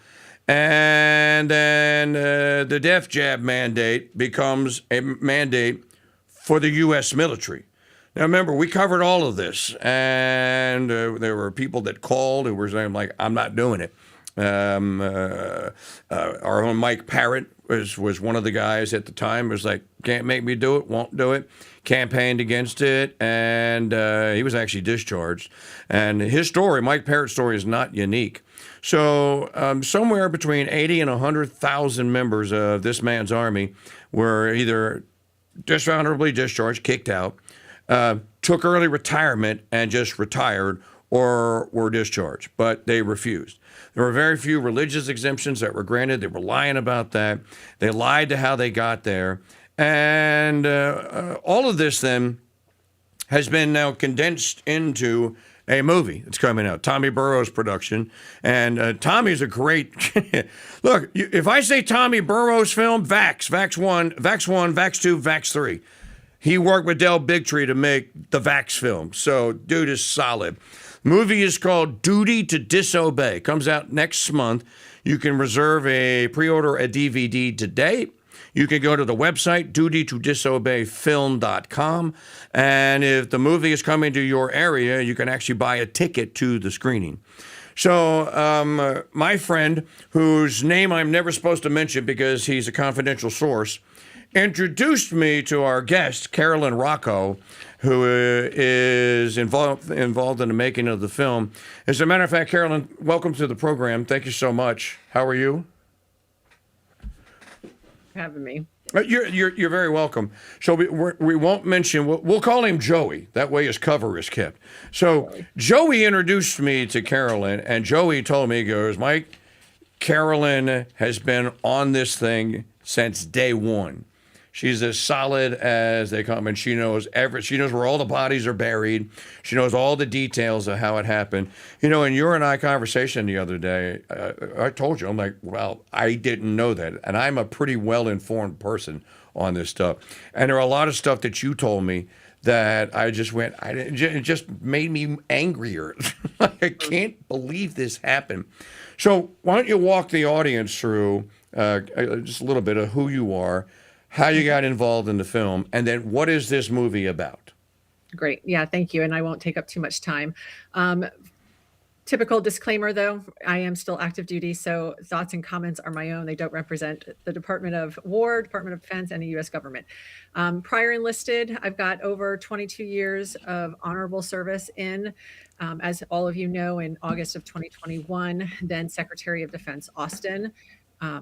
and then the Def Jab mandate becomes a mandate for the U.S. military. Now, remember, we covered all of this, and there were people that called who were saying, like, I'm not doing it. Our own Mike Parrott was one of the guys at the time, was like, can't make me do it, won't do it, campaigned against it, and he was actually discharged. And his story, Mike Parrott's story, is not unique. So somewhere between 80 and 100,000 members of this man's army were either dishonorably discharged, kicked out, took early retirement and just retired, or were discharged, but they refused. There were very few religious exemptions that were granted. They were lying about that. They lied to how they got there. And all of this then has been now condensed into a movie that's coming out, Tommy Burrow's production. And Tommy's a great... Look, if I say Tommy Burrow's film, Vax 1, Vax 2, Vax 3. He worked with Del Bigtree to make the Vax film. So, dude is solid. Movie is called Duty to Disobey. Comes out next month. You can reserve pre-order a DVD today. You can go to the website, dutytodisobeyfilm.com. And if the movie is coming to your area, you can actually buy a ticket to the screening. So my friend, whose name I'm never supposed to mention because he's a confidential source, introduced me to our guest, Carolyn Rocco, who is involved in the making of the film. As a matter of fact, Carolyn, welcome to the program. Thank you so much. How are you? Having me. You're very welcome. So we won't mention. We'll call him Joey. That way his cover is kept. So Joey introduced me to Carolyn, and Joey told me, he goes, Mike, Carolyn has been on this thing since day one. She's as solid as they come, and she knows she knows where all the bodies are buried. She knows all the details of how it happened. You know, in your and I conversation the other day, I told you, I'm like, well, I didn't know that, and I'm a pretty well-informed person on this stuff. And there are a lot of stuff that you told me that I just went, it just made me angrier. I can't believe this happened. So why don't you walk the audience through just a little bit of who you are, how you got involved in the film, and then what is this movie about? Great. Yeah, thank you. And I won't take up too much time. Typical disclaimer, though, I am still active duty, so thoughts and comments are my own. They don't represent the Department of War, Department of Defense, and the U.S. government. Prior enlisted, I've got over 22 years of honorable service in, as all of you know, in August of 2021, then Secretary of Defense Austin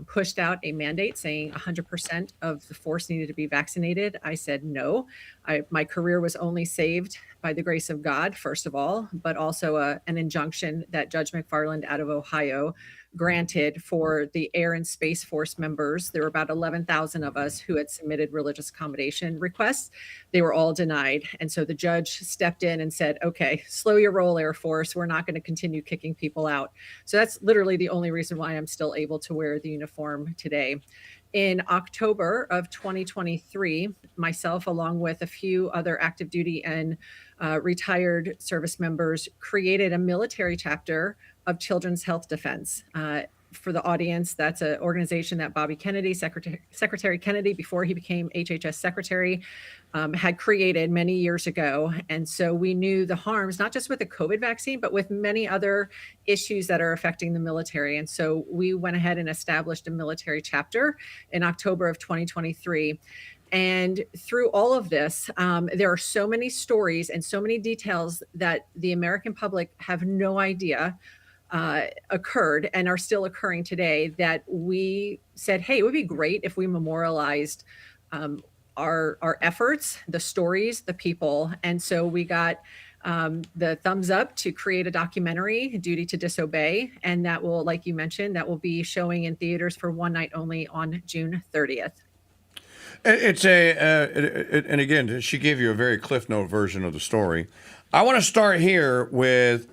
pushed out a mandate saying 100% of the force needed to be vaccinated. I said no. My career was only saved by the grace of God, first of all, but also an injunction that Judge McFarland out of Ohio granted for the Air and Space Force members. There were about 11,000 of us who had submitted religious accommodation requests. They were all denied. And so the judge stepped in and said, okay, slow your roll, Air Force. We're not going to continue kicking people out. So that's literally the only reason why I'm still able to wear the uniform today. In October of 2023, myself, along with a few other active duty and retired service members, created a military chapter of Children's Health Defense. For the audience, that's an organization that Bobby Kennedy, Secretary Kennedy, before he became HHS Secretary, had created many years ago. And so we knew the harms, not just with the COVID vaccine, but with many other issues that are affecting the military. And so we went ahead and established a military chapter in October of 2023. And through all of this, there are so many stories and so many details that the American public have no idea occurred and are still occurring today, that we said, hey, it would be great if we memorialized our efforts, the stories, the people. And so we got the thumbs up to create a documentary, Duty to Disobey. And that will, like you mentioned, that will be showing in theaters for one night only on June 30th. It's and again, she gave you a very Cliff Note version of the story. I want to start here with,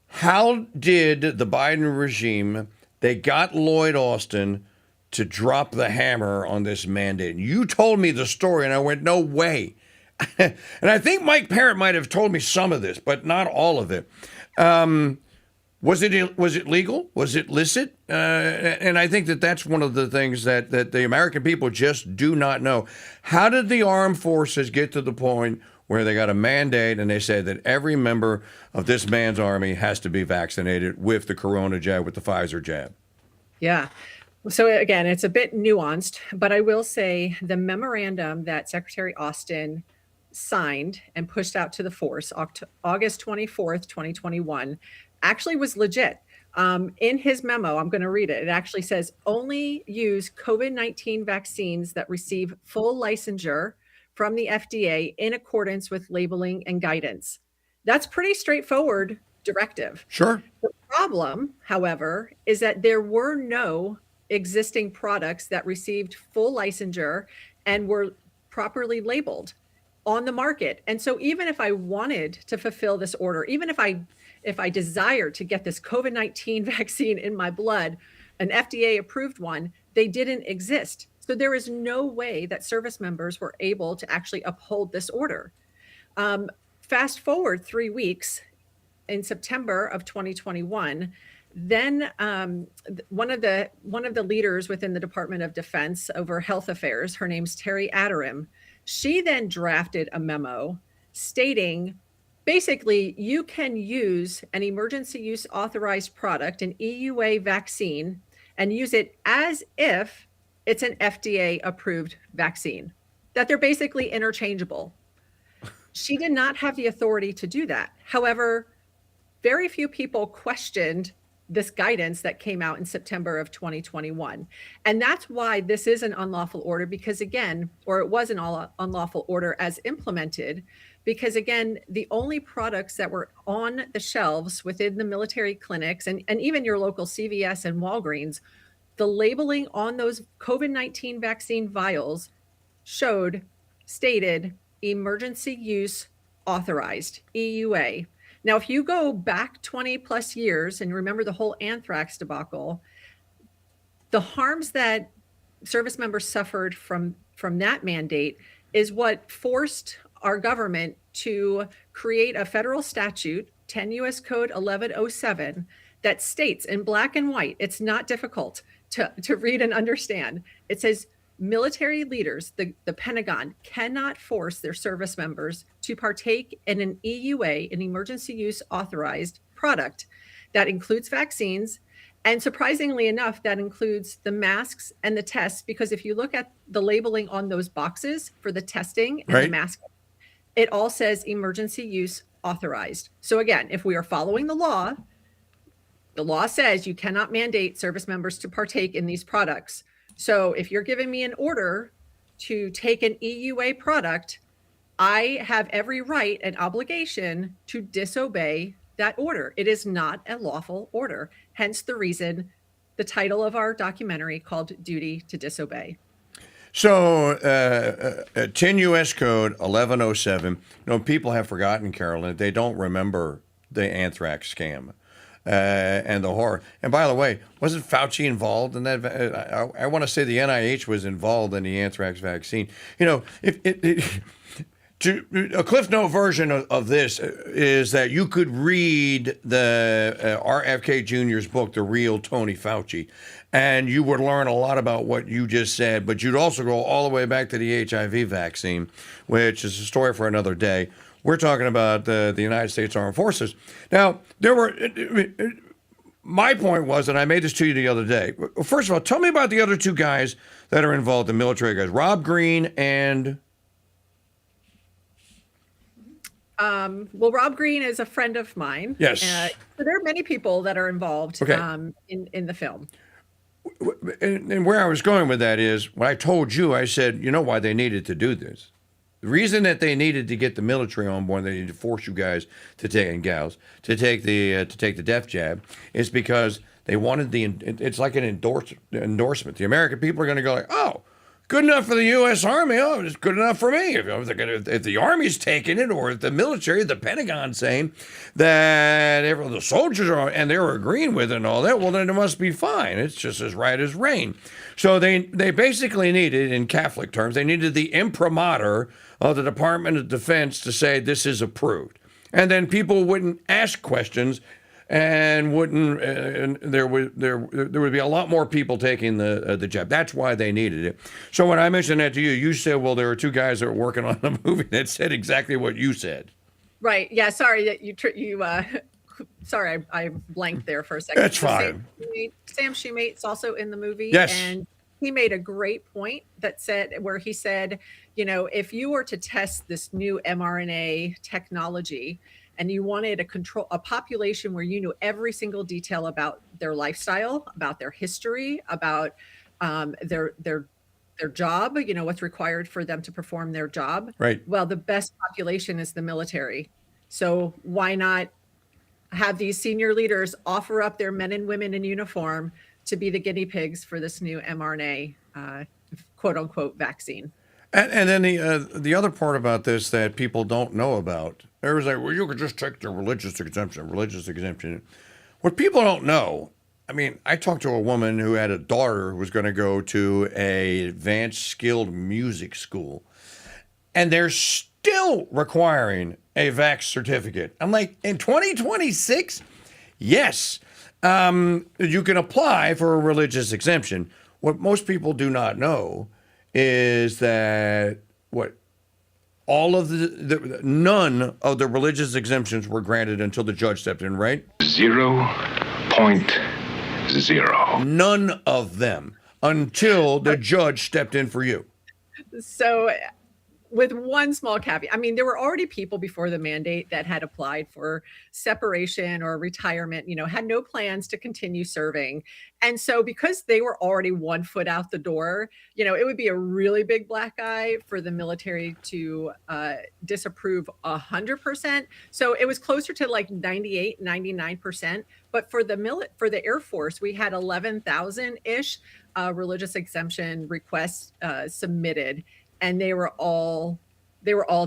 how did the Biden regime, they got Lloyd Austin to drop the hammer on this mandate? You told me the story, and I went, no way. And I think Mike Parrott might have told me some of this, but not all of it. Was it legal? Was it licit? And I think that's one of the things that the American people just do not know. How did the armed forces get to the point where they got a mandate and they said that every member of this man's army has to be vaccinated with the corona jab, with the Pfizer jab? Yeah. So again, it's a bit nuanced, but I will say the memorandum that Secretary Austin signed and pushed out to the force August 24th, 2021, actually was legit. In his memo, I'm going to read it. It actually says, only use COVID-19 vaccines that receive full licensure from the FDA in accordance with labeling and guidance. That's pretty straightforward directive. Sure. The problem, however, is that there were no existing products that received full licensure and were properly labeled on the market. And so even if I wanted to fulfill this order, even if I desired to get this COVID-19 vaccine in my blood, an FDA approved one, they didn't exist. So there is no way that service members were able to actually uphold this order. Fast forward 3 weeks, in September of 2021, then one of the leaders within the Department of Defense over health affairs, her name's Terry Aderim, she then drafted a memo stating basically, you can use an emergency use authorized product, an EUA vaccine, and use it as if it's an FDA approved vaccine, that they're basically interchangeable. She did not have the authority to do that. However, very few people questioned this guidance that came out in September of 2021. And that's why this is an unlawful order, because again, or it was an unlawful order as implemented, because again, the only products that were on the shelves within the military clinics and even your local CVS and Walgreens, the labeling on those COVID-19 vaccine vials stated emergency use authorized, EUA. Now, if you go back 20 plus years and remember the whole anthrax debacle, the harms that service members suffered from that mandate is what forced our government to create a federal statute, 10 U.S. Code 1107, that states in black and white, it's not difficult to read and understand. It says military leaders, the Pentagon, cannot force their service members to partake in an EUA, an emergency use authorized product that includes vaccines. And surprisingly enough, that includes the masks and the tests, because if you look at the labeling on those boxes for the testing and the mask, it all says emergency use authorized. So again, if we are following the law says you cannot mandate service members to partake in these products. So if you're giving me an order to take an EUA product, I have every right and obligation to disobey that order. It is not a lawful order. Hence the reason the title of our documentary called Duty to Disobey. So 10 U.S. Code 1107. People have forgotten, Carolyn. They don't remember the anthrax scam. And the horror. And by the way, wasn't Fauci involved in that? I want to say the NIH was involved in the anthrax vaccine. A Cliff Note version of this is that you could read the RFK Jr.'s book, The Real Tony Fauci, and you would learn a lot about what you just said, but you'd also go all the way back to the HIV vaccine, which is a story for another day. We're talking about the United States Armed Forces. Now, my point was, and I made this to you the other day. First of all, tell me about the other two guys that are involved, the military guys, Rob Green and... Well, Rob Green is a friend of mine. Yes. So there are many people that are involved in the film. And where I was going with that is, when I told you, I said, you know why they needed to do this. The reason that they needed to get the military on board, they needed to force you guys to take, and gals, to take the death jab, is because they wanted it's like an endorsement. The American people are going to go like, oh, good enough for the U.S. Army. Oh, it's good enough for me. If the Army's taking it, or if the military, the Pentagon saying that the soldiers are, and they're agreeing with it and all that, well, then it must be fine. It's just as right as rain. So they basically needed, in Catholic terms, they needed the imprimatur of the Department of Defense to say this is approved. And then people wouldn't ask questions, and there would be a lot more people taking the jab. That's why they needed it. So when I mentioned that to you, you said, well, there are two guys that are working on a movie that said exactly what you said. Right. Yeah. Sorry that sorry, I blanked there for a second. That's fine. Sam Shumate's also in the movie. Yes. And he made a great point where he said, if you were to test this new mRNA technology, and you wanted a population where you knew every single detail about their lifestyle, about their history, about their job, what's required for them to perform their job. Right. Well, the best population is the military. So why not have these senior leaders offer up their men and women in uniform to be the guinea pigs for this new mRNA, quote unquote, vaccine? And then the other part about this that people don't know about, everyone's like, well, you could just take the religious exemption. What people don't know, I talked to a woman who had a daughter who was going to go to a advanced skilled music school, and they're still requiring a vax certificate. I'm like, in 2026? Yes. You can apply for a religious exemption. What most people do not know is that all of none of the religious exemptions were granted until the judge stepped in, right? 0.0. None of them until the judge stepped in for you. So, with one small caveat, I mean, there were already people before the mandate that had applied for separation or retirement, had no plans to continue serving. And so because they were already 1 foot out the door, it would be a really big black eye for the military to disapprove 100%. So it was closer to like 98, 99%. But for the Air Force, we had 11,000-ish religious exemption requests submitted. And they were all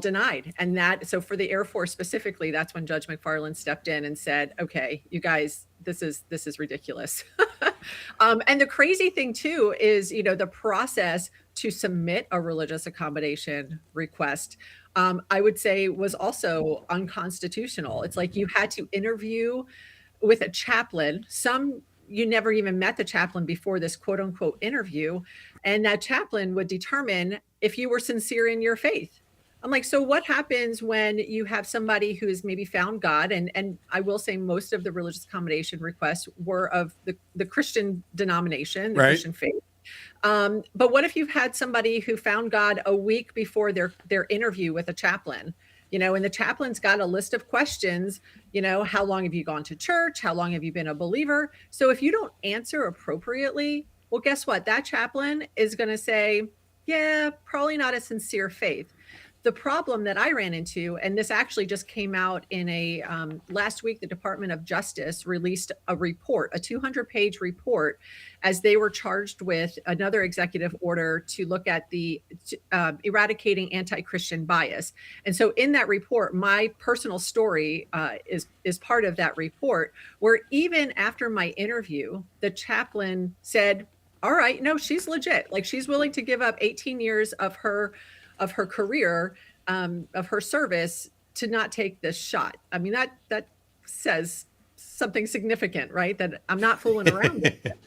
denied. And so for the Air Force specifically, that's when Judge McFarland stepped in and said, okay, you guys, this is ridiculous. And the crazy thing too is, the process to submit a religious accommodation request, I would say was also unconstitutional. It's like you had to interview with a chaplain. You never even met the chaplain before this quote unquote interview. And that chaplain would determine if you were sincere in your faith. I'm like, so what happens when you have somebody who's maybe found God? And I will say most of the religious accommodation requests were of the Christian denomination, the Christian faith. But what if you've had somebody who found God a week before their interview with a chaplain? And the chaplain's got a list of questions, how long have you gone to church? How long have you been a believer? So if you don't answer appropriately, well, guess what? That chaplain is going to say, yeah, probably not a sincere faith. The problem that I ran into, and this actually just came out in last week, the Department of Justice released a report, a 200-page report, as they were charged with another executive order to look at the eradicating anti-Christian bias. And so in that report, my personal story is part of that report, where even after my interview, the chaplain said, all right, no, she's legit. Like, she's willing to give up 18 years of her career, of her service, to not take this shot. I mean, that says something significant, right? That I'm not fooling around with it.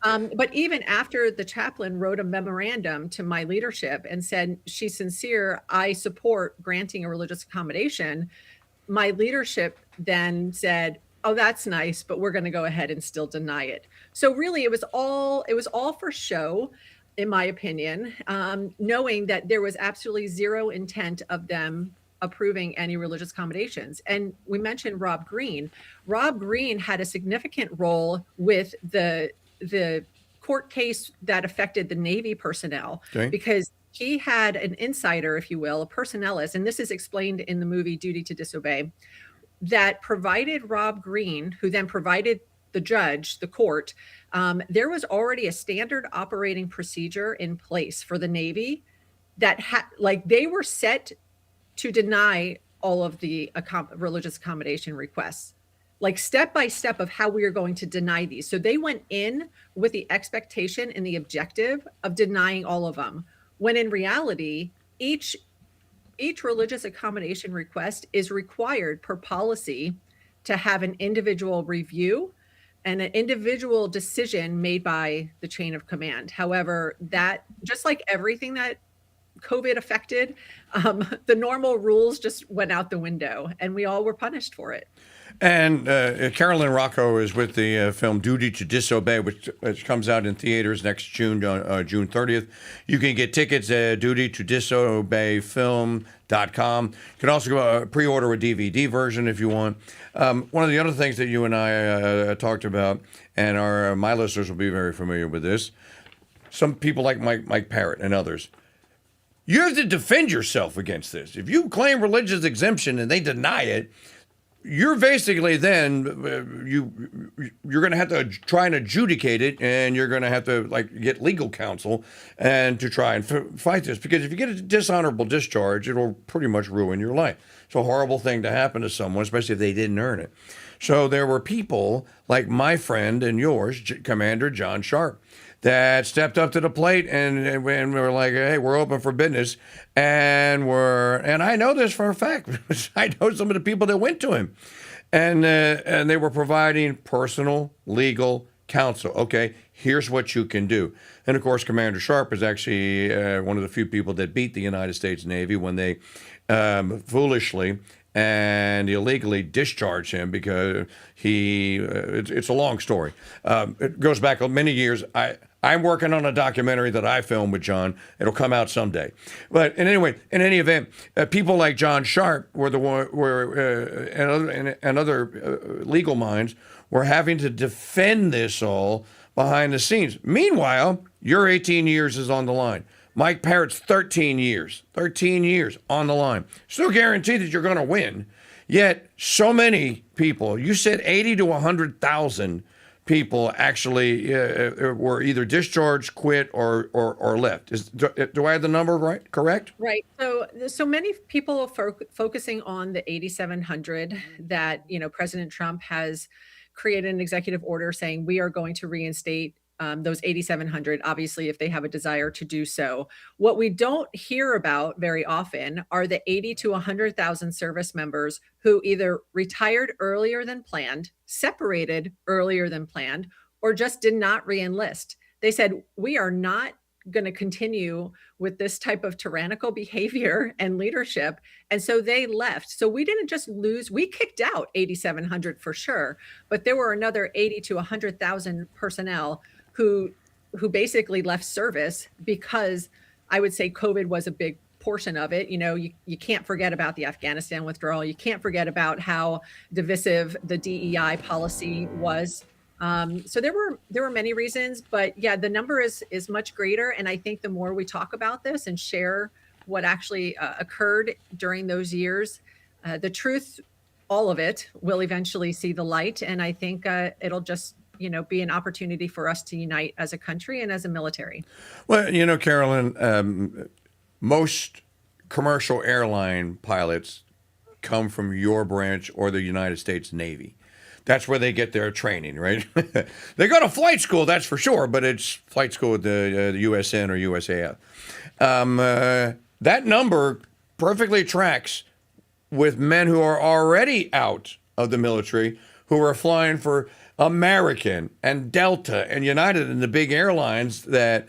But even after the chaplain wrote a memorandum to my leadership and said, she's sincere, I support granting a religious accommodation, my leadership then said, oh, that's nice, but we're going to go ahead and still deny it. So really, it was all for show, in my opinion, knowing that there was absolutely zero intent of them approving any religious accommodations. And we mentioned Rob Green. Rob Green had a significant role with the court case that affected the Navy personnel, because he had an insider, if you will, a personnelist, and this is explained in the movie Duty to Disobey, that provided Rob Green, who then provided the judge, the court, there was already a standard operating procedure in place for the Navy that they were set to deny all of the religious accommodation requests, like step by step of how we are going to deny these. So they went in with the expectation and the objective of denying all of them, when in reality, each religious accommodation request is required per policy to have an individual review and an individual decision made by the chain of command. However, that, just like everything that COVID affected, the normal rules just went out the window, and we all were punished for it. And Carolyn Rocco is with the film Duty to Disobey, which comes out in theaters next June 30th. You can get tickets at dutytodisobeyfilm.com. You can also go pre-order a DVD version if you want. One of the other things that you and I talked about, and my listeners will be very familiar with this, some people like Mike Parrott and others, you have to defend yourself against this. If you claim religious exemption and they deny it, you're basically then you're going to have to try and adjudicate it, and you're going to have to get legal counsel and to try and fight this, because if you get a dishonorable discharge, it'll pretty much ruin your life. It's a horrible thing to happen to someone, especially if they didn't earn it. So there were people like my friend and yours, Commander John Sharp, that stepped up to the plate and we were like, hey, we're open for business. And I know this for a fact. I know some of the people that went to him. And they were providing personal legal counsel. Okay, here's what you can do. And of course, Commander Sharp is actually one of the few people that beat the United States Navy when they foolishly and illegally discharged him because it's a long story. It goes back many years. I'm working on a documentary that I filmed with John. It'll come out someday. But in any event, people like John Sharp were and other legal minds were having to defend this all behind the scenes. Meanwhile, your 18 years is on the line. Mike Parrott's 13 years on the line. Still guaranteed that you're going to win. Yet so many people, you said 80 to 100,000 people actually were either discharged, quit, or left. Do I have the number right? Correct? Right. So many people are focusing on the 8,700 that, President Trump has created an executive order saying we are going to reinstate those 8,700, obviously, if they have a desire to do so. What we don't hear about very often are the 80 to 100,000 service members who either retired earlier than planned, separated earlier than planned, or just did not re-enlist. They said, we are not going to continue with this type of tyrannical behavior and leadership. And so they left. So we didn't just lose, we kicked out 8,700 for sure, but there were another 80 to 100,000 personnel who basically left service because I would say COVID was a big portion of it. You can't forget about the Afghanistan withdrawal. You can't forget about how divisive the DEI policy was. So there were many reasons, but yeah, the number is much greater. And I think the more we talk about this and share what actually occurred during those years, the truth, all of it, will eventually see the light. And I think it'll just be an opportunity for us to unite as a country and as a military. Well, Carolyn, most commercial airline pilots come from your branch or the United States Navy. That's where they get their training, right? They go to flight school, that's for sure, but it's flight school at the USN or USAF. That number perfectly tracks with men who are already out of the military, who are flying for American and Delta and United and the big airlines that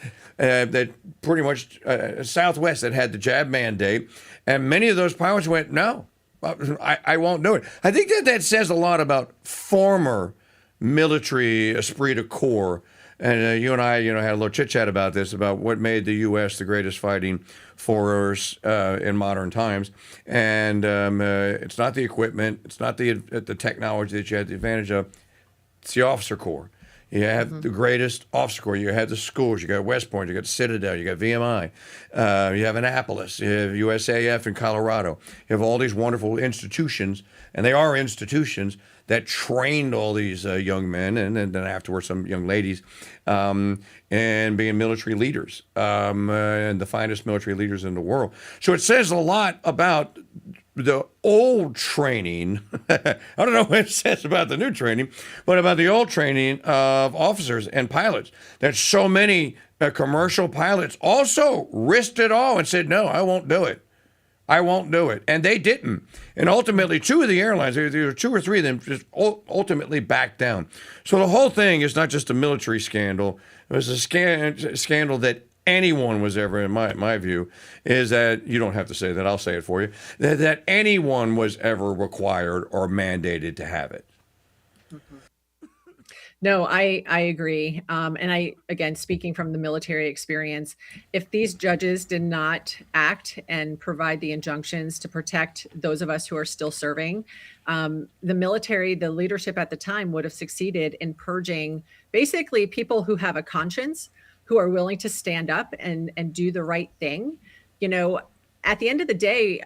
pretty much Southwest that had the jab mandate. And many of those pilots went, no, I won't do it. I think that says a lot about former military esprit de corps. And you and I, had a little chit chat about this, about what made the U.S. the greatest fighting force in modern times. And it's not the equipment, it's not the technology that you had the advantage of. It's the officer corps. You have the greatest officer corps. You have the schools. You got West Point. You got Citadel. You got VMI. You have Annapolis. You have USAF in Colorado. You have all these wonderful institutions, and they are institutions that trained all these young men and then afterwards some young ladies and being military leaders and the finest military leaders in the world. So it says a lot about the old training. I don't know what it says about the new training, but about the old training of officers and pilots. That so many commercial pilots also risked it all and said, no, I won't do it. I won't do it. And they didn't. And ultimately, two of the airlines, there were two or three of them, just ultimately backed down. So the whole thing is not just a military scandal. It was a scandal that anyone was ever, in my view, is that, you don't have to say that, I'll say it for you, that anyone was ever required or mandated to have it. No, I agree. And I, again, speaking from the military experience, if these judges did not act and provide the injunctions to protect those of us who are still serving, the military, the leadership at the time would have succeeded in purging basically people who have a conscience, who are willing to stand up and do the right thing. At the end of the day,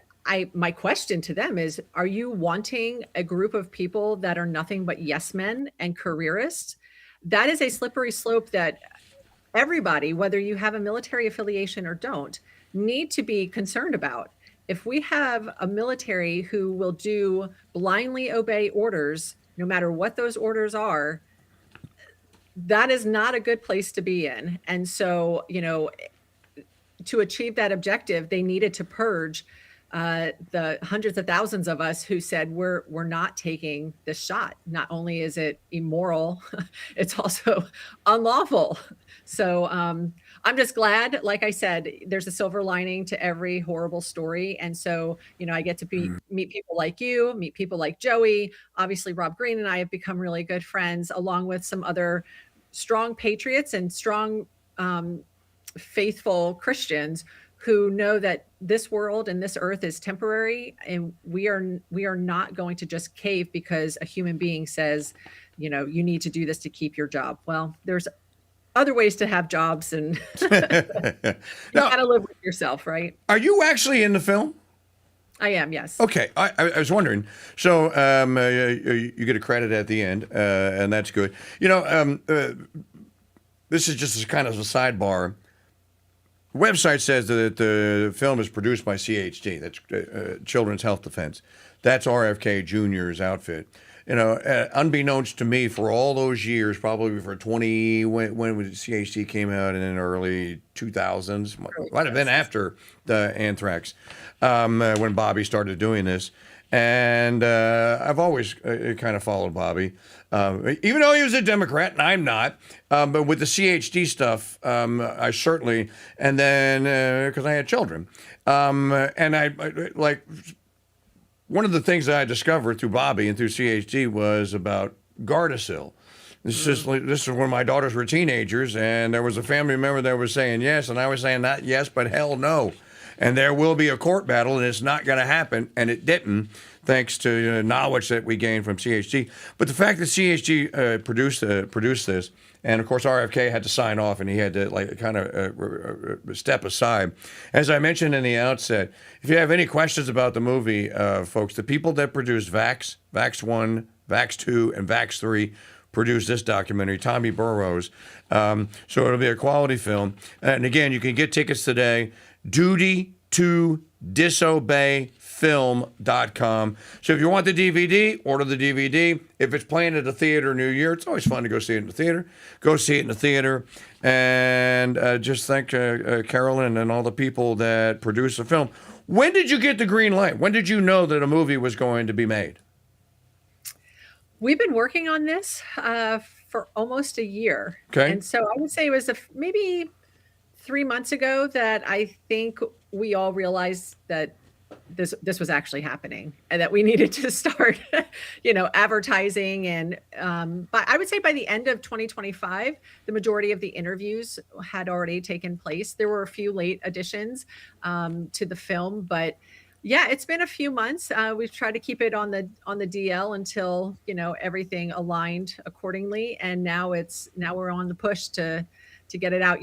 my question to them is, are you wanting a group of people that are nothing but yes men and careerists? That is a slippery slope that everybody, whether you have a military affiliation or don't, need to be concerned about. If we have a military who will blindly obey orders, no matter what those orders are, that is not a good place to be in. And so, to achieve that objective, they needed to purge the hundreds of thousands of us who said we're not taking this shot. Not only is it immoral, it's also unlawful. So I'm just glad, like I said, there's a silver lining to every horrible story. And so, I get to meet people like you, meet people like Joey. Obviously, Rob Green and I have become really good friends, along with some other strong patriots and strong, faithful Christians who know that this world and this earth is temporary, and we are not going to just cave because a human being says, you need to do this to keep your job. Well, there's other ways to have jobs, and you got to live with yourself, right? Are you actually in the film? I am, yes. Okay, I was wondering. So you get a credit at the end, and that's good. This is just kind of a sidebar. The website says that the film is produced by CHD, that's Children's Health Defense. That's RFK Jr.'s outfit. Unbeknownst to me, for all those years, probably for when CHD came out in the early 2000s, might have been after the Anthrax, when Bobby started doing this. And I've always kind of followed Bobby, even though he was a Democrat and I'm not. But with the CHD stuff, I certainly, and then because I had children, and I like. One of the things that I discovered through Bobby and through CHD was about Gardasil. This is when my daughters were teenagers, and there was a family member that was saying yes, and I was saying not yes, but hell no. And there will be a court battle, and it's not going to happen, and it didn't, thanks to knowledge that we gained from CHD. But the fact that CHD produced this, and of course RFK had to sign off, and he had to kind of step aside. As I mentioned in the outset, if you have any questions about the movie, folks, the people that produced Vax 1, Vax 2, and Vax 3 produced this documentary, Tommy Burrows. So it'll be a quality film. And again, you can get tickets today. Duty to Disobey film.com. So if you want the DVD, order the DVD. If it's playing at a theater near you, it's always fun to go see it in the theater. Go see it in the theater. And just thank Carolyn and all the people that produced the film. When did you get the green light? When did you know that a movie was going to be made? We've been working on this for almost a year. Okay. And so I would say it was maybe 3 months ago that I think we all realized that this was actually happening and that we needed to start, advertising. And but I would say by the end of 2025, the majority of the interviews had already taken place. There were a few late additions to the film, but yeah, it's been a few months. We've tried to keep it on the DL until everything aligned accordingly, and now we're on the push to get it out.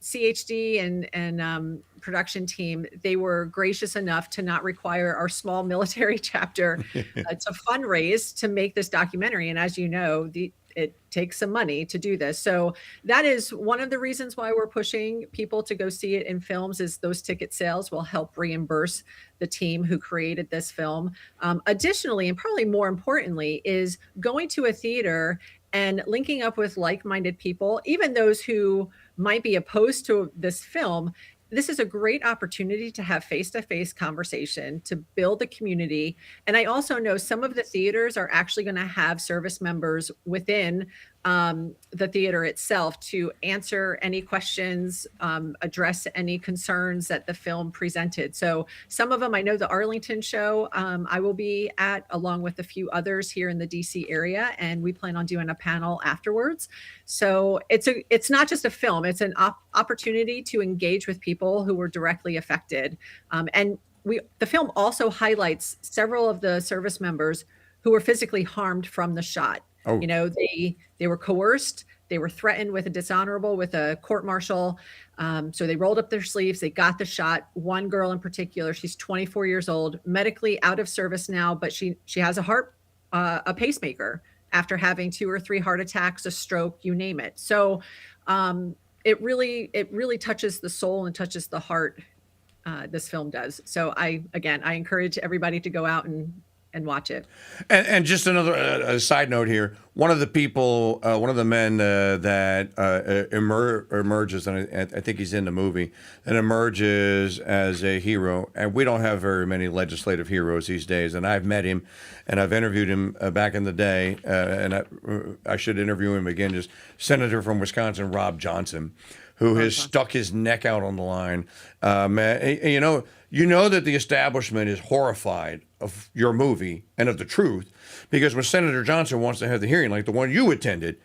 CHD and production team, they were gracious enough to not require our small military chapter to fundraise to make this documentary. And as you know, it takes some money to do this. So that is one of the reasons why we're pushing people to go see it in films, is those ticket sales will help reimburse the team who created this film. Additionally, and probably more importantly, is going to a theater and linking up with like-minded people, even those who might be opposed to this film. This is a great opportunity to have face-to-face conversation, to build a community. And I also know some of the theaters are actually going to have service members within the theater itself to answer any questions, address any concerns that the film presented. So some of them, I know the Arlington show, I will be at, along with a few others here in the DC area, and we plan on doing a panel afterwards. So it's not just a film, it's an opportunity to engage with people who were directly affected. And the film also highlights several of the service members who were physically harmed from the shot. Oh. They were coerced. They were threatened with a court-martial. So they rolled up their sleeves. They got the shot. One girl in particular, she's 24 years old, medically out of service now, but she has a pacemaker after having 2 or 3 heart attacks, a stroke, you name it. So it really touches the soul and touches the heart. This film does. So I encourage everybody to go out and watch it. And just another side note here. One of the people, one of the men that emerges, and I think he's in the movie, and emerges as a hero. And we don't have very many legislative heroes these days. And I've met him, and I've interviewed him back in the day, and I should interview him again. Just Senator from Wisconsin, Rob Johnson, who has stuck his neck out on the line. You know that the establishment is horrified of your movie and of the truth, because when Senator Johnson wants to have the hearing, like the one you attended,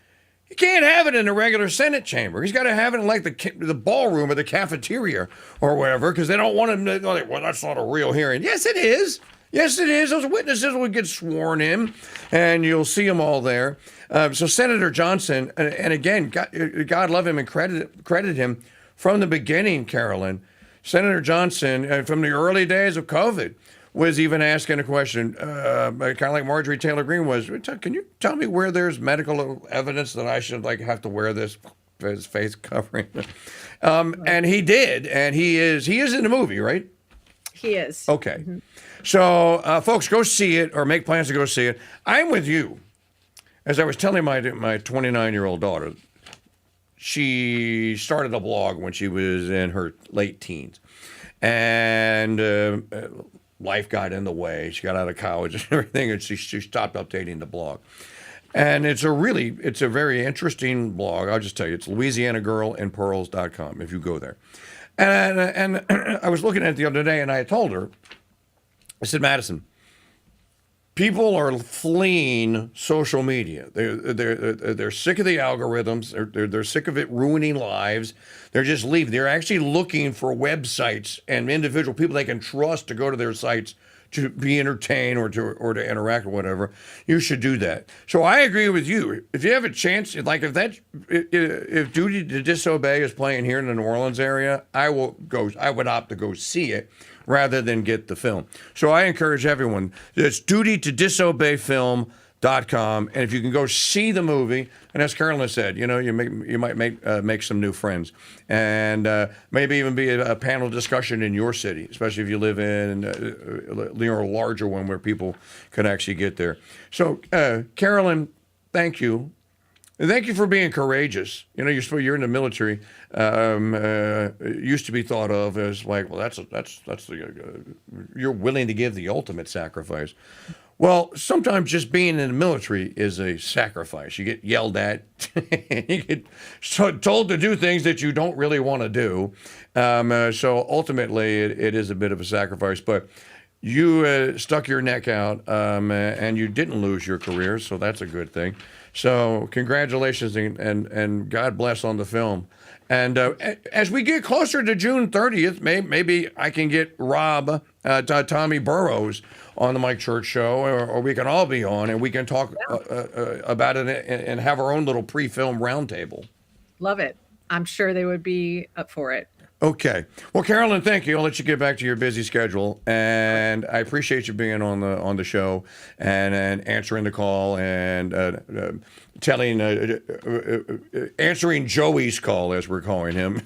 he can't have it in a regular Senate chamber. He's got to have it in like the ballroom or the cafeteria or whatever, because they don't want him to go like, well, that's not a real hearing. Yes, it is. Yes, it is. Those witnesses will get sworn in, and you'll see them all there. So Senator Johnson, and again, God love him and credit him from the beginning, Carolyn. Senator Johnson, from the early days of COVID, was even asking a question, kind of like Marjorie Taylor Greene was. Can you tell me where there's medical evidence that I should have to wear this face covering? And he did, and he is in the movie, right? He is. Okay. Mm-hmm. So, folks, go see it or make plans to go see it. I'm with you. As I was telling my 29-year-old daughter, she started a blog when she was in her late teens. And life got in the way. She got out of college and everything, and she stopped updating the blog. And it's a very interesting blog. I'll just tell you, it's LouisianaGirlAndPearls.com if you go there. And I was looking at it the other day, and I told her, I said, Madison, people are fleeing social media. They're sick of the algorithms. They're sick of it ruining lives. They're just leaving. They're actually looking for websites and individual people they can trust to go to their sites to be entertained or to interact or whatever. You should do that. So I agree with you. If you have a chance, like if Duty to Disobey is playing here in the New Orleans area, I would opt to go see it rather than get the film. So I encourage everyone. It's dutytodisobeyfilm.com, and if you can go see the movie, and as Carolyn said, you might make some new friends, and maybe even be a panel discussion in your city, especially if you live in a larger one where people could actually get there. So Carolyn, thank you. Thank you for being courageous. You're in the military. Used to be thought of as like, well, that's you're willing to give the ultimate sacrifice. Well, sometimes just being in the military is a sacrifice. You get yelled at, you get told to do things that you don't really want to do. So ultimately, it is a bit of a sacrifice. But you stuck your neck out, and you didn't lose your career, so that's a good thing. So congratulations and God bless on the film. And as we get closer to June 30th, maybe I can get Rob, Tommy Burrows on the Mike Church Show, or we can all be on, and we can talk about it and have our own little pre-film roundtable. Love it. I'm sure they would be up for it. Okay. Well, Carolyn, thank you. I'll let you get back to your busy schedule, and I appreciate you being on the show and answering the call and answering Joey's call, as we're calling him.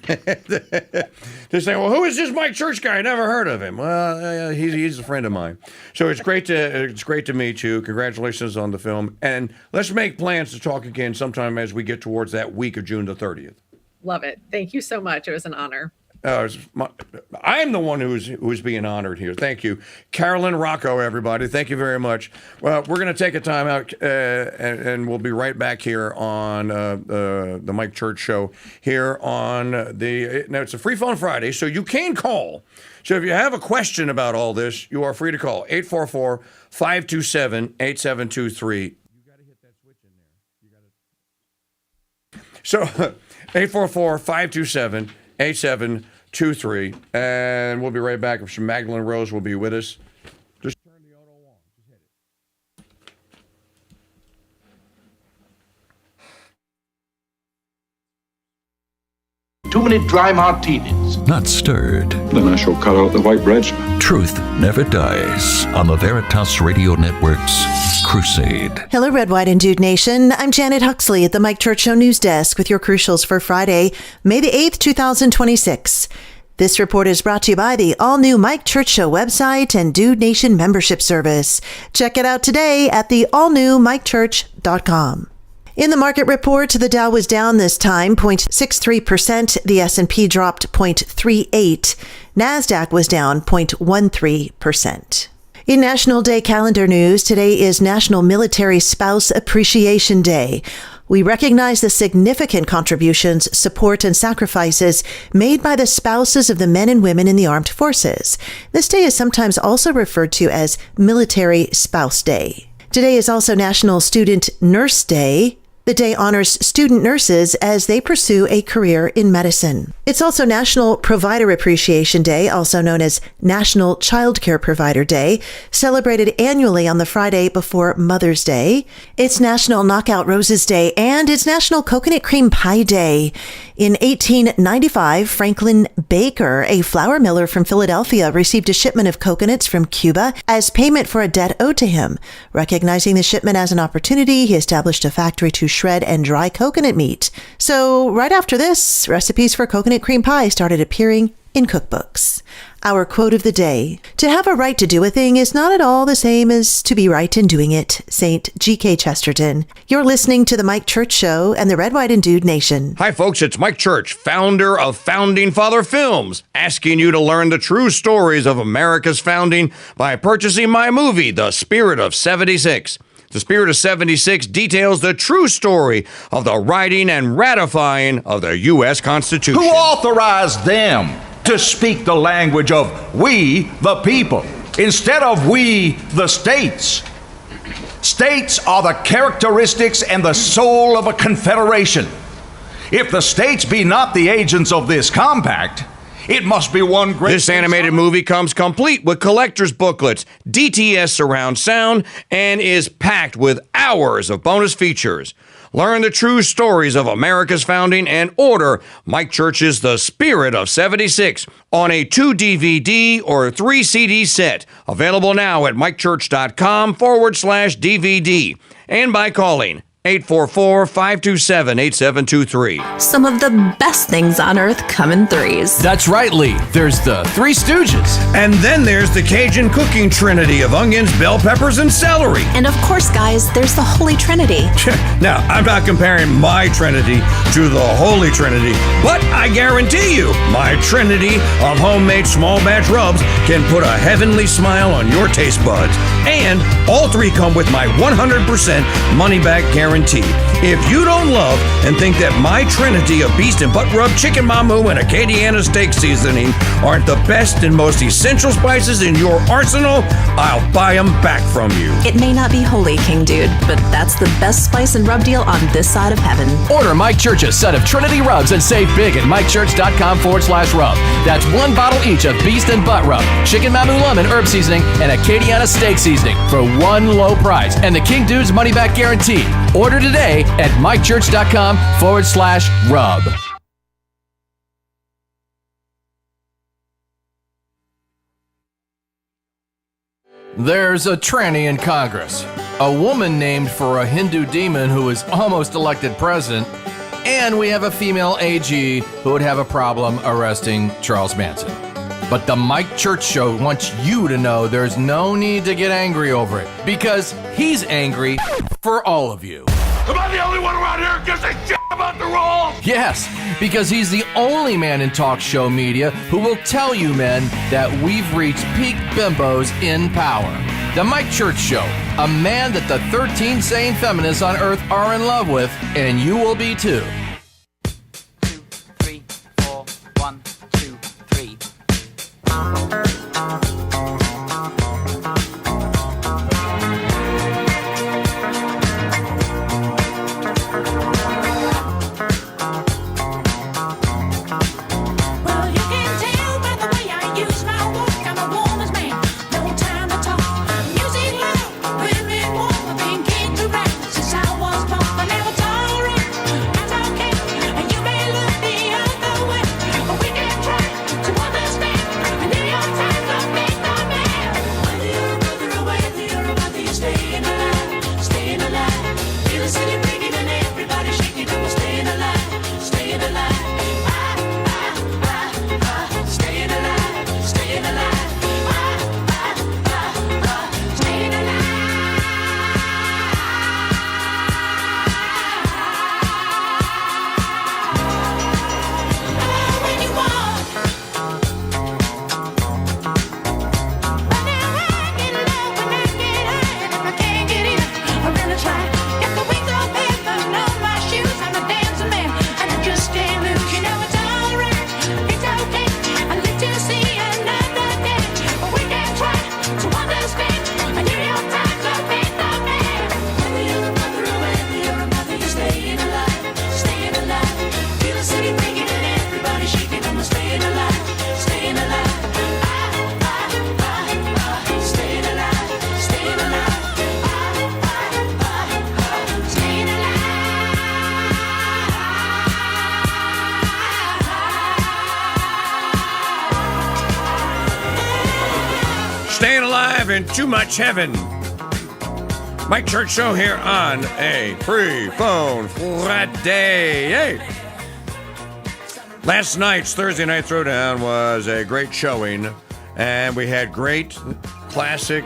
Just saying, well, who is this Mike Church guy? I never heard of him. Well, he's a friend of mine. So it's great to meet you. Congratulations on the film, and let's make plans to talk again sometime as we get towards that week of June the 30th. Love it. Thank you so much. It was an honor. I'm the one who's being honored here. Thank you. Carolyn Rocco, everybody. Thank you very much. Well, we're going to take a time out, and we'll be right back here on the Mike Church Show here on now it's a Free Phone Friday, so you can call. So if you have a question about all this, you are free to call 844-527-8723. You got to hit that switch in there. So 844-527-8723. And we'll be right back. Magdalene Rose will be with us. Just turn the auto on. Just hit it. Too many dry martinis. Not stirred. Then I shall cut out the white bread, sir. Truth never dies on the Veritas Radio Network's Crusade. Hello, Red, White, and Dude Nation. I'm Janet Huxley at the Mike Church Show News Desk with your crucials for Friday, May the 8th, 2026. This report is brought to you by the all-new Mike Church Show website and Dude Nation membership service. Check it out today at the allnewmikechurch.com. In the market report, the Dow was down this time 0.63%, the S&P dropped 0.38%, NASDAQ was down 0.13%. In National Day calendar news, today is National Military Spouse Appreciation Day. We recognize the significant contributions, support, and sacrifices made by the spouses of the men and women in the armed forces. This day is sometimes also referred to as Military Spouse Day. Today is also National Student Nurse Day. The day honors student nurses as they pursue a career in medicine. It's also National Provider Appreciation Day, also known as National Child Care Provider Day, celebrated annually on the Friday before Mother's Day. It's National Knockout Roses Day, and it's National Coconut Cream Pie Day. In 1895, Franklin Baker, a flour miller from Philadelphia, received a shipment of coconuts from Cuba as payment for a debt owed to him. Recognizing the shipment as an opportunity, he established a factory to shred and dry coconut meat. So right after this, recipes for coconut cream pie started appearing in cookbooks. Our quote of the day: to have a right to do a thing is not at all the same as to be right in doing it. St. G.K. Chesterton. You're listening to The Mike Church Show and the Red, White, and Dude Nation. Hi, folks. It's Mike Church, founder of Founding Father Films, asking you to learn the true stories of America's founding by purchasing my movie, The Spirit of 76. The Spirit of 76 details the true story of the writing and ratifying of the U.S. Constitution. Who authorized them to speak the language of we, the people, instead of we, the states? States are the characteristics and the soul of a confederation. If the states be not the agents of this compact, it must be one great... This animated movie comes complete with collector's booklets, DTS surround sound, and is packed with hours of bonus features. Learn the true stories of America's founding and order Mike Church's The Spirit of 76 on a 2-DVD or 3-CD set. Available now at mikechurch.com/DVD and by calling 844-527-8723. Some of the best things on earth come in threes. That's right, Lee. There's the Three Stooges. And then there's the Cajun cooking trinity of onions, bell peppers, and celery. And of course, guys, there's the Holy Trinity. Now, I'm not comparing my Trinity to the Holy Trinity, but I guarantee you, my Trinity of homemade small batch rubs can put a heavenly smile on your taste buds. And all three come with my 100% money-back guarantee. If you don't love and think that my Trinity of beast and butt rub, chicken mamu, and Acadiana steak seasoning aren't the best and most essential spices in your arsenal, I'll buy them back from you. It may not be holy, King Dude, but that's the best spice and rub deal on this side of heaven. Order Mike Church's set of Trinity rubs and save big at mikechurch.com/rub. That's one bottle each of beast and butt rub, chicken mamu lemon herb seasoning, and Acadiana steak seasoning for one low price and the King Dude's money back guarantee. Order today at mikechurch.com/rub. There's a tranny in Congress, a woman named for a Hindu demon who is almost elected president, and we have a female AG who would have a problem arresting Charles Manson. But the Mike Church Show wants you to know there's no need to get angry over it, because he's angry for all of you. Am I the only one around here who gives a shit about the rules? Yes, because he's the only man in talk show media who will tell you men that we've reached peak bimbos in power. The Mike Church Show, a man that the 13 sane feminists on earth are in love with, and you will be too. 2, 3, 4, 1, 2, 3. Music loud, we've been kicked around since I was born. I never tolerate, I don't care. having too much heaven. Mike Church Show here on a free phone Friday. Hey. Last night's Thursday Night Throwdown was a great showing, and we had great classic,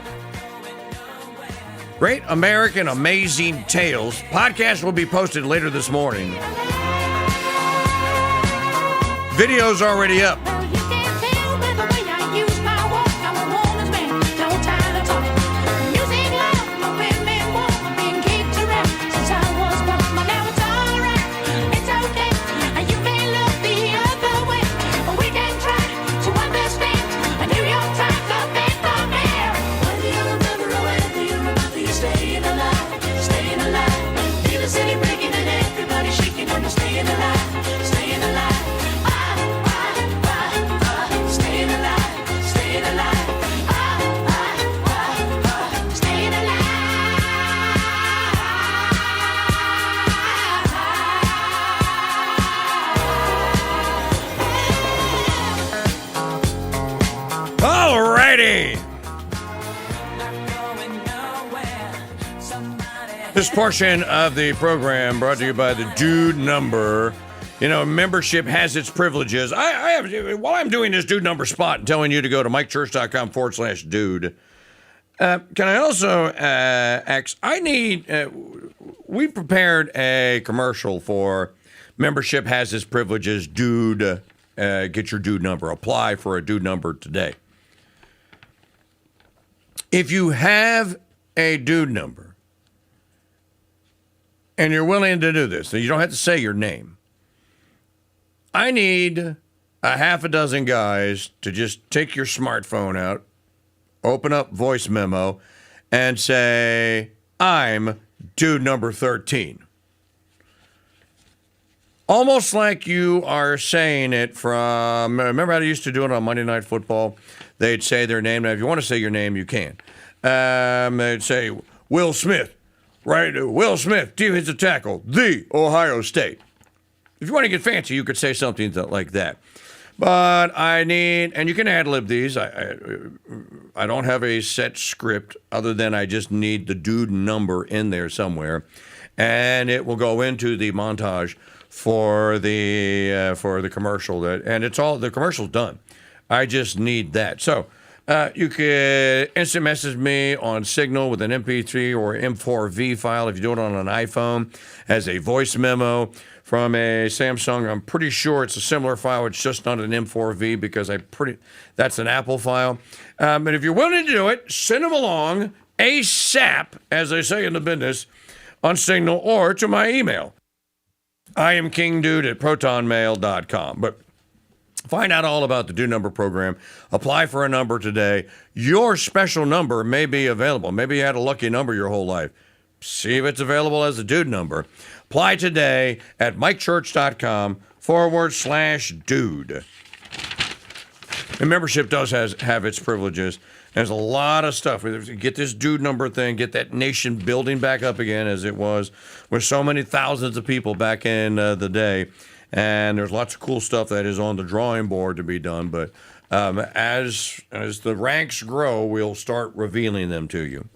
great American amazing tales. Podcast will be posted later this morning. Video's already up. This portion of the program brought to you by the Dude Number. You know, membership has its privileges. I have, while I'm doing this Dude Number spot and telling you to go to mikechurch.com/dude, can I also we prepared a commercial for membership has its privileges. Dude, get your Dude Number. Apply for a Dude Number today. If you have a Dude Number, and you're willing to do this, so you don't have to say your name, I need a half a dozen guys to just take your smartphone out, open up voice memo, and say, I'm Dude Number 13. Almost like you are saying it from, remember how they used to do it on Monday Night Football? They'd say their name. Now, if you want to say your name, you can. They'd say, Will Smith. Right, Will Smith, defensive tackle, the Ohio State. If you want to get fancy, you could say something like that. But I need, and you can ad-lib these. I don't have a set script other than I just need the Dude Number in there somewhere, and it will go into the montage for the commercial. And it's all, the commercial's done. I just need that. So. You could instant message me on Signal with an MP3 or M4V file if you do it on an iPhone as a voice memo from a Samsung. I'm pretty sure it's a similar file. It's just not an M4V because that's an Apple file. But if you're willing to do it, send them along ASAP, as they say in the business, on Signal or to my email. I am KingDude at protonmail.com. But find out all about the Dude Number program. Apply for a number today. Your special number may be available. Maybe you had a lucky number your whole life. See if it's available as a Dude Number. Apply today at mikechurch.com/dude. And membership does have its privileges. There's a lot of stuff. Get this Dude Number thing, get that nation building back up again as it was with so many thousands of people back in the day. And there's lots of cool stuff that is on the drawing board to be done. But as the ranks grow, we'll start revealing them to you.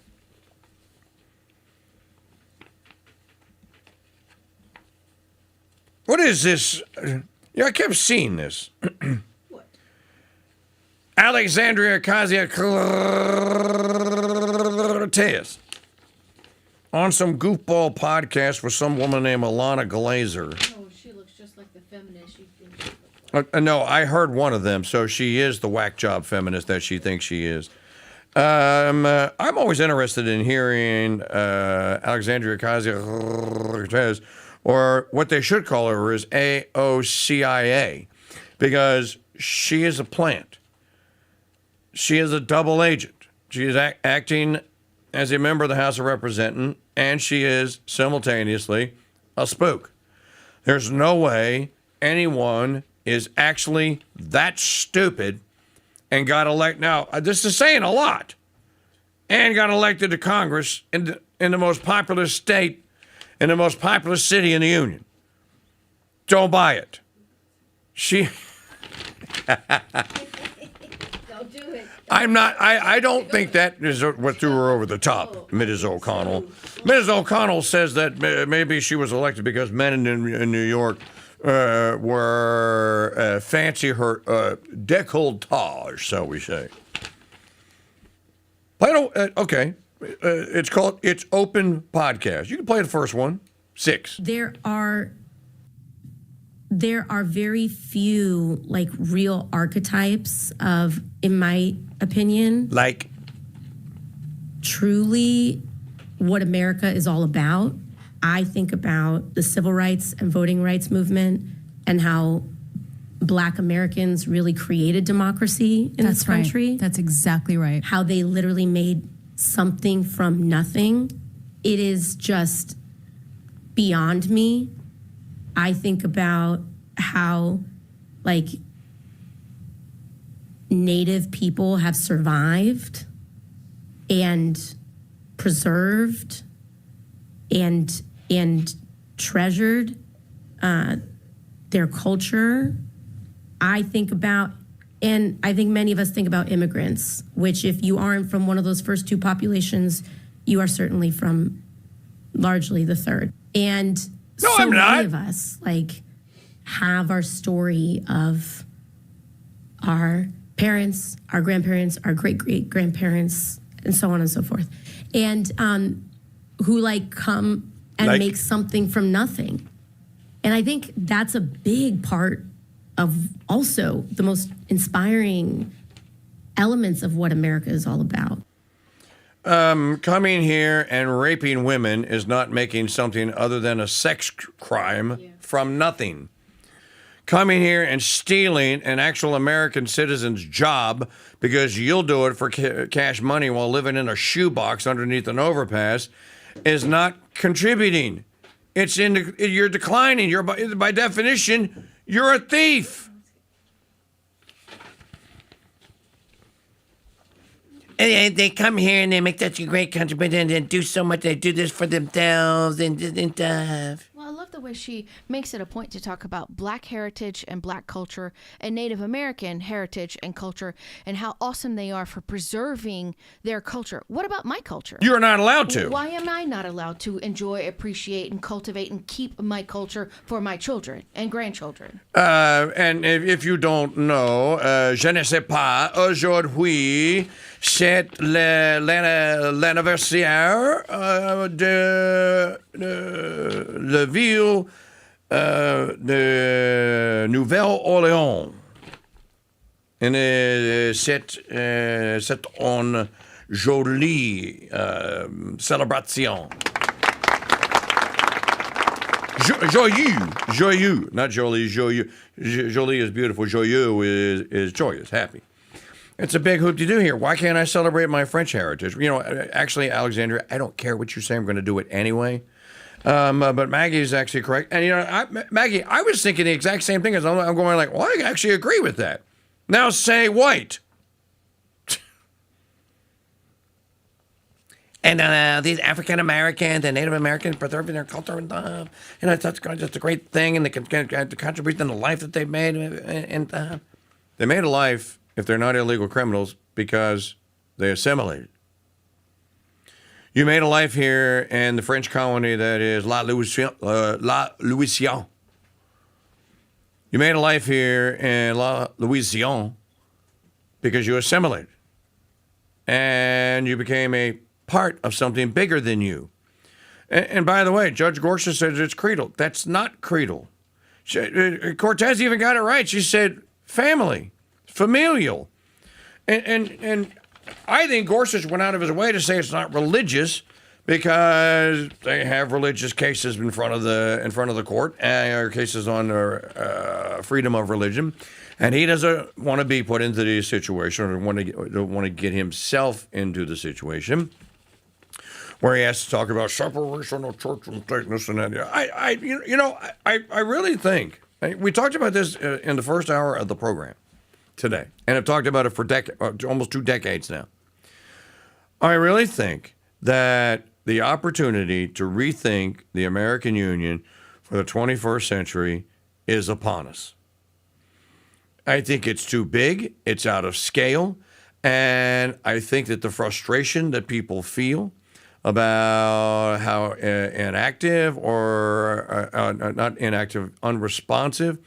What is this? I kept seeing this. What? Alexandria Ocasio-Cortez on some goofball podcast with some woman named Alana Glazer. No, I heard one of them, so she is the whack job feminist that she thinks she is. I'm always interested in hearing Alexandria Ocasio-Cortez, or what they should call her is AOCIA, because she is a plant. She is a double agent. She is acting as a member of the House of Representatives, and she is simultaneously a spook. There's no way anyone is actually that stupid and got elected. Now, this is saying a lot. And got elected to Congress in the most populous state, in the most populous city in the Union. Don't buy it. Don't do it. I don't think that is what threw her over the top, Mrs. O'Connell. Mrs. O'Connell says that maybe she was elected because men in New York were fancy her décolletage, shall we say. Okay. It's called It's Open Podcast. You can play the first one. 6. There are very few like real archetypes of, in my opinion, like truly what America is all about. I think about the civil rights and voting rights movement and how Black Americans really created democracy in this country. Right. That's exactly right. How they literally made something from nothing. It is just beyond me. I think about how, like, Native people have survived and preserved and treasured their culture. I think about, and I think many of us think about immigrants, which if you aren't from one of those first two populations, you are certainly from largely the third. And so many of us like have our story of our parents, our grandparents, our great-great-grandparents, and so on and so forth. And who like come and make something from nothing. And I think that's a big part of also the most inspiring elements of what America is all about. Coming here and raping women is not making something other than a sex crime from nothing. Coming here and stealing an actual American citizen's job because you'll do it for cash money while living in a shoebox underneath an overpass is not contributing. You're declining. You're by definition, you're a thief. And they come here and they make such a great country, but then they do so much. They do this for themselves and stuff. Well, I love the way she makes it a point to talk about Black heritage and Black culture and Native American heritage and culture and how awesome they are for preserving their culture. What about my culture? You're not allowed to. Why am I not allowed to enjoy, appreciate, and cultivate and keep my culture for my children and grandchildren? And if you don't know, je ne sais pas, aujourd'hui, c'est l'anniversaire de la ville de Nouvelle-Orléans. Et c'est une jolie célébration. Joyeux, not jolie, joyeux. Jolie is beautiful, joyeux is joyous, happy. It's a big hoop-de-doo here. Why can't I celebrate my French heritage? You know, actually, Alexandria, I don't care what you say. I'm going to do it anyway. But Maggie is actually correct. And, you know, Maggie, I was thinking the exact same thing. As I'm going like, well, I actually agree with that. Now say white. And these African Americans and Native Americans preserving their culture and stuff. You know, it's just a great thing, and the contribution to life that they've made. And they made a life if they're not illegal criminals because they assimilated. You made a life here in the French colony that is La Louisiana. You made a life here in La Louisiana because you assimilated. And you became a part of something bigger than you. And by the way, Judge Gorsuch says it's creedal. That's not creedal. Cortez even got it right. She said family, familial. And I think Gorsuch went out of his way to say it's not religious because they have religious cases in front of the court, or cases on freedom of religion. And he doesn't want to be put into the situation or don't want to get himself into the situation where he has to talk about separation of church and state and this and that. I really think, we talked about this in the first hour of the program today, and I've talked about it for almost 2 decades now. I really think that the opportunity to rethink the American Union for the 21st century is upon us. I think it's too big. It's out of scale. And I think that the frustration that people feel about how inactive or not inactive, unresponsive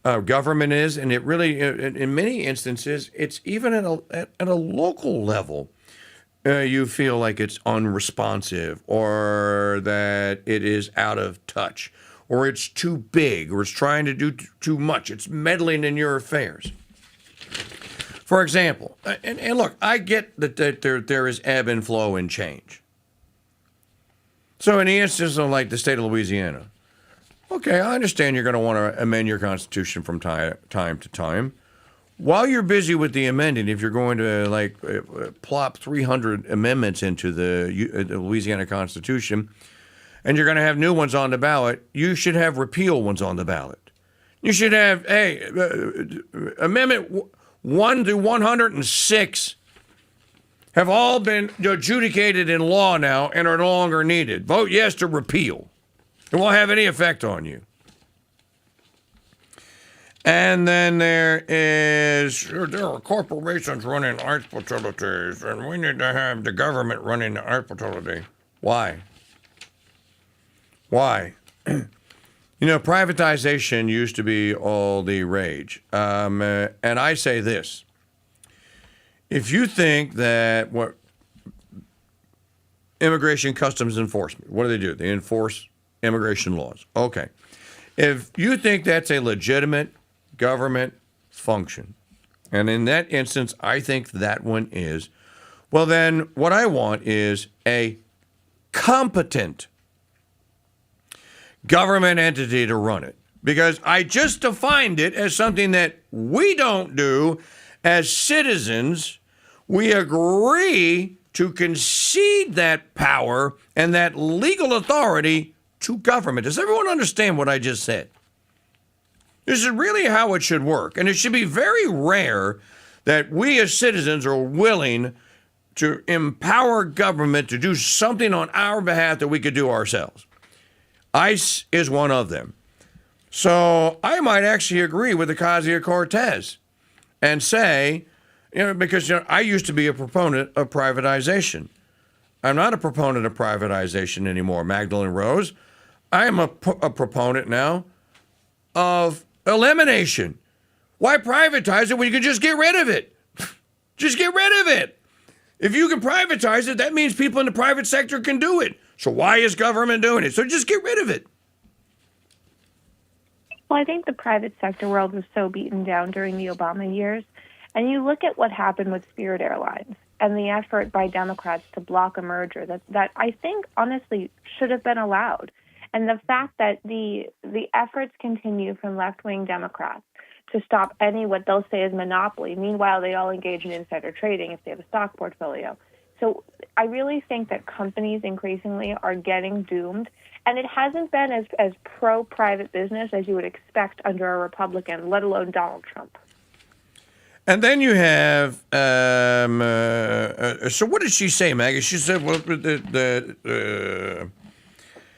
government is, and it really, in many instances, it's even at a local level, you feel like it's unresponsive or that it is out of touch or it's too big or it's trying to do too much. It's meddling in your affairs. For example, and look, I get that there is ebb and flow and change. So in the instance of like the state of Louisiana, okay, I understand you're going to want to amend your constitution from time to time. While you're busy with the amending, if you're going to plop 300 amendments into the Louisiana Constitution, and you're going to have new ones on the ballot, you should have repeal ones on the ballot. You should have, Amendment 1 through 106 have all been adjudicated in law now and are no longer needed. Vote yes to repeal. It won't have any effect on you. And then there are corporations running arts facilities, and we need to have the government running the art facility. Why? Why? Privatization used to be all the rage. And I say this. If you think that what Immigration Customs Enforcement, what do? They enforce immigration laws. Okay. If you think that's a legitimate government function, and in that instance, I think that one is, well, then what I want is a competent government entity to run it. Because I just defined it as something that we don't do as citizens. We agree to concede that power and that legal authority to government. Does everyone understand what I just said? This is really how it should work. And it should be very rare that we as citizens are willing to empower government to do something on our behalf that we could do ourselves. ICE is one of them. So I might actually agree with Ocasio-Cortez and say, because I used to be a proponent of privatization. I'm not a proponent of privatization anymore, Magdalene Rose. I am a proponent now of elimination. Why privatize it when you can just get rid of it? Just get rid of it. If you can privatize it, that means people in the private sector can do it. So why is government doing it? So just get rid of it. Well, I think the private sector world was so beaten down during the Obama years. And you look at what happened with Spirit Airlines and the effort by Democrats to block a merger that I think honestly should have been allowed. And the fact that the efforts continue from left-wing Democrats to stop any what they'll say is monopoly. Meanwhile, they all engage in insider trading if they have a stock portfolio. So I really think that companies increasingly are getting doomed. And it hasn't been as pro-private business as you would expect under a Republican, let alone Donald Trump. And then you have, so what did she say, Maggie? She said, well,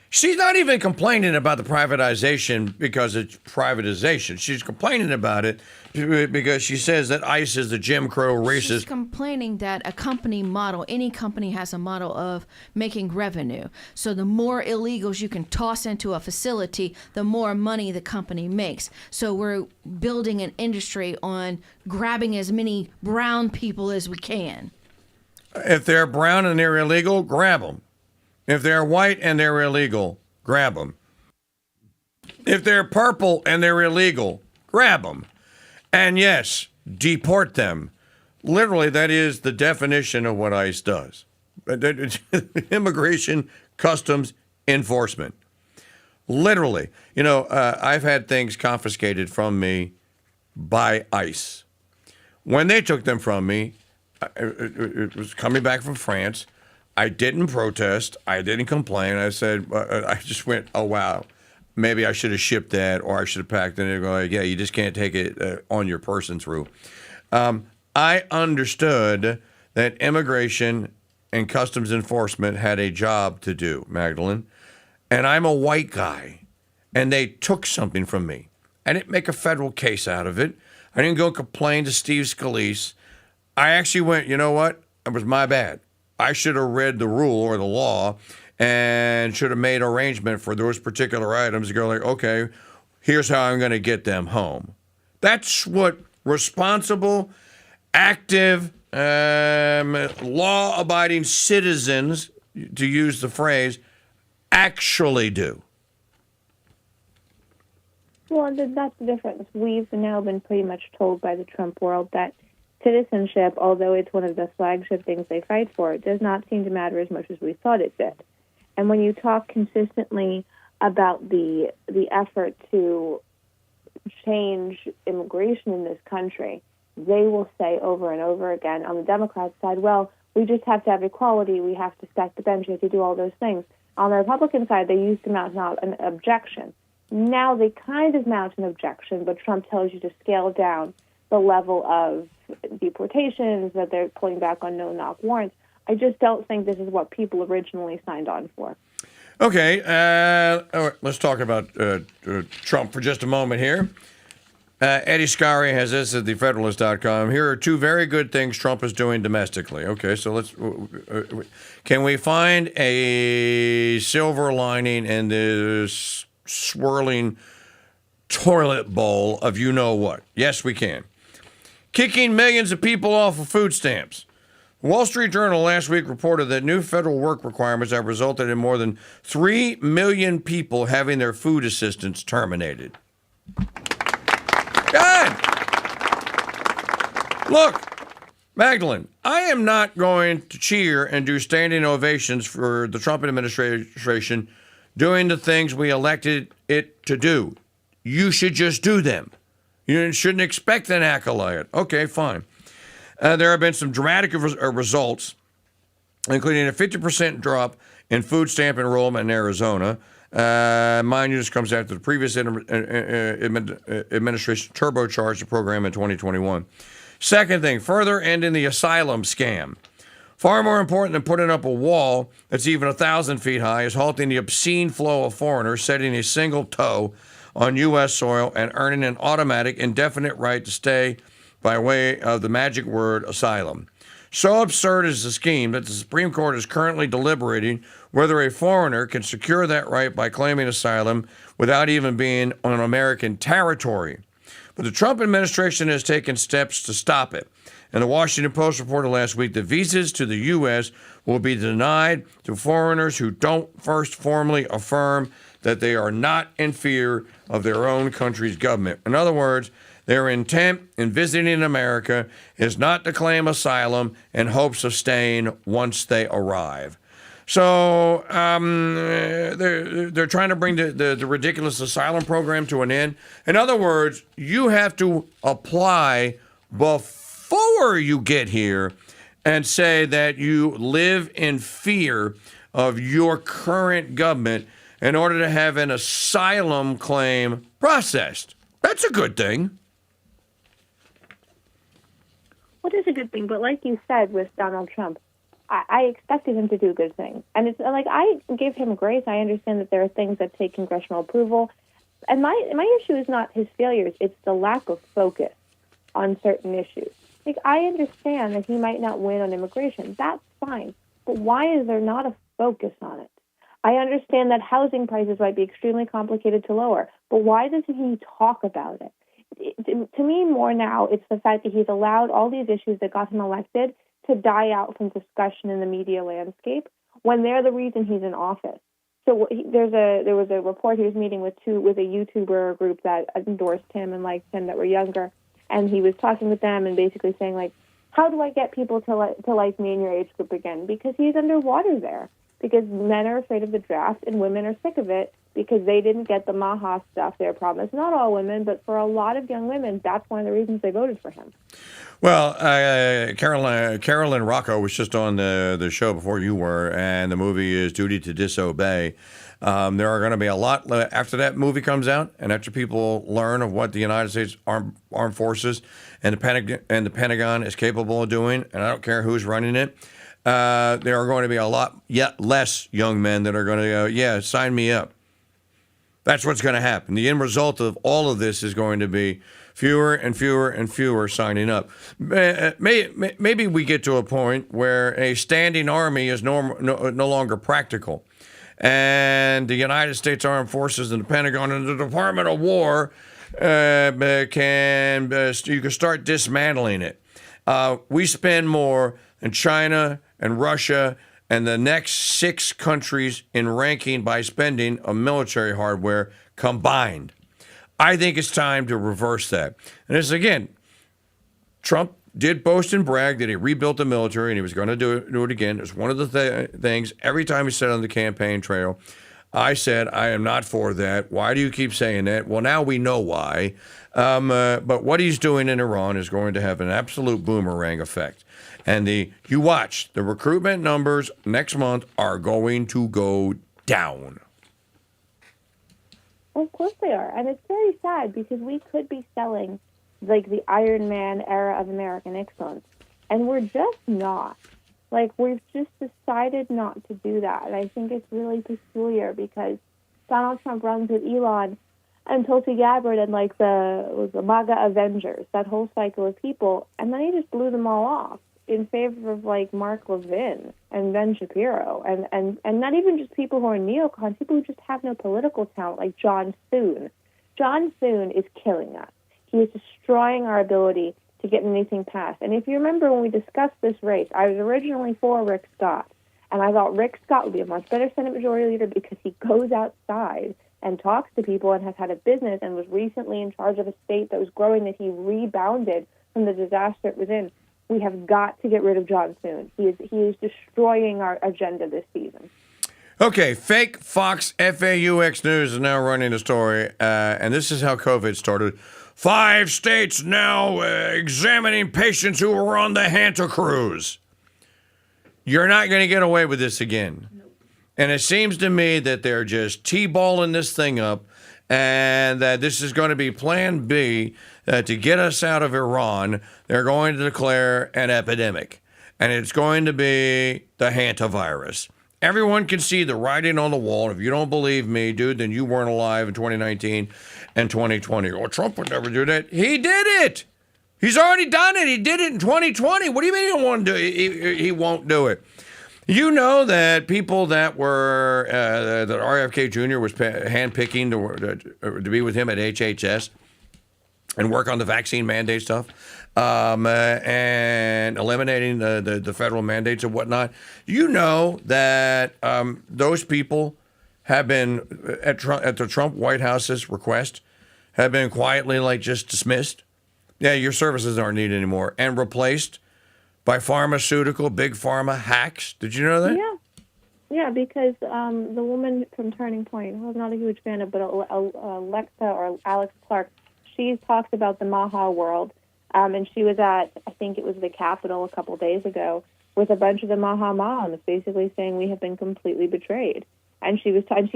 she's not even complaining about the privatization because it's privatization. She's complaining about it because she says that ICE is the Jim Crow racist. She's complaining that a company model, any company has a model of making revenue. So the more illegals you can toss into a facility, the more money the company makes. So we're building an industry on grabbing as many brown people as we can. If they're brown and they're illegal, grab them. If they're white and they're illegal, grab them. If they're purple and they're illegal, grab them. And yes, deport them. Literally, that is the definition of what ICE does. Immigration Customs Enforcement. Literally. I've had things confiscated from me by ICE. When they took them from me, it was coming back from France. I didn't protest. I didn't complain. I said, I just went, oh, wow. Maybe I should have shipped that or I should have packed it. And they go, yeah, you just can't take it on your person through. I understood that immigration and customs enforcement had a job to do, Magdalene. And I'm a white guy. And they took something from me. I didn't make a federal case out of it. I didn't go complain to Steve Scalise. I actually went, you know what? It was my bad. I should have read the rule or the law and should have made arrangement for those particular items to go like, okay, here's how I'm going to get them home. That's what responsible, active, law-abiding citizens, to use the phrase, actually do. Well, that's the difference. We've now been pretty much told by the Trump world that citizenship, although it's one of the flagship things they fight for, does not seem to matter as much as we thought it did. And when you talk consistently about the effort to change immigration in this country, they will say over and over again on the Democrat side, well, we just have to have equality, we have to stack the bench, we have to do all those things. On the Republican side, they used to mount an objection. Now they kind of mount an objection, but Trump tells you to scale down the level of deportations, that they're pulling back on no-knock warrants. I just don't think this is what people originally signed on for. Okay, all right, let's talk about Trump for just a moment here. Eddie Scari has this at thefederalist.com. Here are two very good things Trump is doing domestically. Okay, so can we find a silver lining in this swirling toilet bowl of you-know-what? Yes, we can. Kicking millions of people off of food stamps. Wall Street Journal last week reported that new federal work requirements have resulted in more than 3 million people having their food assistance terminated. God! Look, Magdalene, I am not going to cheer and do standing ovations for the Trump administration doing the things we elected it to do. You should just do them. You shouldn't expect an accolade. Okay, fine. There have been some dramatic results, including a 50% drop in food stamp enrollment in Arizona. Mind you, this comes after the previous administration turbocharged the program in 2021. Second thing, further ending the asylum scam. Far more important than putting up a wall that's even 1,000 feet high is halting the obscene flow of foreigners setting a single toe on U.S. soil and earning an automatic, indefinite right to stay by way of the magic word asylum. So absurd is the scheme that the Supreme Court is currently deliberating whether a foreigner can secure that right by claiming asylum without even being on American territory. But the Trump administration has taken steps to stop it. And the Washington Post reported last week that visas to the U.S. will be denied to foreigners who don't first formally affirm that they are not in fear of their own country's government. In other words, their intent in visiting America is not to claim asylum in hopes of staying once they arrive. So they're trying to bring the ridiculous asylum program to an end. In other words, you have to apply before you get here and say that you live in fear of your current government in order to have an asylum claim processed. That's a good thing. What is a good thing? But like you said with Donald Trump, I expected him to do good things. And it's like, I give him grace. I understand that there are things that take congressional approval. And my issue is not his failures. It's the lack of focus on certain issues. Like, I understand that he might not win on immigration. That's fine. But why is there not a focus on it? I understand that housing prices might be extremely complicated to lower. But why doesn't he talk about it? To me, more now, it's the fact that he's allowed all these issues that got him elected to die out from discussion in the media landscape when they're the reason he's in office. So there was a report he was meeting with a YouTuber group that endorsed him and liked him that were younger, and he was talking with them and basically saying, like, how do I get people to like me in your age group again? Because he's underwater there. Because men are afraid of the draft and women are sick of it because they didn't get the Maha stuff they were promised. Not all women, but for a lot of young women, that's one of the reasons they voted for him. Well, Carolyn Rocco was just on the show before you were, and the movie is Duty to Disobey. There are going to be a lot after that movie comes out, and after people learn of what the United States Armed Forces and the Pentagon is capable of doing, and I don't care who's running it. There are going to be a lot less young men that are going to go, yeah, sign me up. That's what's going to happen. The end result of all of this is going to be fewer and fewer and fewer signing up. Maybe we get to a point where a standing army is no longer practical. And the United States Armed Forces and the Pentagon and the Department of War you can start dismantling it. We spend more than China and Russia and the next 6 countries in ranking by spending on military hardware combined. I think it's time to reverse that. And this, again, Trump did boast and brag that he rebuilt the military and he was going to do it again. It's one of the things every time he said on the campaign trail, I said, I am not for that. Why do you keep saying that? Well, now we know why. But what he's doing in Iran is going to have an absolute boomerang effect. And you watch, the recruitment numbers next month are going to go down. Of course they are. And it's very sad because we could be selling like the Iron Man era of American excellence. And we're just not. Like, we've just decided not to do that. And I think it's really peculiar because Donald Trump runs with Elon and Tulsi Gabbard and like the MAGA Avengers, that whole cycle of people. And then he just blew them all off in favor of like Mark Levin and Ben Shapiro and not even just people who are neocons, people who just have no political talent, like John Thune. John Thune is killing us. He is destroying our ability to get anything passed. And if you remember when we discussed this race, I was originally for Rick Scott, and I thought Rick Scott would be a much better Senate Majority Leader because he goes outside and talks to people and has had a business and was recently in charge of a state that was growing, that he rebounded from the disaster it was in. We have got to get rid of John Thune. He is destroying our agenda this season. Okay, fake Fox FAUX News is now running a story, and this is how COVID started. 5 states now examining patients who were on the Hanta cruise. You're not going to get away with this again. Nope. And it seems to me that they're just T-balling this thing up, and that this is going to be Plan B to get us out of Iran. They're going to declare an epidemic, and it's going to be the hantavirus. Everyone can see the writing on the wall. If you don't believe me, dude, then you weren't alive in 2019 and 2020. Oh, Trump would never do that. He did it. He's already done it. He did it in 2020. What do you mean he don't want to do it? He won't do it. You know that people that were, that RFK Jr. was handpicking to be with him at HHS and work on the vaccine mandate stuff, and eliminating the federal mandates and whatnot. You know that those people have been, at the Trump White House's request, have been quietly just dismissed. Yeah, your services aren't needed anymore, and replaced by pharmaceutical, big pharma hacks. Did you know that? Yeah, because the woman from Turning Point, who I'm not a huge fan of, but Alexa or Alex Clark, she talks about the Maha world, and she was at, I think it was the Capitol a couple days ago, with a bunch of the Maha moms, basically saying we have been completely betrayed. And she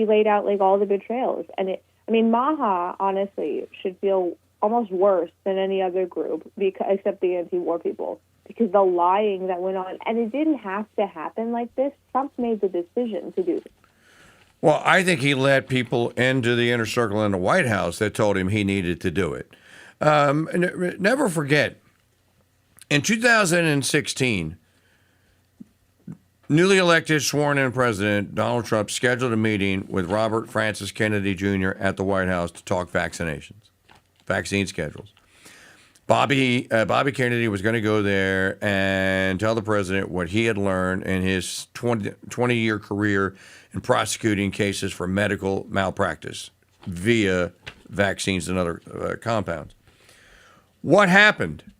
laid out all the betrayals. And Maha honestly should feel almost worse than any other group, except the anti-war people, because the lying that went on, and it didn't have to happen like this. Trump made the decision to do this. Well, I think he let people into the inner circle in the White House that told him he needed to do it. Never forget, in 2016, newly elected, sworn-in President Donald Trump scheduled a meeting with Robert Francis Kennedy Jr. at the White House to talk vaccinations, vaccine schedules. Bobby Kennedy was going to go there and tell the president what he had learned in his 20-year career in prosecuting cases for medical malpractice via vaccines and other compounds. What happened?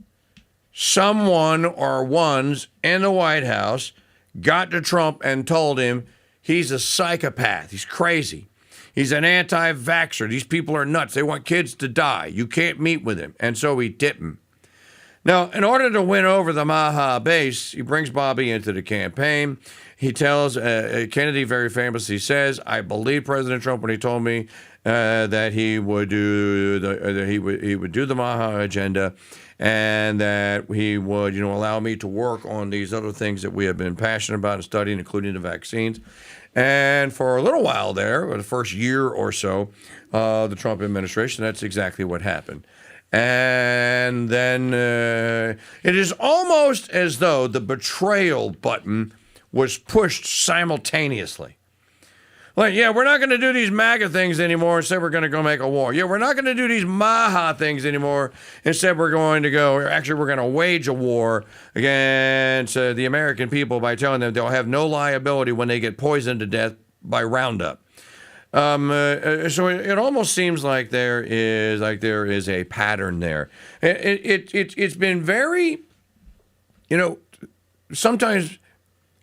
Someone or ones in the White House got to Trump and told him he's a psychopath. He's crazy. He's an anti-vaxxer. These people are nuts. They want kids to die. You can't meet with him. And so he dipped him. Now, in order to win over the Maha base, he brings Bobby into the campaign. He tells Kennedy very famously says, "I believe President Trump when he told me that he would do the Maha agenda, and that he would allow me to work on these other things that we have been passionate about and studying, including the vaccines." And for a little while there, the first year or so, the Trump administration, that's exactly what happened. And then it is almost as though the betrayal button was pushed simultaneously. Like, yeah, we're not going to do these MAGA things anymore. Instead, we're going to go make a war. Yeah, we're not going to do these Maha things anymore. Instead, we're going to wage a war against the American people by telling them they'll have no liability when they get poisoned to death by Roundup. So it almost seems like there is a pattern there. It's been very, sometimes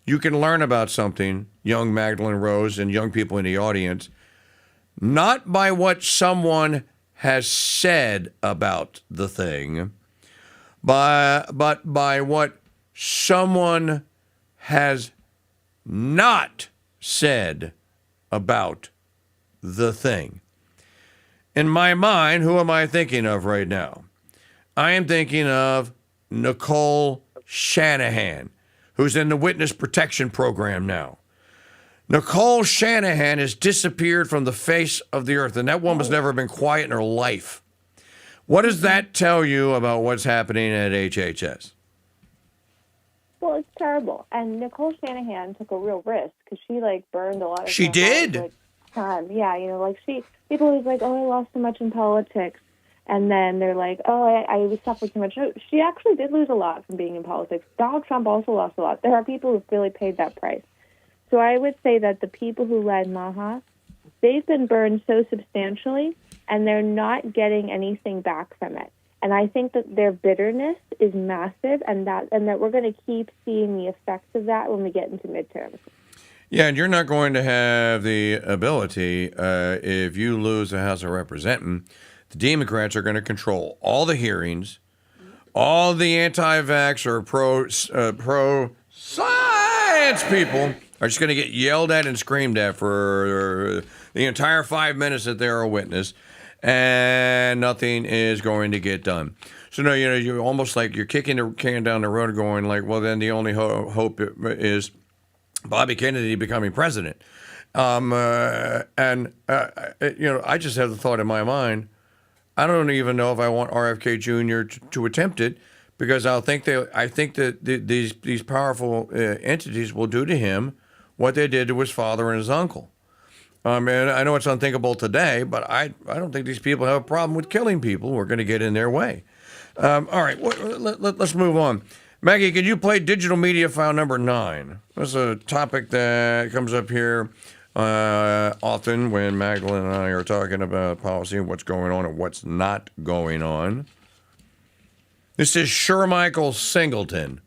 you can learn about something, young Magdalene Rose and young people in the audience, not by what someone has said about the thing, but by what someone has not said about the thing. In my mind, who am I thinking of right now? I am thinking of Nicole Shanahan, who's in the witness protection program now. Nicole Shanahan has disappeared from the face of the earth, and that woman's never been quiet in her life. What does that tell you about what's happening at HHS? Well, it's terrible. And Nicole Shanahan took a real risk because she burned a lot of. She did. Time. Yeah, people always oh, I lost so much in politics, and then they're like, oh, I suffered too much. No, she actually did lose a lot from being in politics. Donald Trump also lost a lot. There are people who've really paid that price. So I would say that the people who led Maha, they've been burned so substantially, and they're not getting anything back from it. And I think that their bitterness is massive, and that we're going to keep seeing the effects of that when we get into midterms. Yeah, and you're not going to have the ability, if you lose the House of Representatives, the Democrats are going to control all the hearings, all the anti-vax or pro-science people are just going to get yelled at and screamed at for the entire 5 minutes that they're a witness, and nothing is going to get done. So, no, you're almost like you're kicking the can down the road going well, then the only hope is Bobby Kennedy becoming president. I just have the thought in my mind, I don't even know if I want RFK Jr. to attempt it, because I think that these powerful entities will do to him what they did to his father and his uncle. And I know it's unthinkable today, but I don't think these people have a problem with killing people who are going to get in their way. All right, let's move on. Maggie, could you play digital media file number 9? This is a topic that comes up here often when Magdalene and I are talking about policy and what's going on and what's not going on. This is Shermichael Singleton.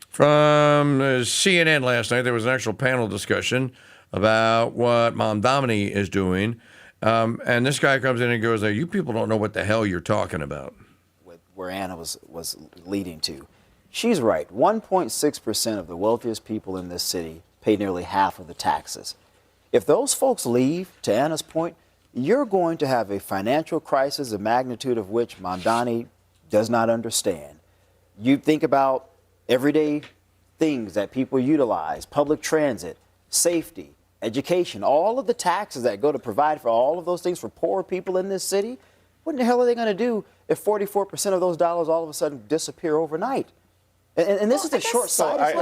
From CNN last night, there was an actual panel discussion about what Mamdani is doing. And this guy comes in and goes, you people don't know what the hell you're talking about. Where Anna was leading to. She's right. 1.6% of the wealthiest people in this city pay nearly half of the taxes. If those folks leave, to Anna's point, you're going to have a financial crisis, the magnitude of which Mamdani does not understand. You think about everyday things that people utilize, public transit, safety, education, all of the taxes that go to provide for all of those things for poor people in this city. What in the hell are they going to do if 44% of those dollars all of a sudden disappear overnight? And this is the short-sighted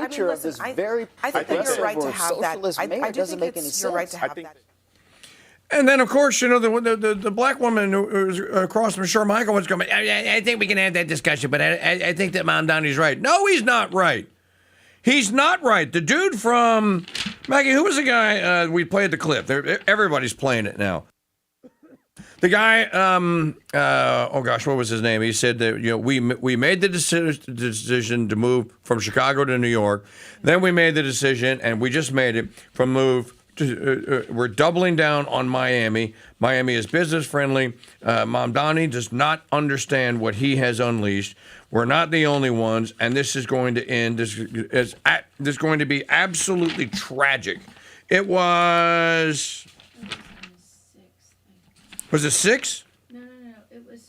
nature of this very progressive or socialist mayor. It doesn't make any sense. And then, of course, the black woman who's across from Shermichael was going, I think we can have that discussion, but I think that Mamdani's right. No, he's not right. He's not right. The dude from, Maggie, who was the guy we played the clip? Everybody's playing it now. The guy, what was his name? He said that we made the decision to move from Chicago to New York. Then we made the decision, and we just made it from move to. We're doubling down on Miami. Miami is business friendly. Mamdani does not understand what he has unleashed. We're not the only ones, and this is going to end. This is going to be absolutely tragic. It was. Was it 6? No.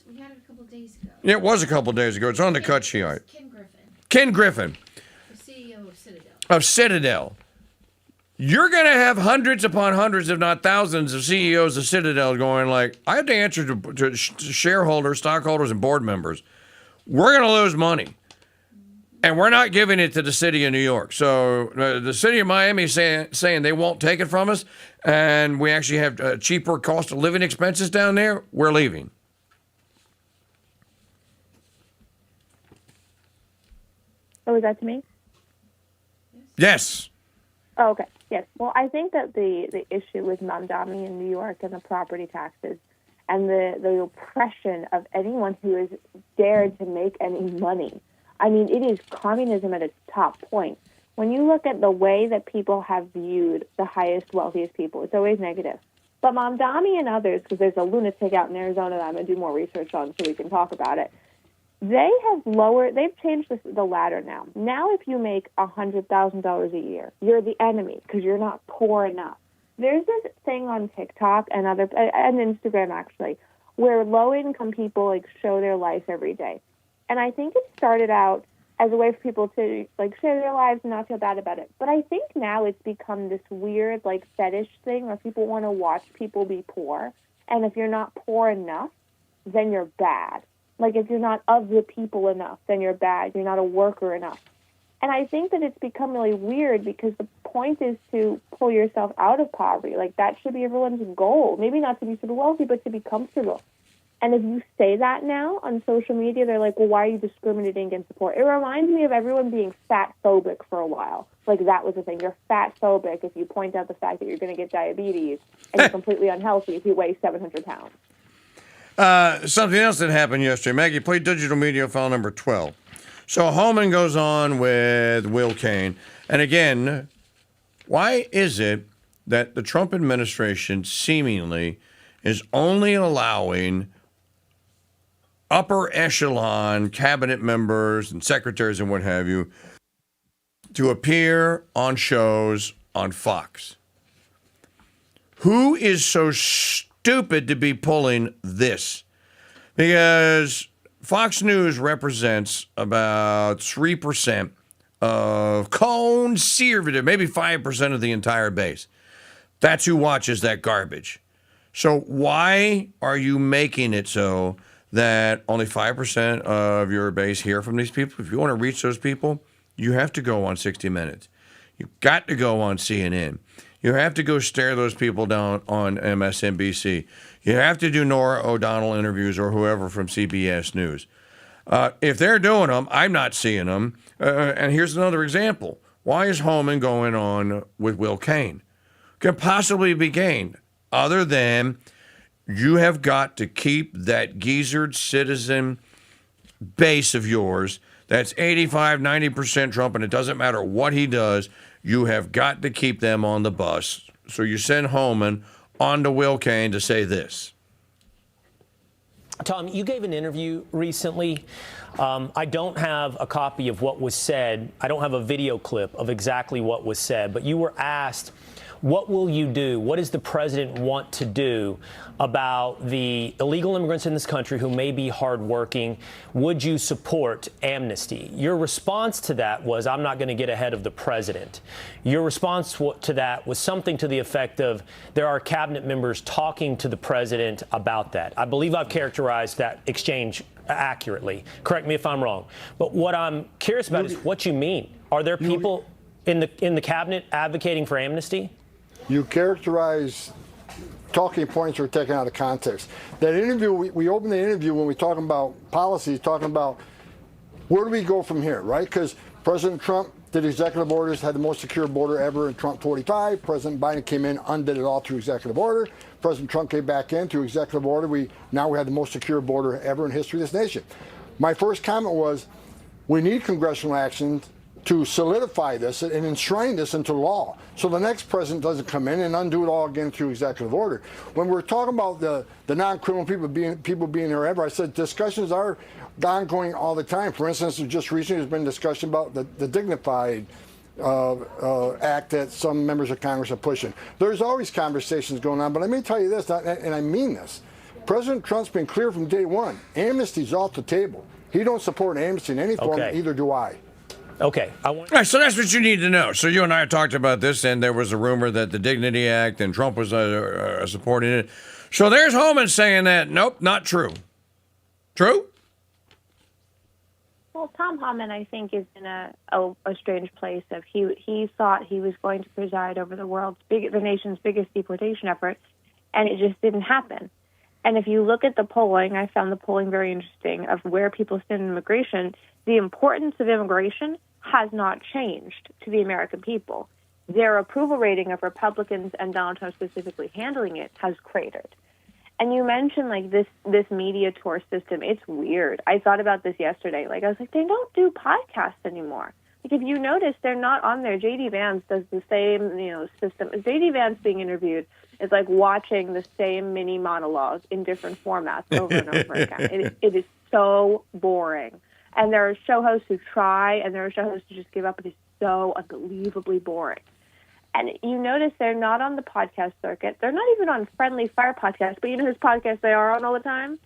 We had it a couple of days ago. Yeah, it was a couple of days ago. It's on the cut sheet. Ken Griffin. Ken Griffin. The CEO of Citadel. Of Citadel. you're going to have hundreds upon hundreds, if not thousands, of CEOs of Citadel going like, I have to answer to shareholders, stockholders, and board members. We're going to lose money. And we're not giving it to the city of New York. So the city of Miami is saying they won't take it from us, and we actually have cheaper cost of living expenses down there. We're leaving. Oh, is that to me? Yes. Oh, okay. Yes. Well, I think that the issue with Mamdani in New York and the property taxes and the oppression of anyone who has dared to make any money. I mean, it is communism at its top point. When you look at the way that people have viewed the highest, wealthiest people, it's always negative. But Mamdani and others, because there's a lunatic out in Arizona that I'm going to do more research on so we can talk about it, they've changed the ladder now. Now if you make $100,000 a year, you're the enemy because you're not poor enough. There's this thing on TikTok and Instagram actually, where low-income people like show their life every day. And I think it started out as a way for people to like share their lives and not feel bad about it. But I think now it's become this weird like fetish thing where people want to watch people be poor. And if you're not poor enough, then you're bad. Like if you're not of the people enough, then you're bad. You're not a worker enough. And I think that it's become really weird because the point is to pull yourself out of poverty. Like that should be everyone's goal. Maybe not to be super wealthy, but to be comfortable. And if you say that now on social media, they're like, well, why are you discriminating against the poor? It reminds me of everyone being fat-phobic for a while. Like that was the thing. You're fat-phobic if you point out the fact that you're going to get diabetes, and you're completely unhealthy if you weigh 700 pounds. Something else that happened yesterday. Maggie, play digital media file number 12. So Holman goes on with Will Cain. And again, why is it that the Trump administration seemingly is only allowing upper echelon cabinet members and secretaries and what have you to appear on shows on Fox? Who is so stupid to be pulling this? Because Fox News represents about 3% of conservative, maybe 5% of the entire base. That's who watches that garbage. So why are you making it so that only 5% of your base hear from these people? If you want to reach those people, you have to go on 60 Minutes. You've got to go on CNN. You have to go stare those people down on MSNBC. You have to do Nora O'Donnell interviews or whoever from CBS News. If they're doing them, I'm not seeing them. And here's another example. Why is Holman going on with Will Cain? Can possibly be gained other than you have got to keep that geezered citizen base of yours that's 85, 90% Trump, and it doesn't matter what he does. You have got to keep them on the bus. So you send Holman on to Will Cain to say this. Tom, you gave an interview recently. I don't have a copy of what was said. I don't have a video clip of exactly what was said, but you were asked, what will you do? What does the president want to do about the illegal immigrants in this country who may be hardworking? Would you support amnesty? Your response to that was, I'm not going to get ahead of the president. Your response to that was something to the effect of, there are cabinet members talking to the president about that. I believe I've characterized that exchange accurately. Correct me if I'm wrong. But what I'm curious about is what you mean. Are there people in the cabinet advocating for amnesty? You characterize talking points were taken out of context. That interview, we opened the interview when we're talking about policies, talking about where do we go from here, right? Because President Trump did executive orders, had the most secure border ever in Trump 45. President Biden came in, undid it all through executive order. President Trump came back in through executive order. Now we have the most secure border ever in history of this nation. My first comment was, we need congressional action to solidify this and enshrine this into law, so the next president doesn't come in and undo it all again through executive order. When we're talking about the non-criminal people being there ever, I said discussions are ongoing all the time. For instance, just recently there's been discussion about the Dignified Act that some members of Congress are pushing. There's always conversations going on, but let me tell you this, and I mean this. President Trump's been clear from day one, amnesty's off the table. He don't support amnesty in any form, either do I. Okay, I want. All right, so that's what you need to know. So you and I talked about this, and there was a rumor that the Dignity Act and Trump was supporting it. So there's Homan saying that, nope, not true. True? Well, Tom Homan, I think, is in a strange place. Of he thought he was going to preside over the nation's biggest deportation effort, and it just didn't happen. And if you look at the polling, I found the polling very interesting of where people stand in immigration. The importance of immigration has not changed to the American people. Their approval rating of Republicans and Donald Trump specifically handling it has cratered. And you mentioned like this media tour system. It's weird. I thought about this yesterday. Like I was like, they don't do podcasts anymore. Like if you notice, they're not on there. J.D. Vance does the same, system. J.D. Vance being interviewed is like watching the same mini monologue in different formats over and over again. It is so boring. And there are show hosts who try, and there are show hosts who just give up. It is so unbelievably boring. And you notice they're not on the podcast circuit. They're not even on Friendly Fire podcast. But you know whose podcast they are on all the time?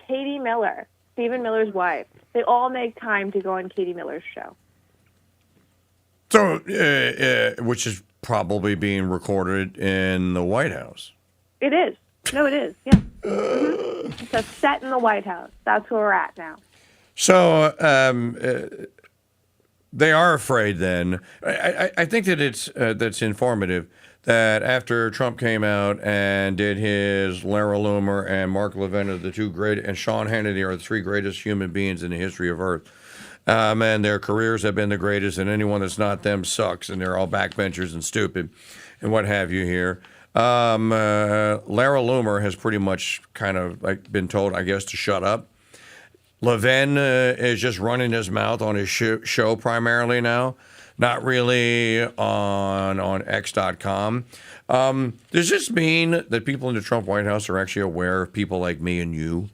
Katie Miller, Stephen Miller's wife. They all make time to go on Katie Miller's show. So, which is probably being recorded in the White House. It is. No, it is. Yeah. It's a set in the White House. That's where we're at now. So they are afraid then. I think that that's informative that after Trump came out and did his Lara Loomer and Mark Levin are the two great, and Sean Hannity are the three greatest human beings in the history of Earth. And their careers have been the greatest, and anyone that's not them sucks, and they're all backbenchers and stupid and what have you here. Lara Loomer has pretty much kind of like been told, I guess, to shut up. Levin is just running his mouth on his show primarily now, not really on X.com. Does this mean that people in the Trump White House are actually aware of people like me and you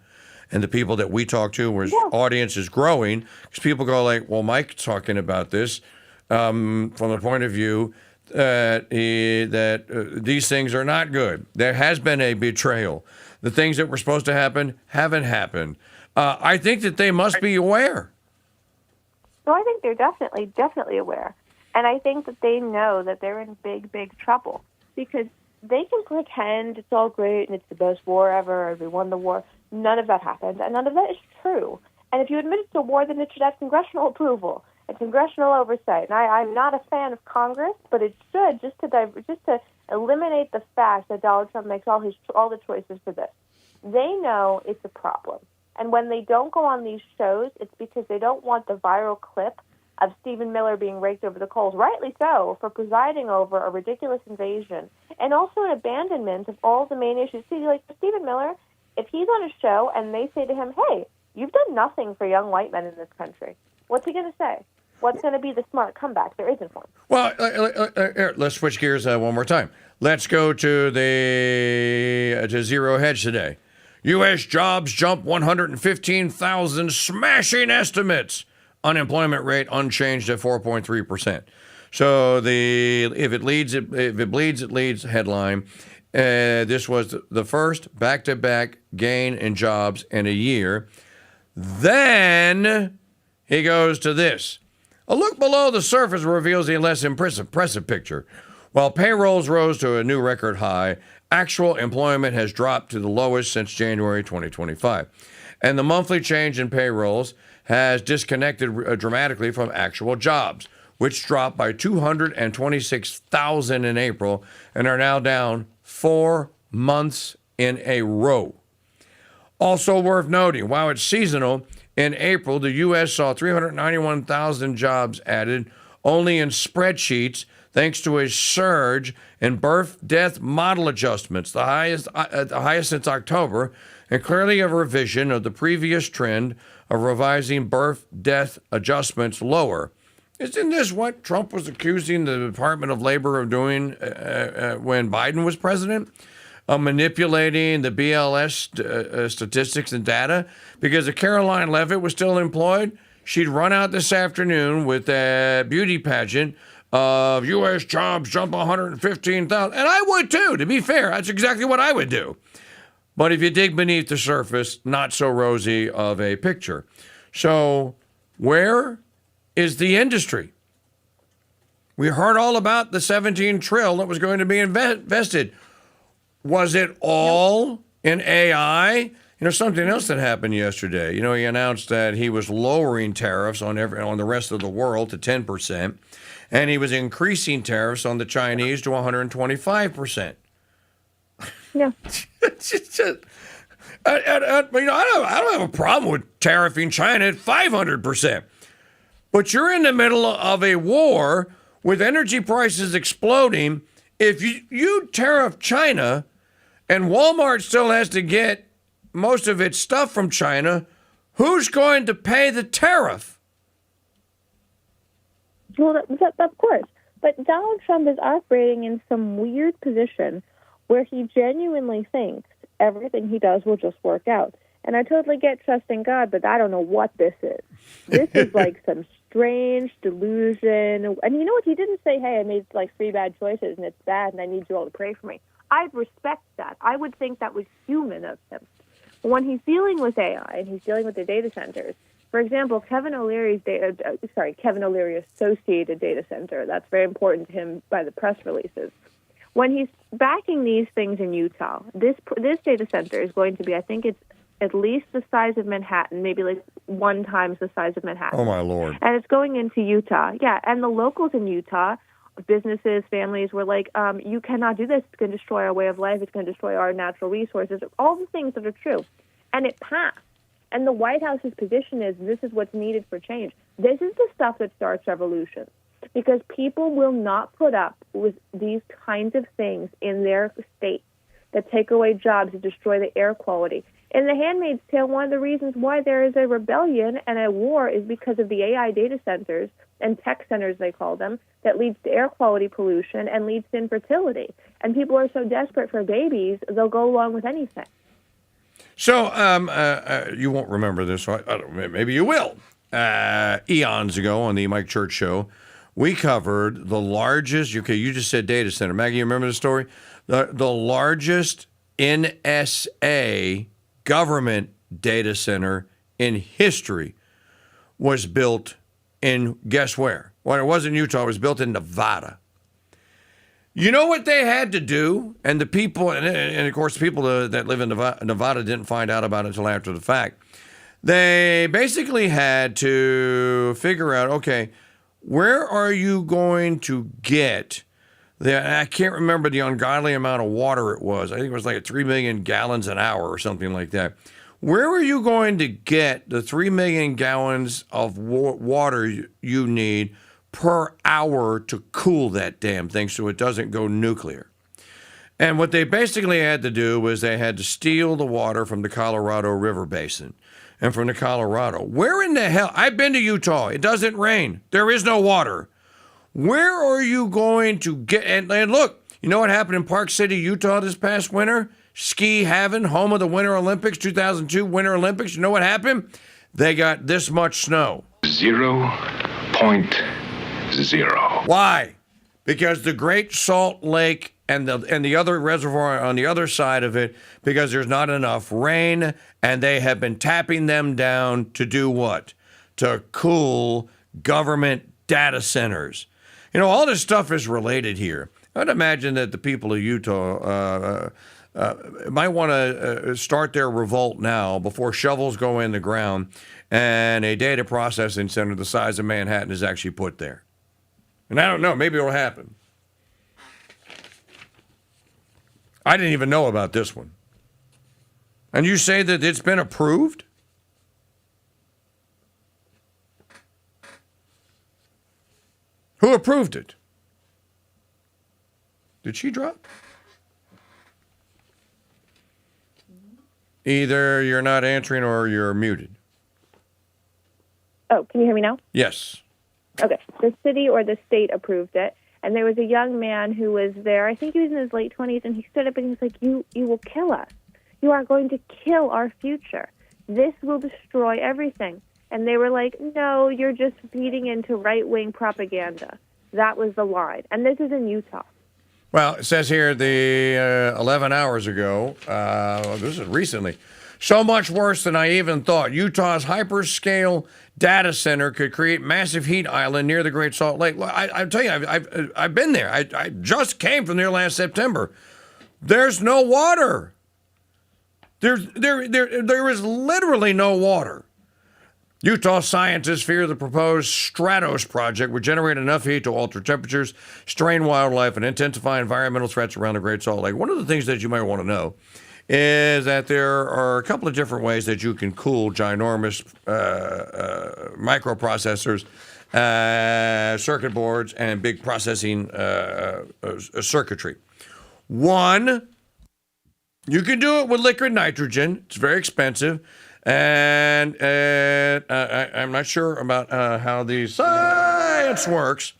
and the people that we talk to, where his audience is growing? Because people go like, well, Mike's talking about this from the point of view that these things are not good. There has been a betrayal. The things that were supposed to happen haven't happened. I think that they must be aware. So I think they're definitely aware. And I think that they know that they're in big, big trouble because they can pretend it's all great and it's the best war ever and we won the war. None of that happened, and none of that is true. And if you admit it's a war, then it should have congressional approval and congressional oversight. And I'm not a fan of Congress, but it should just to eliminate the fact that Donald Trump makes all the choices for this. They know it's a problem. And when they don't go on these shows, it's because they don't want the viral clip of Stephen Miller being raked over the coals, rightly so, for presiding over a ridiculous invasion and also an abandonment of all the main issues. See, like Stephen Miller, if he's on a show and they say to him, hey, you've done nothing for young white men in this country, what's he going to say? What's going to be the smart comeback? There isn't one. Well, let's switch gears one more time. Let's go to Zero Hedge today. U.S. jobs jump 115,000, smashing estimates. Unemployment rate unchanged at 4.3%. So if it bleeds, it leads headline. This was the first back-to-back gain in jobs in a year. Then he goes to this. A look below the surface reveals a less impressive picture. While payrolls rose to a new record high, actual employment has dropped to the lowest since January 2025. And the monthly change in payrolls has disconnected dramatically from actual jobs, which dropped by 226,000 in April and are now down 4 months in a row. Also worth noting, while it's seasonal, in April, the U.S. saw 391,000 jobs added only in spreadsheets, thanks to a surge in birth-death model adjustments, the highest since October, and clearly a revision of the previous trend of revising birth-death adjustments lower. Isn't this what Trump was accusing the Department of Labor of doing when Biden was president? Manipulating the BLS statistics and data? Because if Caroline Leavitt was still employed, she'd run out this afternoon with a beauty pageant of U.S. jobs jump 115,000. And I would too, to be fair. That's exactly what I would do. But if you dig beneath the surface, not so rosy of a picture. So where is the industry. We heard all about the 17 trillion that was going to be invested. Was it all in AI? You know, something else that happened yesterday. You know, he announced that he was lowering tariffs on the rest of the world to 10%, and he was increasing tariffs on the Chinese to 125%. Yeah. I don't have a problem with tariffing China at 500%. But you're in the middle of a war with energy prices exploding. If you tariff China and Walmart still has to get most of its stuff from China, who's going to pay the tariff? Well, of course. But Donald Trump is operating in some weird position where he genuinely thinks everything he does will just work out. And I totally get trusting God, but I don't know what this is. This is like some strange delusion. And you know what? He didn't say, hey, I made like 3 bad choices and it's bad and I need you all to pray for me. I'd respect that. I would think that was human of him. But when he's dealing with AI and he's dealing with the data centers, for example, Kevin O'Leary's Associated Data Center, that's very important to him by the press releases. When he's backing these things in Utah, this data center is going to be, I think it's at least the size of Manhattan, maybe like 1 times the size of Manhattan. Oh, my Lord. And it's going into Utah. Yeah, and the locals in Utah, businesses, families were like, you cannot do this. It's going to destroy our way of life. It's going to destroy our natural resources, all the things that are true. And it passed. And the White House's position is this is what's needed for change. This is the stuff that starts revolutions. Because people will not put up with these kinds of things in their state that take away jobs and destroy the air quality. In The Handmaid's Tale, one of the reasons why there is a rebellion and a war is because of the AI data centers and tech centers, they call them, that leads to air quality pollution and leads to infertility. And people are so desperate for babies, they'll go along with anything. So you won't remember this, I don't, maybe you will. Eons ago on the Mike Church Show, we covered the largest, okay, you just said data center. Maggie, you remember the story? The largest NSA government data center in history was built in, guess where? Well, it wasn't Utah, it was built in Nevada. You know what they had to do? And the people, and of course, people that live in Nevada didn't find out about it until after the fact. They basically had to figure out, okay, where are you going to get I can't remember the ungodly amount of water it was. I think it was like 3 million gallons an hour or something like that. Where are you going to get the 3 million gallons of water you need per hour to cool that damn thing so it doesn't go nuclear? And what they basically had to do was they had to steal the water from the Colorado River Basin and from the Colorado. Where in the hell? I've been to Utah. It doesn't rain. There is no water. Where are you going to get? And look, you know what happened in Park City, Utah this past winter? Ski Haven, home of the Winter Olympics, 2002 Winter Olympics. You know what happened? They got this much snow. 0.0. Why? Because the Great Salt Lake and the other reservoir on the other side of it, because there's not enough rain, and they have been tapping them down to do what? To cool government data centers. You know, all this stuff is related here. I'd imagine that the people of Utah might want to start their revolt now before shovels go in the ground and a data processing center the size of Manhattan is actually put there. And I don't know, maybe it'll happen. I didn't even know about this one. And you say that it's been approved? Who approved it? Did she drop? Either you're not answering or you're muted. Oh, can you hear me now? Yes. Okay. The city or the state approved it. And there was a young man who was there. I think he was in his late 20s, and he stood up and he was like, you will kill us. You are going to kill our future. This will destroy everything. And they were like, no, you're just feeding into right-wing propaganda. That was the line. And this is in Utah. Well, it says here 11 hours ago, this is recently, So much worse than I even thought. Utah's hyperscale data center could create massive heat island near the Great Salt Lake. I tell you, I've been there. I just came from there last September. There's no water. There is literally no water. Utah scientists fear the proposed Stratos project would generate enough heat to alter temperatures, strain wildlife, and intensify environmental threats around the Great Salt Lake. One of the things that you might want to know is that there are a couple of different ways that you can cool ginormous microprocessors, circuit boards, and big processing circuitry. One, you can do it with liquid nitrogen. It's very expensive. And I'm not sure about how the science works.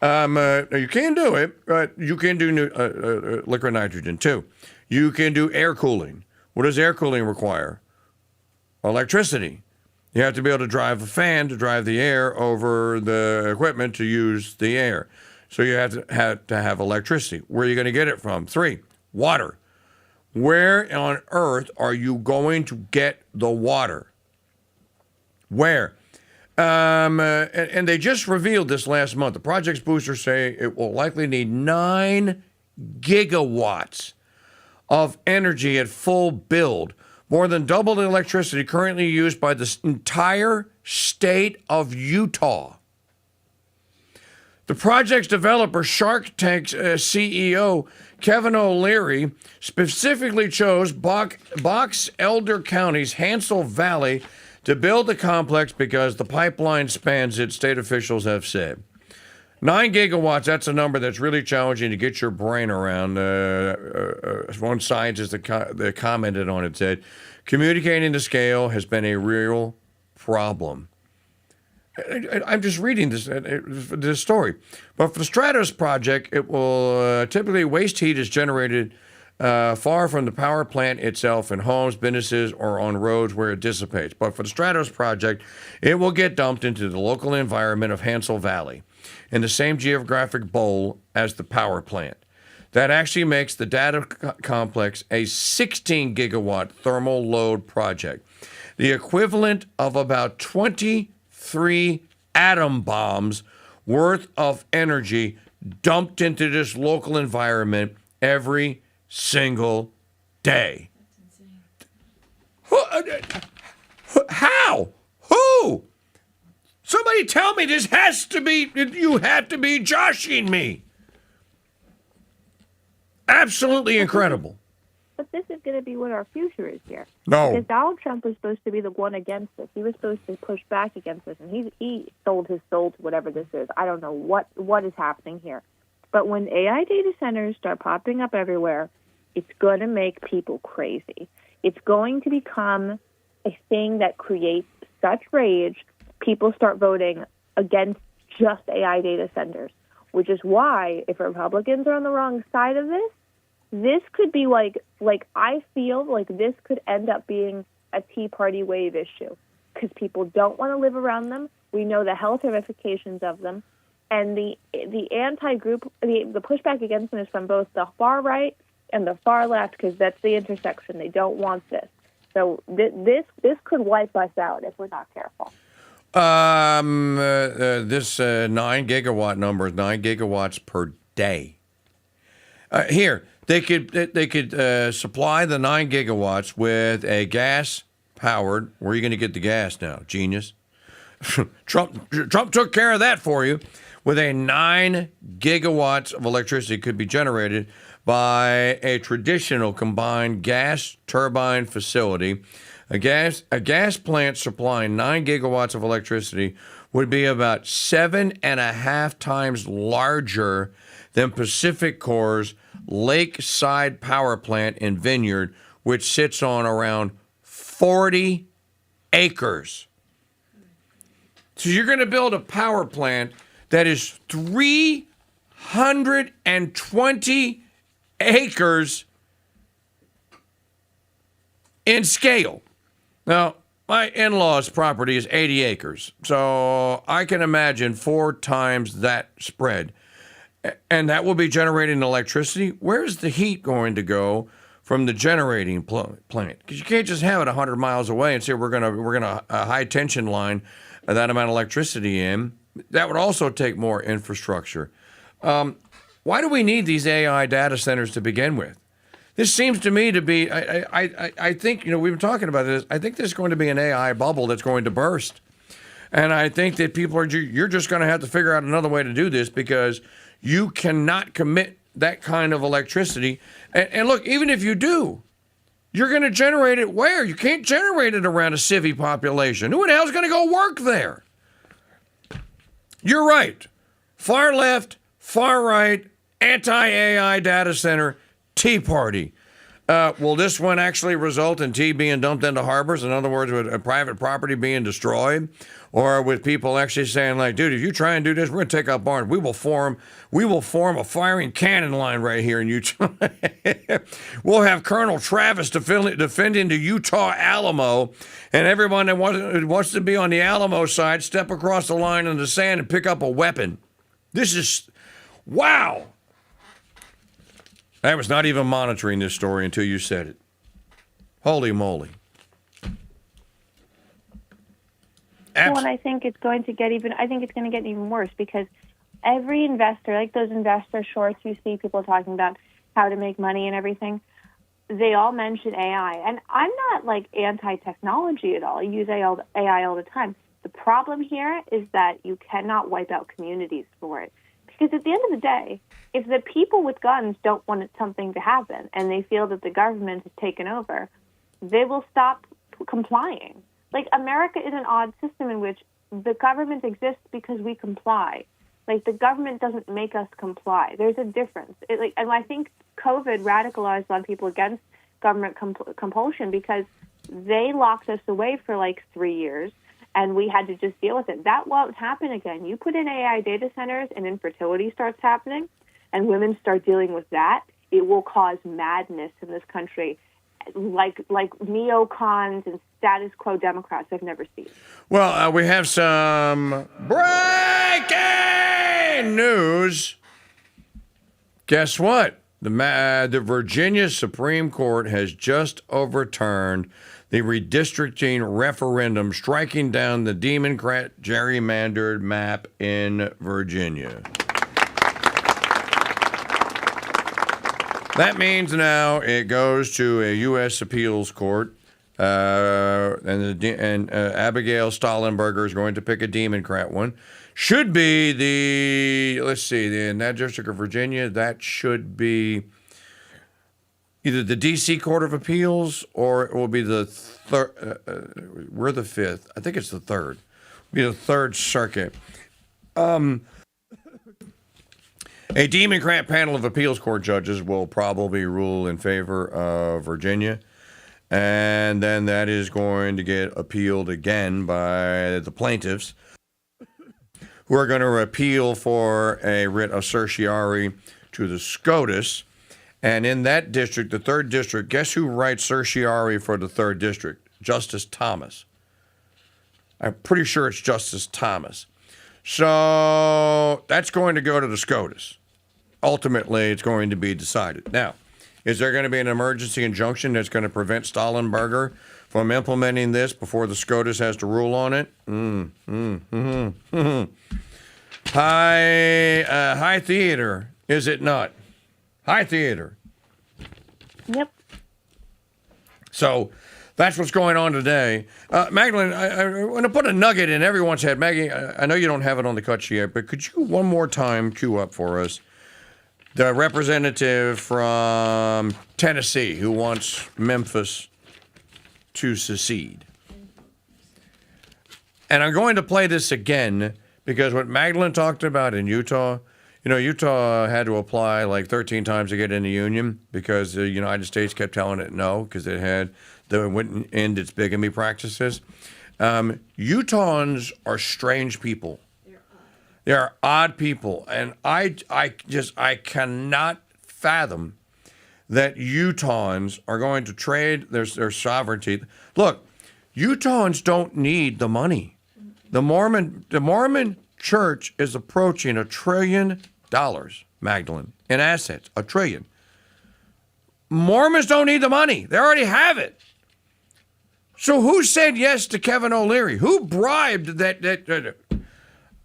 You can do it, but you can do liquid nitrogen too. You can do air cooling. What does air cooling require? Electricity. You have to be able to drive a fan to drive the air over the equipment to use the air. So you have to have electricity. Where are you going to get it from? 3, water. Where on earth are you going to get the water? Where? And they just revealed this last month. The project's boosters say it will likely need 9 gigawatts of energy at full build, more than double the electricity currently used by the entire state of Utah. The project's developer, Shark Tank's CEO, Kevin O'Leary, specifically chose Box Elder County's Hansel Valley to build the complex because the pipeline spans it, state officials have said. 9 gigawatts, that's a number that's really challenging to get your brain around. One scientist that commented on it said, communicating the scale has been a real problem. I'm just reading this story. But for the Stratos project, it will typically waste heat is generated far from the power plant itself in homes, businesses, or on roads where it dissipates. But for the Stratos project, it will get dumped into the local environment of Hansel Valley in the same geographic bowl as the power plant. That actually makes the data complex a 16 gigawatt thermal load project, the equivalent of about 23 atom bombs worth of energy dumped into this local environment every single day. How? Who? Somebody tell me this has to be, you have to be joshing me. Absolutely incredible. But this is going to be what our future is here. No. Because Donald Trump was supposed to be the one against this. He was supposed to push back against this, and he sold his soul to whatever this is. I don't know what is happening here. But when AI data centers start popping up everywhere, it's going to make people crazy. It's going to become a thing that creates such rage, people start voting against just AI data centers, which is why if Republicans are on the wrong side of this could be like I feel like this could end up being a Tea Party wave issue because people don't want to live around them. We know the health ramifications of them, and the anti-group, the pushback against them is from both the far right and the far left because that's the intersection. They don't want this. So this could wipe us out if we're not careful. This 9 gigawatt number is 9 gigawatts per day. Here, they could supply the 9 gigawatts with a gas-powered. Where are you going to get the gas now, genius? Trump took care of that for you. With a 9 gigawatts of electricity could be generated by a traditional combined gas turbine facility. A gas plant supplying 9 gigawatts of electricity would be about 7.5 times larger than Pacific Corp's Lakeside Power Plant in Vineyard, which sits on around 40 acres. So you're going to build a power plant that is 320 acres in scale. Now, my in-laws' property is 80 acres, so I can imagine 4 times that spread. And that will be generating electricity. Where's the heat going to go from the generating plant, because you can't just have it 100 miles away and say we're gonna high tension line that amount of electricity in. That would also take more infrastructure. Why do we need these AI data centers to begin with? This seems to me to be, I think, we've been talking about this. I think there's going to be an AI bubble that's going to burst. And I think that you're just going to have to figure out another way to do this, because you cannot commit that kind of electricity. And look, even if you do, you're going to generate it where? You can't generate it around a civvy population. Who the hell's going to go work there? You're right. Far left, far right, anti-AI data center, Tea Party. Will this one actually result in tea being dumped into harbors? In other words, with a private property being destroyed? Or with people actually saying, like, dude, if you try and do this, we're going to take out barns. We will form a firing cannon line right here in Utah. We'll have Colonel Travis defending the Utah Alamo, and everyone that wants to be on the Alamo side step across the line in the sand and pick up a weapon. This is, wow. I was not even monitoring this story until you said it. Holy moly. Well, and I think it's going to get even worse, because every investor, like those investor shorts you see people talking about how to make money and everything, they all mention AI. And I'm not like anti-technology at all. I use AI all the time. The problem here is that you cannot wipe out communities for it. Because at the end of the day, if the people with guns don't want something to happen and they feel that the government has taken over, they will stop complying. Like, America is an odd system in which the government exists because we comply. Like, the government doesn't make us comply. There's a difference. And I think COVID radicalized a lot of people against government compulsion, because they locked us away for like 3 years, and we had to just deal with it. That won't happen again. You put in AI data centers and infertility starts happening, and women start dealing with that, it will cause madness in this country, like neocons and status quo Democrats I've never seen. Well, we have some breaking news. Guess what? The Virginia Supreme Court has just overturned the redistricting referendum, striking down the Democrat gerrymandered map in Virginia. That means now it goes to a U.S. appeals court, and Abigail Stollenberger is going to pick a Democrat one. Should be in that district of Virginia, that should be either the D.C. Court of Appeals, or it will be the third. We're the fifth. I think it's the third. It'll be the Third Circuit. A Democrat panel of appeals court judges will probably rule in favor of Virginia, and then that is going to get appealed again by the plaintiffs, who are going to appeal for a writ of certiorari to the SCOTUS. And in that district, the 3rd District, guess who writes certiorari for the 3rd District? Justice Thomas. I'm pretty sure it's Justice Thomas. So that's going to go to the SCOTUS. Ultimately, it's going to be decided. Now, is there going to be an emergency injunction that's going to prevent Stollenberger from implementing this before the SCOTUS has to rule on it? High theater, is it not? High theater. Yep. So that's what's going on today. Magdalene, I want to put a nugget in everyone's head. Maggie, I know you don't have it on the cut sheet, but could you one more time cue up for us the representative from Tennessee who wants Memphis to secede? And I'm going to play this again because what Magdalene talked about in Utah, Utah had to apply like 13 times to get in the union because the United States kept telling it no because it wouldn't end its bigamy practices. Utahns are strange people. They are odd people, and I cannot fathom that Utahns are going to trade their sovereignty. Look, Utahns don't need the money. The Mormon Church is approaching $1 trillion, Magdalene, in assets. $1 trillion. Mormons don't need the money. They already have it. So who said yes to Kevin O'Leary? Who bribed that?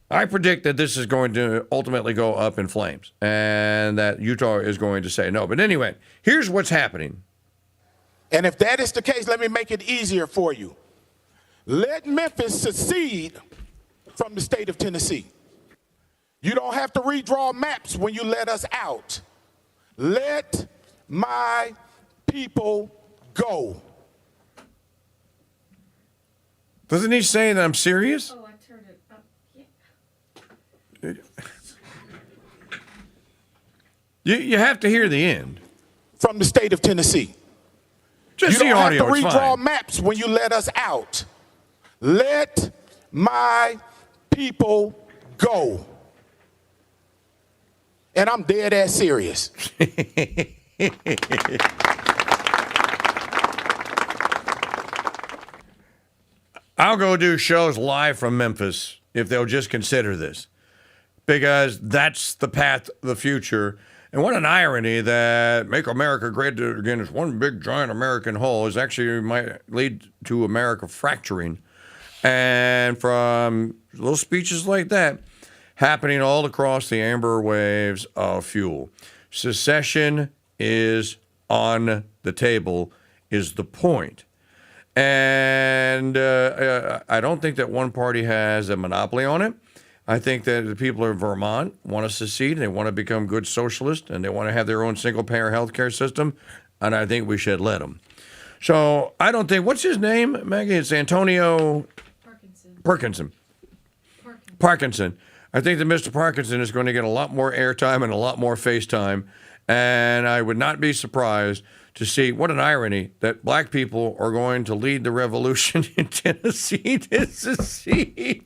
I predict that this is going to ultimately go up in flames and that Utah is going to say no. But anyway, here's what's happening. And if that is the case, let me make it easier for you. Let Memphis secede from the state of Tennessee. You don't have to redraw maps when you let us out. Let my people go. Doesn't he say that I'm serious? Oh, I turned it up. You have to hear the end. From the state of Tennessee. Just you the don't audio, have to it's redraw fine. maps when you let us out. Let my people go. And I'm dead ass serious. I'll go do shows live from Memphis if they'll just consider this, because that's the path of the future. And what an irony that Make America Great Again is one big giant American whole is actually might lead to America fracturing. And from little speeches like that happening all across the amber waves of fuel. Secession is on the table is the point. And I don't think that one party has a monopoly on it. I think that the people of Vermont want to secede. They want to become good socialists, and they want to have their own single-payer health care system, and I think we should let them. So I don't think, what's his name, Maggie? It's Antonio Parkinson. I think that Mr. Parkinson is going to get a lot more airtime and a lot more face time, and I would not be surprised to see what an irony that black people are going to lead the revolution in Tennessee to secede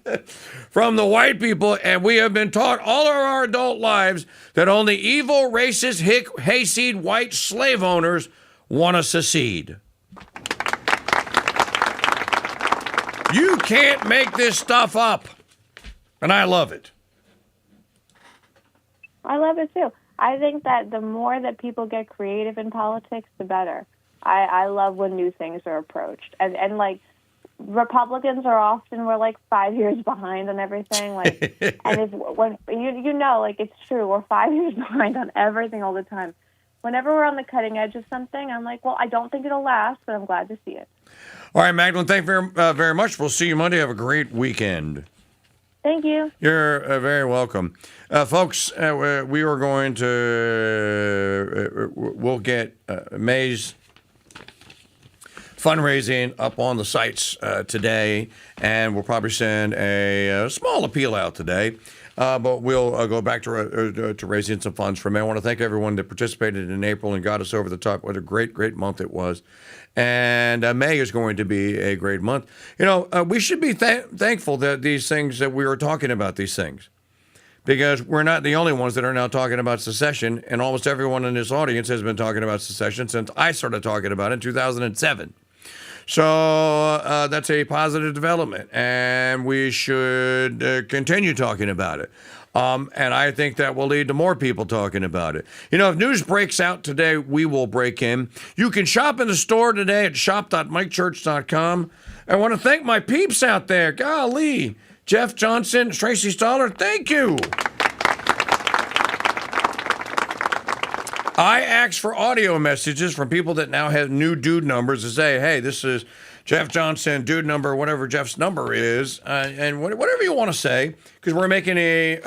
from the white people. And we have been taught all of our adult lives that only evil, racist, hayseed white slave owners want to secede. You can't make this stuff up. And I love it. I love it too. I think that the more that people get creative in politics, the better. I love when new things are approached. And like, Republicans are often, we're like 5 years behind on everything. Like, and if, when, you know, like, it's true, we're 5 years behind on everything all the time. Whenever we're on the cutting edge of something, I'm like, well, I don't think it'll last, but I'm glad to see it. All right, Magdalene, thank you very much. We'll see you Monday. Have a great weekend. Thank you. You're very welcome. Folks, we are going to, we'll get May's fundraising up on the sites today, and we'll probably send a small appeal out today. But we'll go back to raising some funds for May. I want to thank everyone that participated in April and got us over the top. What a great, great month it was. And May is going to be a great month. You know, we should be thankful that these things, that we are talking about these things, because we're not the only ones that are now talking about secession, and almost everyone in this audience has been talking about secession since I started talking about it in 2007. So that's a positive development, and we should continue talking about it. And I think that will lead to more people talking about it. You know, if news breaks out today, we will break in. You can shop in the store today at shop.mikechurch.com. I want to thank my peeps out there. Golly, Jeff Johnson, Tracy Stoller, thank you. I asked for audio messages from people that now have new dude numbers to say, hey, this is Jeff Johnson, dude number, whatever Jeff's number is, and whatever you want to say, because we're making a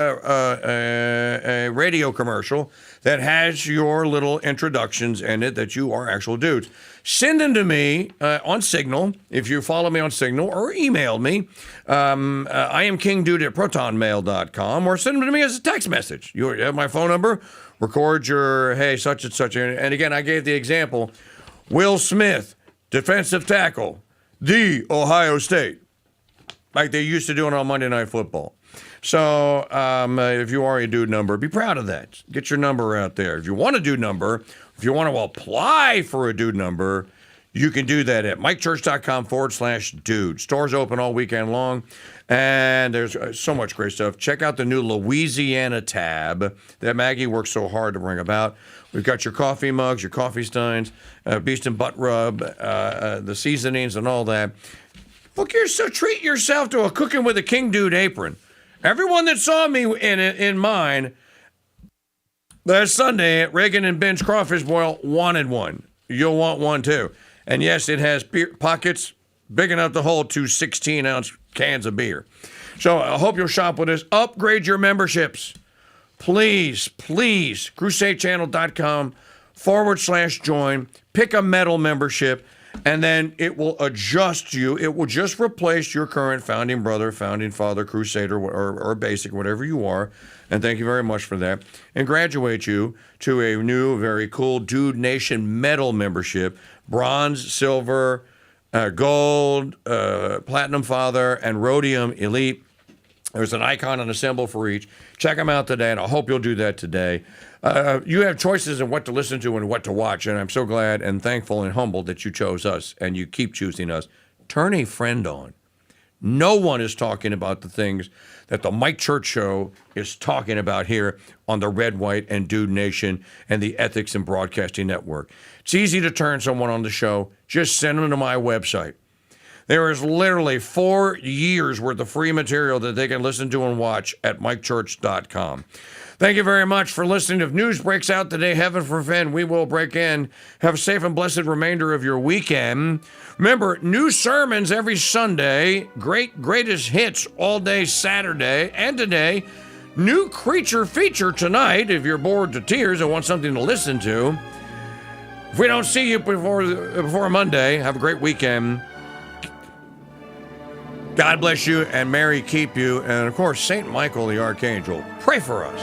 radio commercial that has your little introductions in it that you are actual dudes. Send them to me on Signal, if you follow me on Signal, or email me. I am KingDude at protonmail.com, or send them to me as a text message. You have my phone number. Record your, hey, such and such. And again, I gave the example. Will Smith, defensive tackle, the Ohio State, like they used to do it on Monday Night Football. So if you are a dude number, be proud of that. Get your number out there. If you want a dude number, if you want to apply for a dude number, You can do that at mikechurch.com/dude. Stores open all weekend long, and there's so much great stuff. Check out the new Louisiana tab that Maggie works so hard to bring about. We've got your coffee mugs, your coffee steins, beast and butt rub, the seasonings, and all that. So treat yourself to a Cooking with a KingDude apron. Everyone that saw me in mine last Sunday at Reagan and Ben's Crawfish Boil wanted one. You'll want one too. And yes, it has pockets big enough to hold 2 16-ounce cans of beer. So I hope you'll shop with us. Upgrade your memberships. Please, crusadechannel.com/join. Pick a metal membership, and then it will adjust you. It will just replace your current founding brother, founding father, crusader, or basic, whatever you are. And thank you very much for that. And graduate you to a new, very cool Dude Nation metal membership. Bronze, silver, gold, platinum father, and rhodium elite. There's an icon and a symbol for each. Check them out today, and I hope you'll do that today. You have choices of what to listen to and what to watch, and I'm so glad and thankful and humbled that you chose us, and you keep choosing us. Turn a friend on. No one is talking about the things that the Mike Church Show is talking about here on the Red, White, and Dude Nation and the Ethics and Broadcasting Network. It's easy to turn someone on the show. Just send them to my website. There is literally 4 years worth of free material that they can listen to and watch at mikechurch.com. Thank you very much for listening. If news breaks out today, heaven forbid, we will break in. Have a safe and blessed remainder of your weekend. Remember, new sermons every Sunday, greatest hits all day Saturday, and today, new creature feature tonight if you're bored to tears and want something to listen to. If we don't see you before Monday, have a great weekend. God bless you and Mary keep you. And of course, St. Michael the Archangel, pray for us.